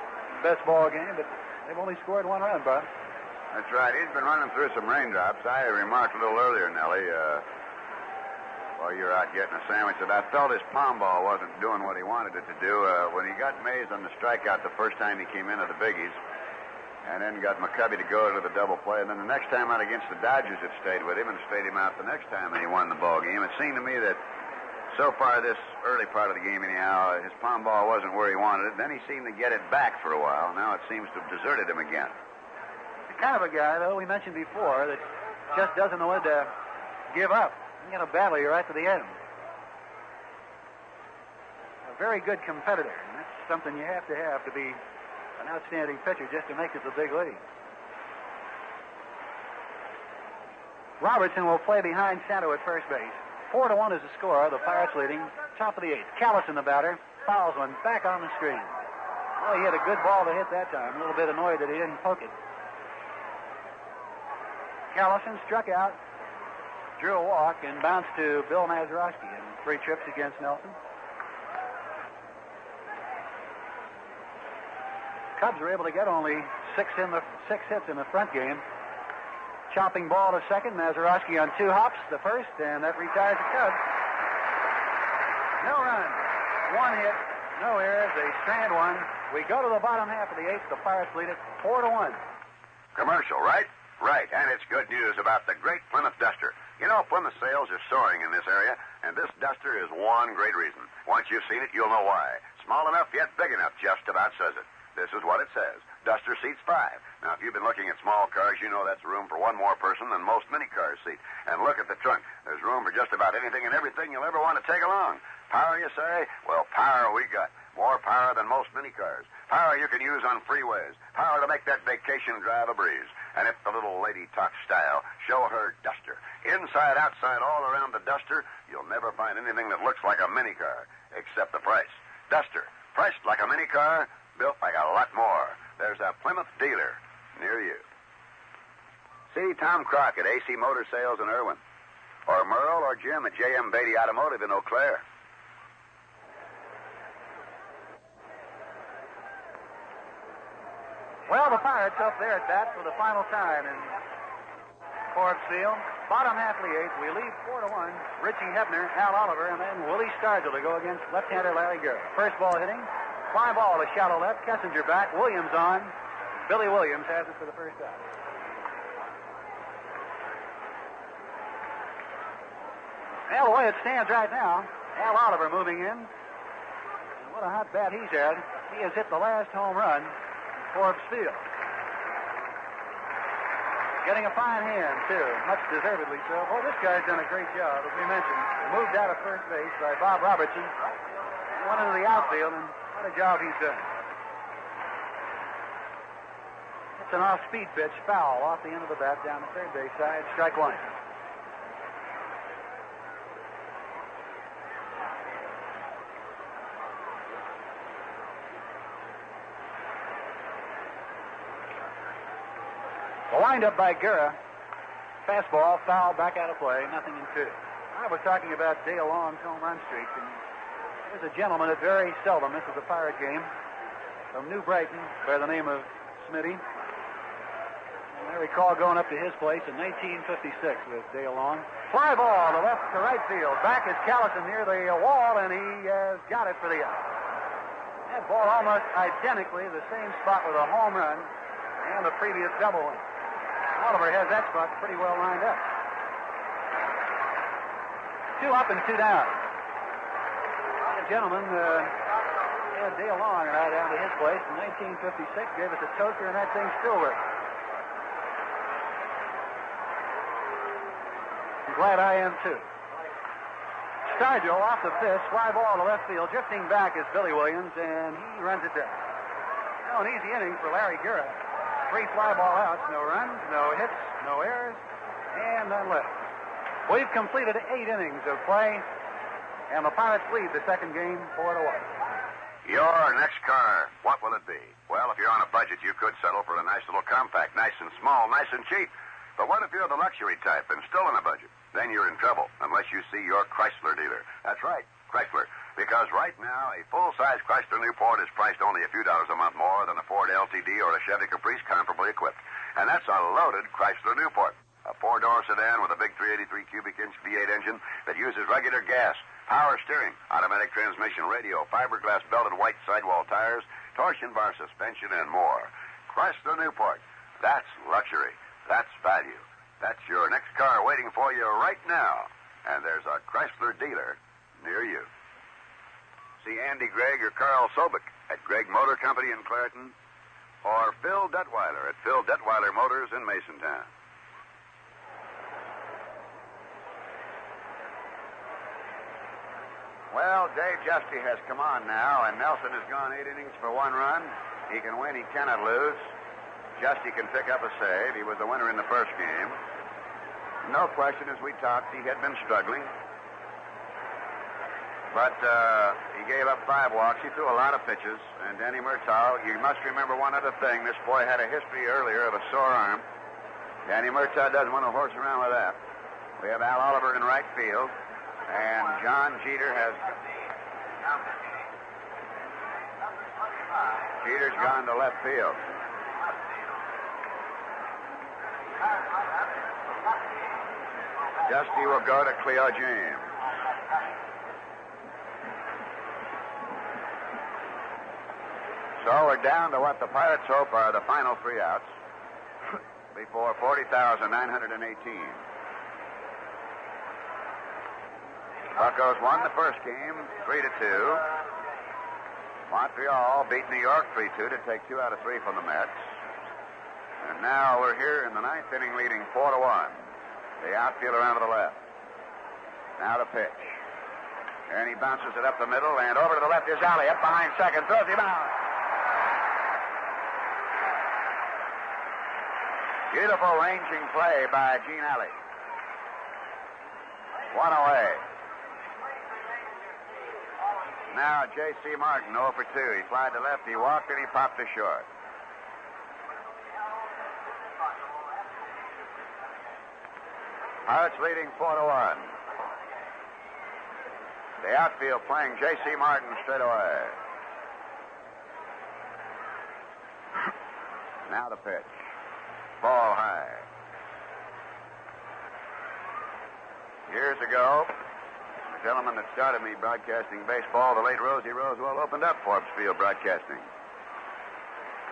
best ball game, but they've only scored 1 run, Bob. That's right. He's been running through some raindrops. I remarked a little earlier, Nellie, while you were out getting a sandwich, that I felt his palm ball wasn't doing what he wanted it to do. When he got Mays on the strikeout the first time he came into the biggies, and then got McCovey to go to the double play, and then the next time out against the Dodgers, it stayed with him and stayed him out the next time, and he won the ball game. It seemed to me that so far this early part of the game, anyhow, his palm ball wasn't where he wanted it. Then he seemed to get it back for a while. Now it seems to have deserted him again. The kind of a guy, though, we mentioned before, that just doesn't know when to give up. He's going to battle you right to the end. A very good competitor, and that's something you have to be an outstanding pitcher just to make it the big league. Robertson will play behind Santo at first base. 4-1 is the score. The Pirates leading. Top of the 8th. Callis in the batter. Fouls one back on the screen. Well, he had a good ball to hit that time. A little bit annoyed that he didn't poke it. Callison struck out, drew a walk, and bounced to Bill Mazeroski in 3 trips against Nelson. Cubs were able to get only 6 hits in the front game. Chopping ball to second. Mazeroski on 2 hops, the first, and that retires the Cubs. No run. 1 hit, no errors. They strand 1. We go to the bottom half of the 8th. The Pirates lead it 4-1. Commercial, right? Right, and it's good news about the great Plymouth Duster. You know, Plymouth sales are soaring in this area, and this Duster is one great reason. Once you've seen it, you'll know why. Small enough, yet big enough, just about says it. This is what it says. Duster seats 5. Now, if you've been looking at small cars, you know that's room for 1 more person than most mini cars seat. And look at the trunk. There's room for just about anything and everything you'll ever want to take along. Power, you say? Well, power we got. More power than most mini cars. Power you can use on freeways. Power to make that vacation drive a breeze. And if the little lady talks style, show her Duster. Inside, outside, all around the Duster, you'll never find anything that looks like a mini car, except the price. Duster, priced like a mini car, built like a lot more. There's a Plymouth dealer near you. See Tom Crockett, AC Motor Sales in Irwin. Or Merle or Jim at J.M. Beatty Automotive in Eau Claire. Well, the Pirates up there at bat for the final time in Forbes Field. Bottom half of the eighth, we lead 4-1. Richie Hebner, Al Oliver, and then Willie Stargell to go against left-hander Larry Gurr. First ball hitting, fly ball to shallow left, Kessinger back, Williams on. Billy Williams has it for the first out. Well, the way it stands right now, Al Oliver moving in. And what a hot bat he's had. He has hit the last home run in Forbes Field. Getting a fine hand, too, much deservedly so. Well, this guy's done a great job, as we mentioned. Moved out of first base by Bob Robertson. Went into the outfield, and what a job he's done. It's an off-speed pitch, foul, off the end of the bat, down the third base side, strike one. The windup by Gurra. Fastball, foul, back out of play, nothing in two. I was talking about Dale Long's home run streak, and there's a gentleman that very seldom misses a Pirate game from New Brighton by the name of Smitty. And I recall going up to his place in 1956 with Dale Long. Fly ball to left to right field. Back is Callison near the wall, and he has got it for the out. That ball almost identically the same spot with a home run and the previous double one. Oliver has that spot pretty well lined up. 2 up and 2 down. The gentleman had Dale Long right down to his place in 1956, gave us a toaster, and that thing still works. I'm glad I am, too. Stargell off the pitch, fly ball to left field. Drifting back is Billy Williams, and he runs it down. An easy inning for Larry Gurra. 3 fly ball outs, no runs, no hits, no errors, and none left. We've completed 8 innings of play, and the Pirates lead the second game 4-1. Your next car, what will it be? Well, if you're on a budget, you could settle for a nice little compact, nice and small, nice and cheap. But what if you're the luxury type and still on a budget? Then you're in trouble unless you see your Chrysler dealer. That's right, Chrysler. Because right now, a full-size Chrysler Newport is priced only a few dollars a month more than a Ford LTD or a Chevy Caprice comparably equipped. And that's a loaded Chrysler Newport. A 4-door sedan with a big 383 cubic inch V8 engine that uses regular gas, power steering, automatic transmission, radio, fiberglass belted white sidewall tires, torsion bar suspension, and more. Chrysler Newport. That's luxury. That's value. That's your next car waiting for you right now. And there's a Chrysler dealer near you. See Andy Gregg or Carl Sobek at Gregg Motor Company in Clareton, or Phil Detweiler at Phil Detweiler Motors in Masontown. Well, Dave Justy has come on now, and Nelson has gone 8 innings for 1 run. He can win, he cannot lose. Justy can pick up a save. He was the winner in the first game. No question, as we talked, he had been struggling. But he gave up 5 walks. He threw a lot of pitches. And Danny Murtaugh, you must remember one other thing. This boy had a history earlier of a sore arm. Danny Murtaugh doesn't want to horse around with that. We have Al Oliver in right field. And John Jeter has... Jeter's gone to left field. Justy will go to Cleo James. So we're down to what the Pirates hope are the final 3 outs before 40,918. Buccos won the first game 3-2. Montreal beat New York 3-2 to take 2 out of 3 from the Mets. And now we're here in the 9th inning leading 4-1. The outfield around to the left. Now the pitch. And he bounces it up the middle, and over to the left is Alley. Up behind second, throws him out. Beautiful ranging play by Gene Alley. 1 away. Now J.C. Martin, 0 for 2. He flied to left, he walked, and he popped to short. Pirates leading 4-1. The outfield playing J.C. Martin straight away. Now the pitch. Ball high. Years ago, the gentleman that started me broadcasting baseball, the late Rosie Rosewell, opened up Forbes Field broadcasting.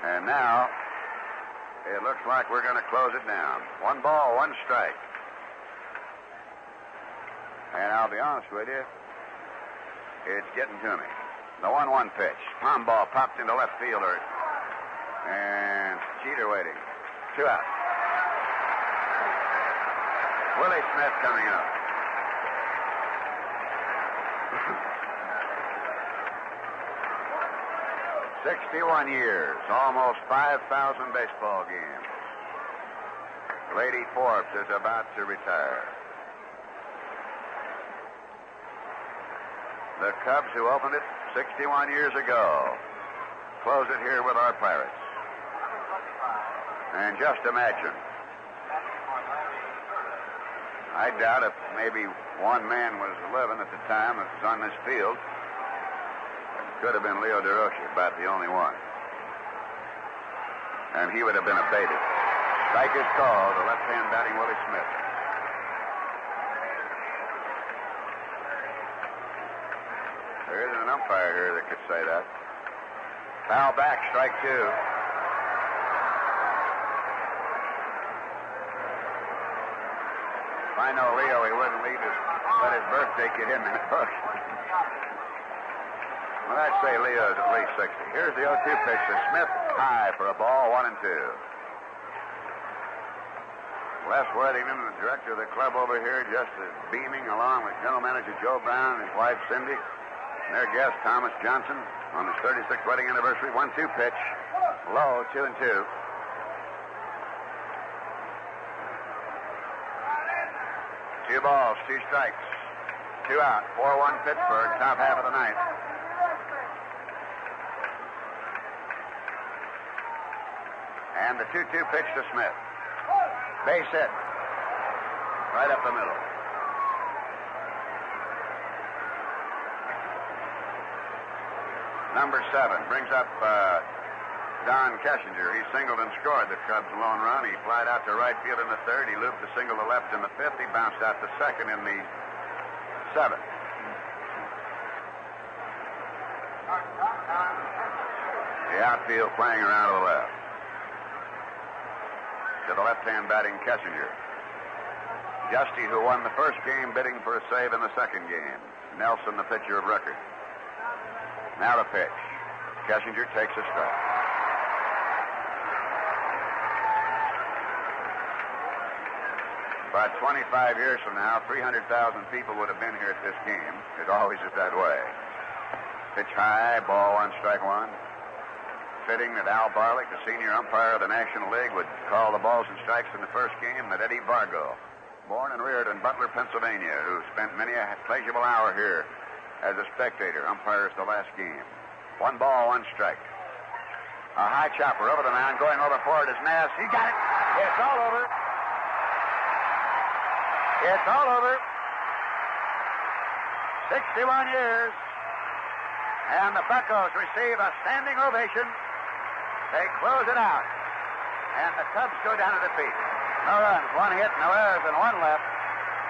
And now, it looks like we're going to close it down. 1 ball, 1 strike. And I'll be honest with you, it's getting to me. The 1-1 pitch. Tom ball popped into left fielder. And Jeter waiting. 2 out. Willie Smith coming up. "61 years, almost 5,000 baseball games. Lady Forbes is about to retire. The Cubs, who opened it 61 years ago, close it here with our Pirates. And just imagine, I doubt if maybe one man was living at the time that was on this field. It could have been Leo DeRocher, about the only one. And he would have been abated. Strike is called, the left-hand batting Willie Smith. There isn't an umpire here that could say that. Foul back, strike 2. If I know Leo, he wouldn't let his birthday get in that book. Well, I'd say Leo's at least 60. Here's the 0-2 pitch to Smith, high for a ball, 1-2. Les Worthington, the director of the club over here, just beaming along with General Manager Joe Brown and his wife Cindy, and their guest Thomas Johnson on his 36th wedding anniversary. 1-2 pitch, low, 2-2. Two balls, 2 strikes, 2 out, 4-1 Pittsburgh, top half of the ninth. And the 2-2 pitch to Smith. Base hit. Right up the middle. Number 7 brings up Don Kessinger. He singled and scored the Cubs' lone run. He flied out to right field in the 3rd. He looped the single to left in the 5th. He bounced out to 2nd in the 7th. The outfield playing around to the left. To the left-hand batting Kessinger. Justy, who won the first game, bidding for a save in the second game. Nelson, the pitcher of record. Now the pitch. Kessinger takes a strike. About 25 years from now, 300,000 people would have been here at this game. It always is that way. Pitch high, ball 1, strike 1. Fitting that Al Barlick, the senior umpire of the National League, would call the balls and strikes in the first game, that Eddie Vargo, born and reared in Butler, Pennsylvania, who spent many a pleasurable hour here as a spectator, umpires the last game. 1 ball, 1 strike. A high chopper over the mound, going over for it is Mass. He got it. It's all over. It's all over. 61 years. And the Buccos receive a standing ovation. They close it out. And the Cubs go down to defeat. No runs, 1 hit, no errors, and 1 left.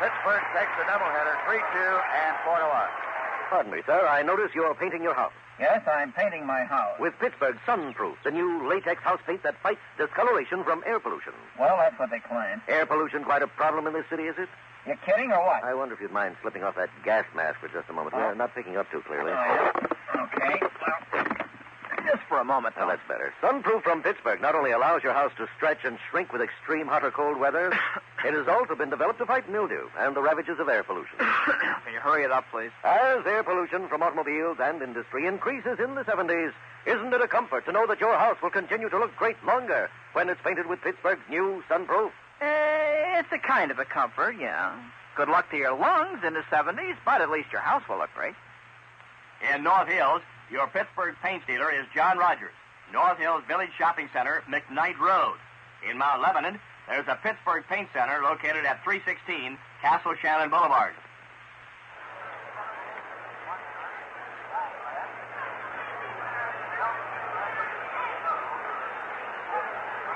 Pittsburgh takes the doubleheader, 3-2 and 4-1. Pardon me, sir. I notice you're painting your house. Yes, I'm painting my house. With Pittsburgh Sunproof, the new latex house paint that fights discoloration from air pollution. Well, that's what they claim. Air pollution quite a problem in this city, is it? You kidding or what? I wonder if you'd mind slipping off that gas mask for just a moment. We're not picking up too clearly. Oh, yeah. Okay. Well, just for a moment, though. Now, that's better. Sunproof from Pittsburgh not only allows your house to stretch and shrink with extreme hot or cold weather, it has also been developed to fight mildew and the ravages of air pollution. Can you hurry it up, please? As air pollution from automobiles and industry increases in the 70s, isn't it a comfort to know that your house will continue to look great longer when it's painted with Pittsburgh's new Sunproof? It's a kind of a comfort, yeah. Good luck to your lungs in the 70s, but at least your house will look great. In North Hills, your Pittsburgh paint dealer is John Rogers. North Hills Village Shopping Center, McKnight Road. In Mount Lebanon, there's a Pittsburgh Paint Center located at 316 Castle Shannon Boulevard.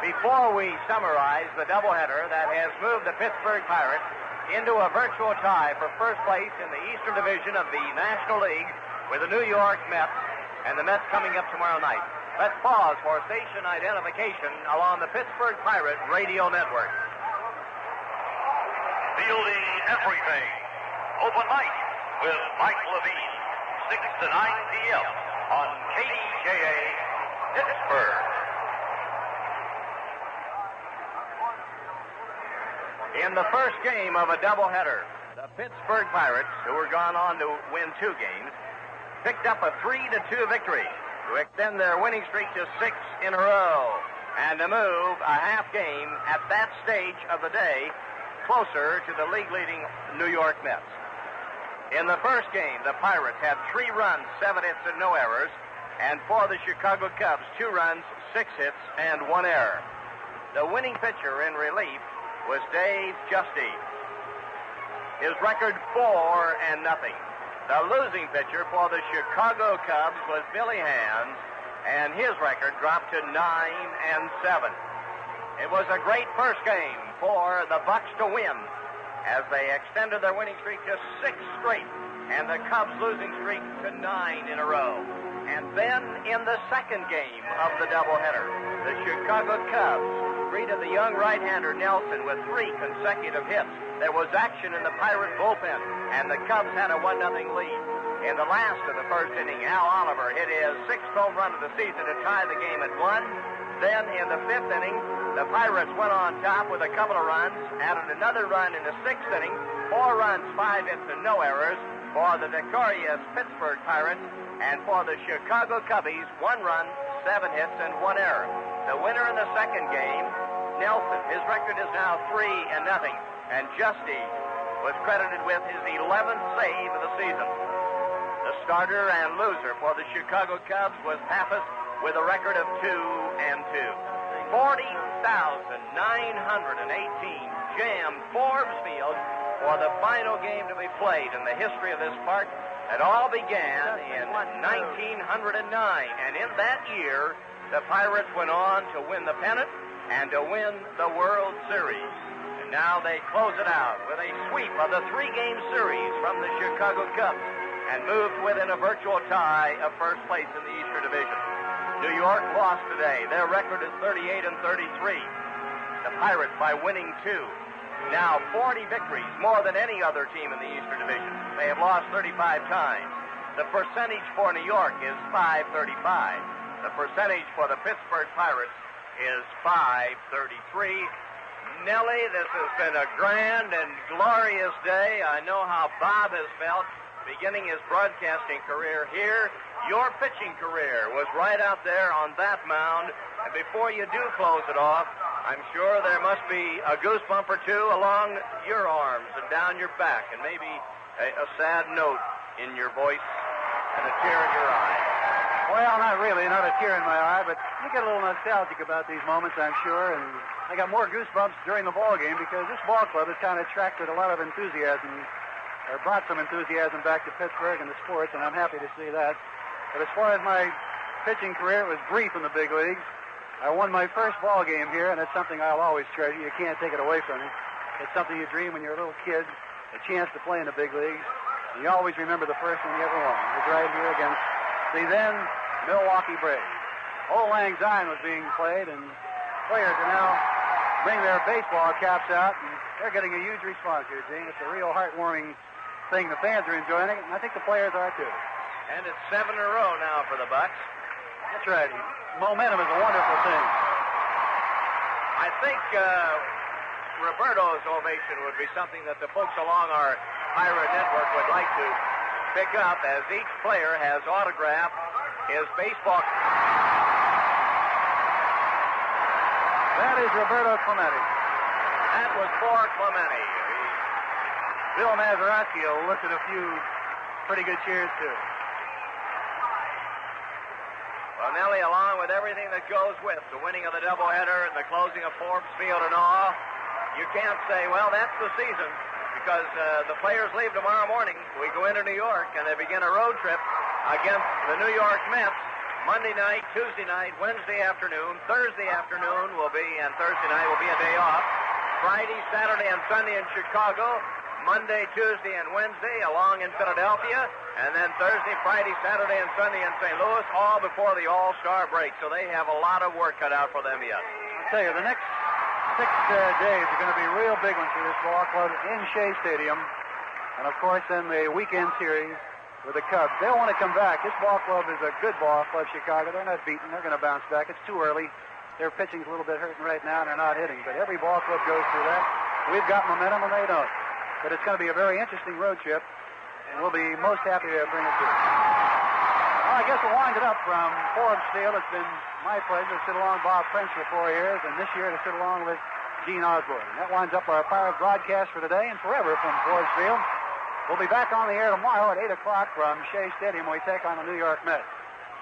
before we summarize the doubleheader that has moved the Pittsburgh Pirates into a virtual tie for first place in the Eastern Division of the National League with the New York Mets, and the Mets coming up tomorrow night. Let's pause for station identification along the Pittsburgh Pirate Radio Network. Fielding everything. Open mic with Mike Levine, 6 to 9 p.m. on KDJA Pittsburgh. In the first game of a doubleheader, the Pittsburgh Pirates, who were gone on to win 2 games, picked up a 3-2 victory to extend their winning streak to 6 in a row and to move a half game at that stage of the day closer to the league-leading New York Mets. In the first game, the Pirates had 3 runs, 7 hits, and no errors, and for the Chicago Cubs, 2 runs, 6 hits, and 1 error. The winning pitcher in relief was Dave Justy. His record 4-0. The losing pitcher for the Chicago Cubs was Billy Hands, and his record dropped to 9-7. It was a great first game for the Bucs to win as they extended their winning streak to 6 straight and the Cubs' losing streak to 9 in a row. And then in the second game of the doubleheader, the Chicago Cubs greeted the young right-hander Nelson with 3 consecutive hits. There was action in the Pirate bullpen, and the Cubs had a 1-0 lead. In the last of the first inning, Al Oliver hit his 6th home run of the season to tie the game at 1. Then in the 5th inning, the Pirates went on top with a couple of runs, added another run in the 6th inning, 4 runs, 5 hits, and no errors for the victorious Pittsburgh Pirates, and for the Chicago Cubbies, 1 run, 7 hits, and 1 error. The winner in the second game, Nelson, his record is now 3-0, and Justy was credited with his 11th save of the season. The starter and loser for the Chicago Cubs was Pappas with a record of 2-2. 40,918 jammed Forbes Field for the final game to be played in the history of this park. It all began in 1909, and in that year, the Pirates went on to win the pennant and to win the World Series. And now they close it out with a sweep of the 3-game series from the Chicago Cubs and moved within a virtual tie of first place in the Eastern Division. New York lost today. Their record is 38-33. The Pirates, by winning 2, now 40 victories, more than any other team in the Eastern Division. They have lost 35 times. The percentage for New York is .535. The percentage for the Pittsburgh Pirates is .533. Nellie, this has been a grand and glorious day. I know how Bob has felt beginning his broadcasting career here. Your pitching career was right out there on that mound. And before you do close it off, I'm sure there must be a goosebump or two along your arms and down your back, and maybe a sad note in your voice and a tear in your eye. Well, not really, not a tear in my eye, but you get a little nostalgic about these moments, I'm sure, and I got more goosebumps during the ball game because this ball club has kind of attracted a lot of enthusiasm, or brought some enthusiasm back to Pittsburgh and the sports, and I'm happy to see that. But as far as my pitching career, it was brief in the big leagues. I won my first ball game here, and it's something I'll always treasure. You can't take it away from me. It's something you dream when you're a little kid, a chance to play in the big leagues. And you always remember the first one you ever won. It was right here against the then Milwaukee Braves. Old Lang Syne was being played, and players are now bringing their baseball caps out, and they're getting a huge response here, Gene. It's a real heartwarming thing. The fans are enjoying it, and I think the players are too. And it's 7 in a row now for the Bucs. That's right. Momentum is a wonderful thing. I think Roberto's ovation would be something that the folks along our Pirate Network would like to pick up as each player has autographed his baseball. That is Roberto Clemente. That was for Clemente. Bill Mazeroski lifted a few pretty good cheers, too. Well, Nellie, along with everything that goes with the winning of the doubleheader and the closing of Forbes Field and all, you can't say, well, that's the season, because the players leave tomorrow morning. We go into New York, and they begin a road trip against the New York Mets. Monday night, Tuesday night, Wednesday afternoon, Thursday afternoon and Thursday night will be a day off. Friday, Saturday, and Sunday in Chicago. Monday, Tuesday, and Wednesday along in Philadelphia. And then Thursday, Friday, Saturday, and Sunday in St. Louis, all before the All-Star break. So they have a lot of work cut out for them yet. I'll tell you, the next 6 days are going to be real big ones for this ball club in Shea Stadium. And, of course, then the weekend series with the Cubs. They'll want to come back. This ball club is a good ball club, Chicago. They're not beaten. They're going to bounce back. It's too early. Their pitching's a little bit hurting right now, and they're not hitting. But every ball club goes through that. We've got momentum, and they don't. But it's going to be a very interesting road trip, and we'll be most happy to bring it to you. Well, I guess we'll wind it up from Forbes Field. It's been my pleasure to sit along Bob Prince for 4 years, and this year to sit along with Gene Osborne. And that winds up our Pirate broadcast for today and forever from Forbes Field. We'll be back on the air tomorrow at 8 o'clock from Shea Stadium when we take on the New York Mets.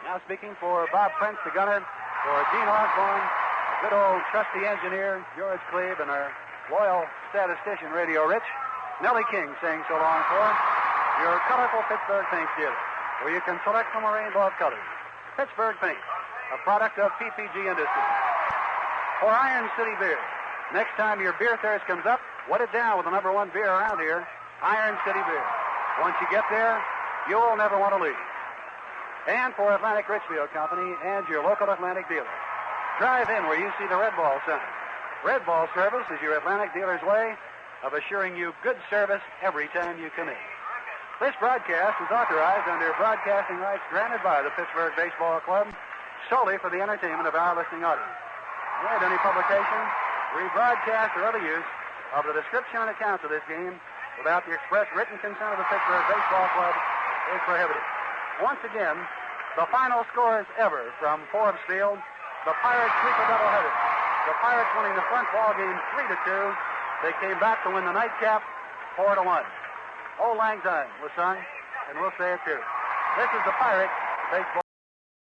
Now speaking for Bob Prince, the gunner, for Gene Osborne, a good old trusty engineer, George Cleve, and our loyal statistician, Radio Rich, Nellie King saying so long for your colorful Pittsburgh paint dealer, where you can select from a rainbow of colors. Pittsburgh Paint, a product of PPG Industries. For Iron City Beer, next time your beer thirst comes up, wet it down with the number one beer around here, Iron City Beer. Once you get there, you'll never want to leave. And for Atlantic Richfield Company and your local Atlantic dealer, drive in where you see the Red Ball sign. Red Ball service is your Atlantic dealer's way of assuring you good service every time you come in. This broadcast is authorized under broadcasting rights granted by the Pittsburgh Baseball Club solely for the entertainment of our listening audience. And any publication, rebroadcast, or other use of the description and accounts of this game without the express written consent of the Pittsburgh Baseball Club is prohibited. Once again, the final scores ever from Forbes Field, the Pirates sweep a doubleheader. The Pirates winning the front ball game 3-2. They came back to win the nightcap 4-1. Old Lang Syne was sung, and we'll say it too. This is the Pirates baseball.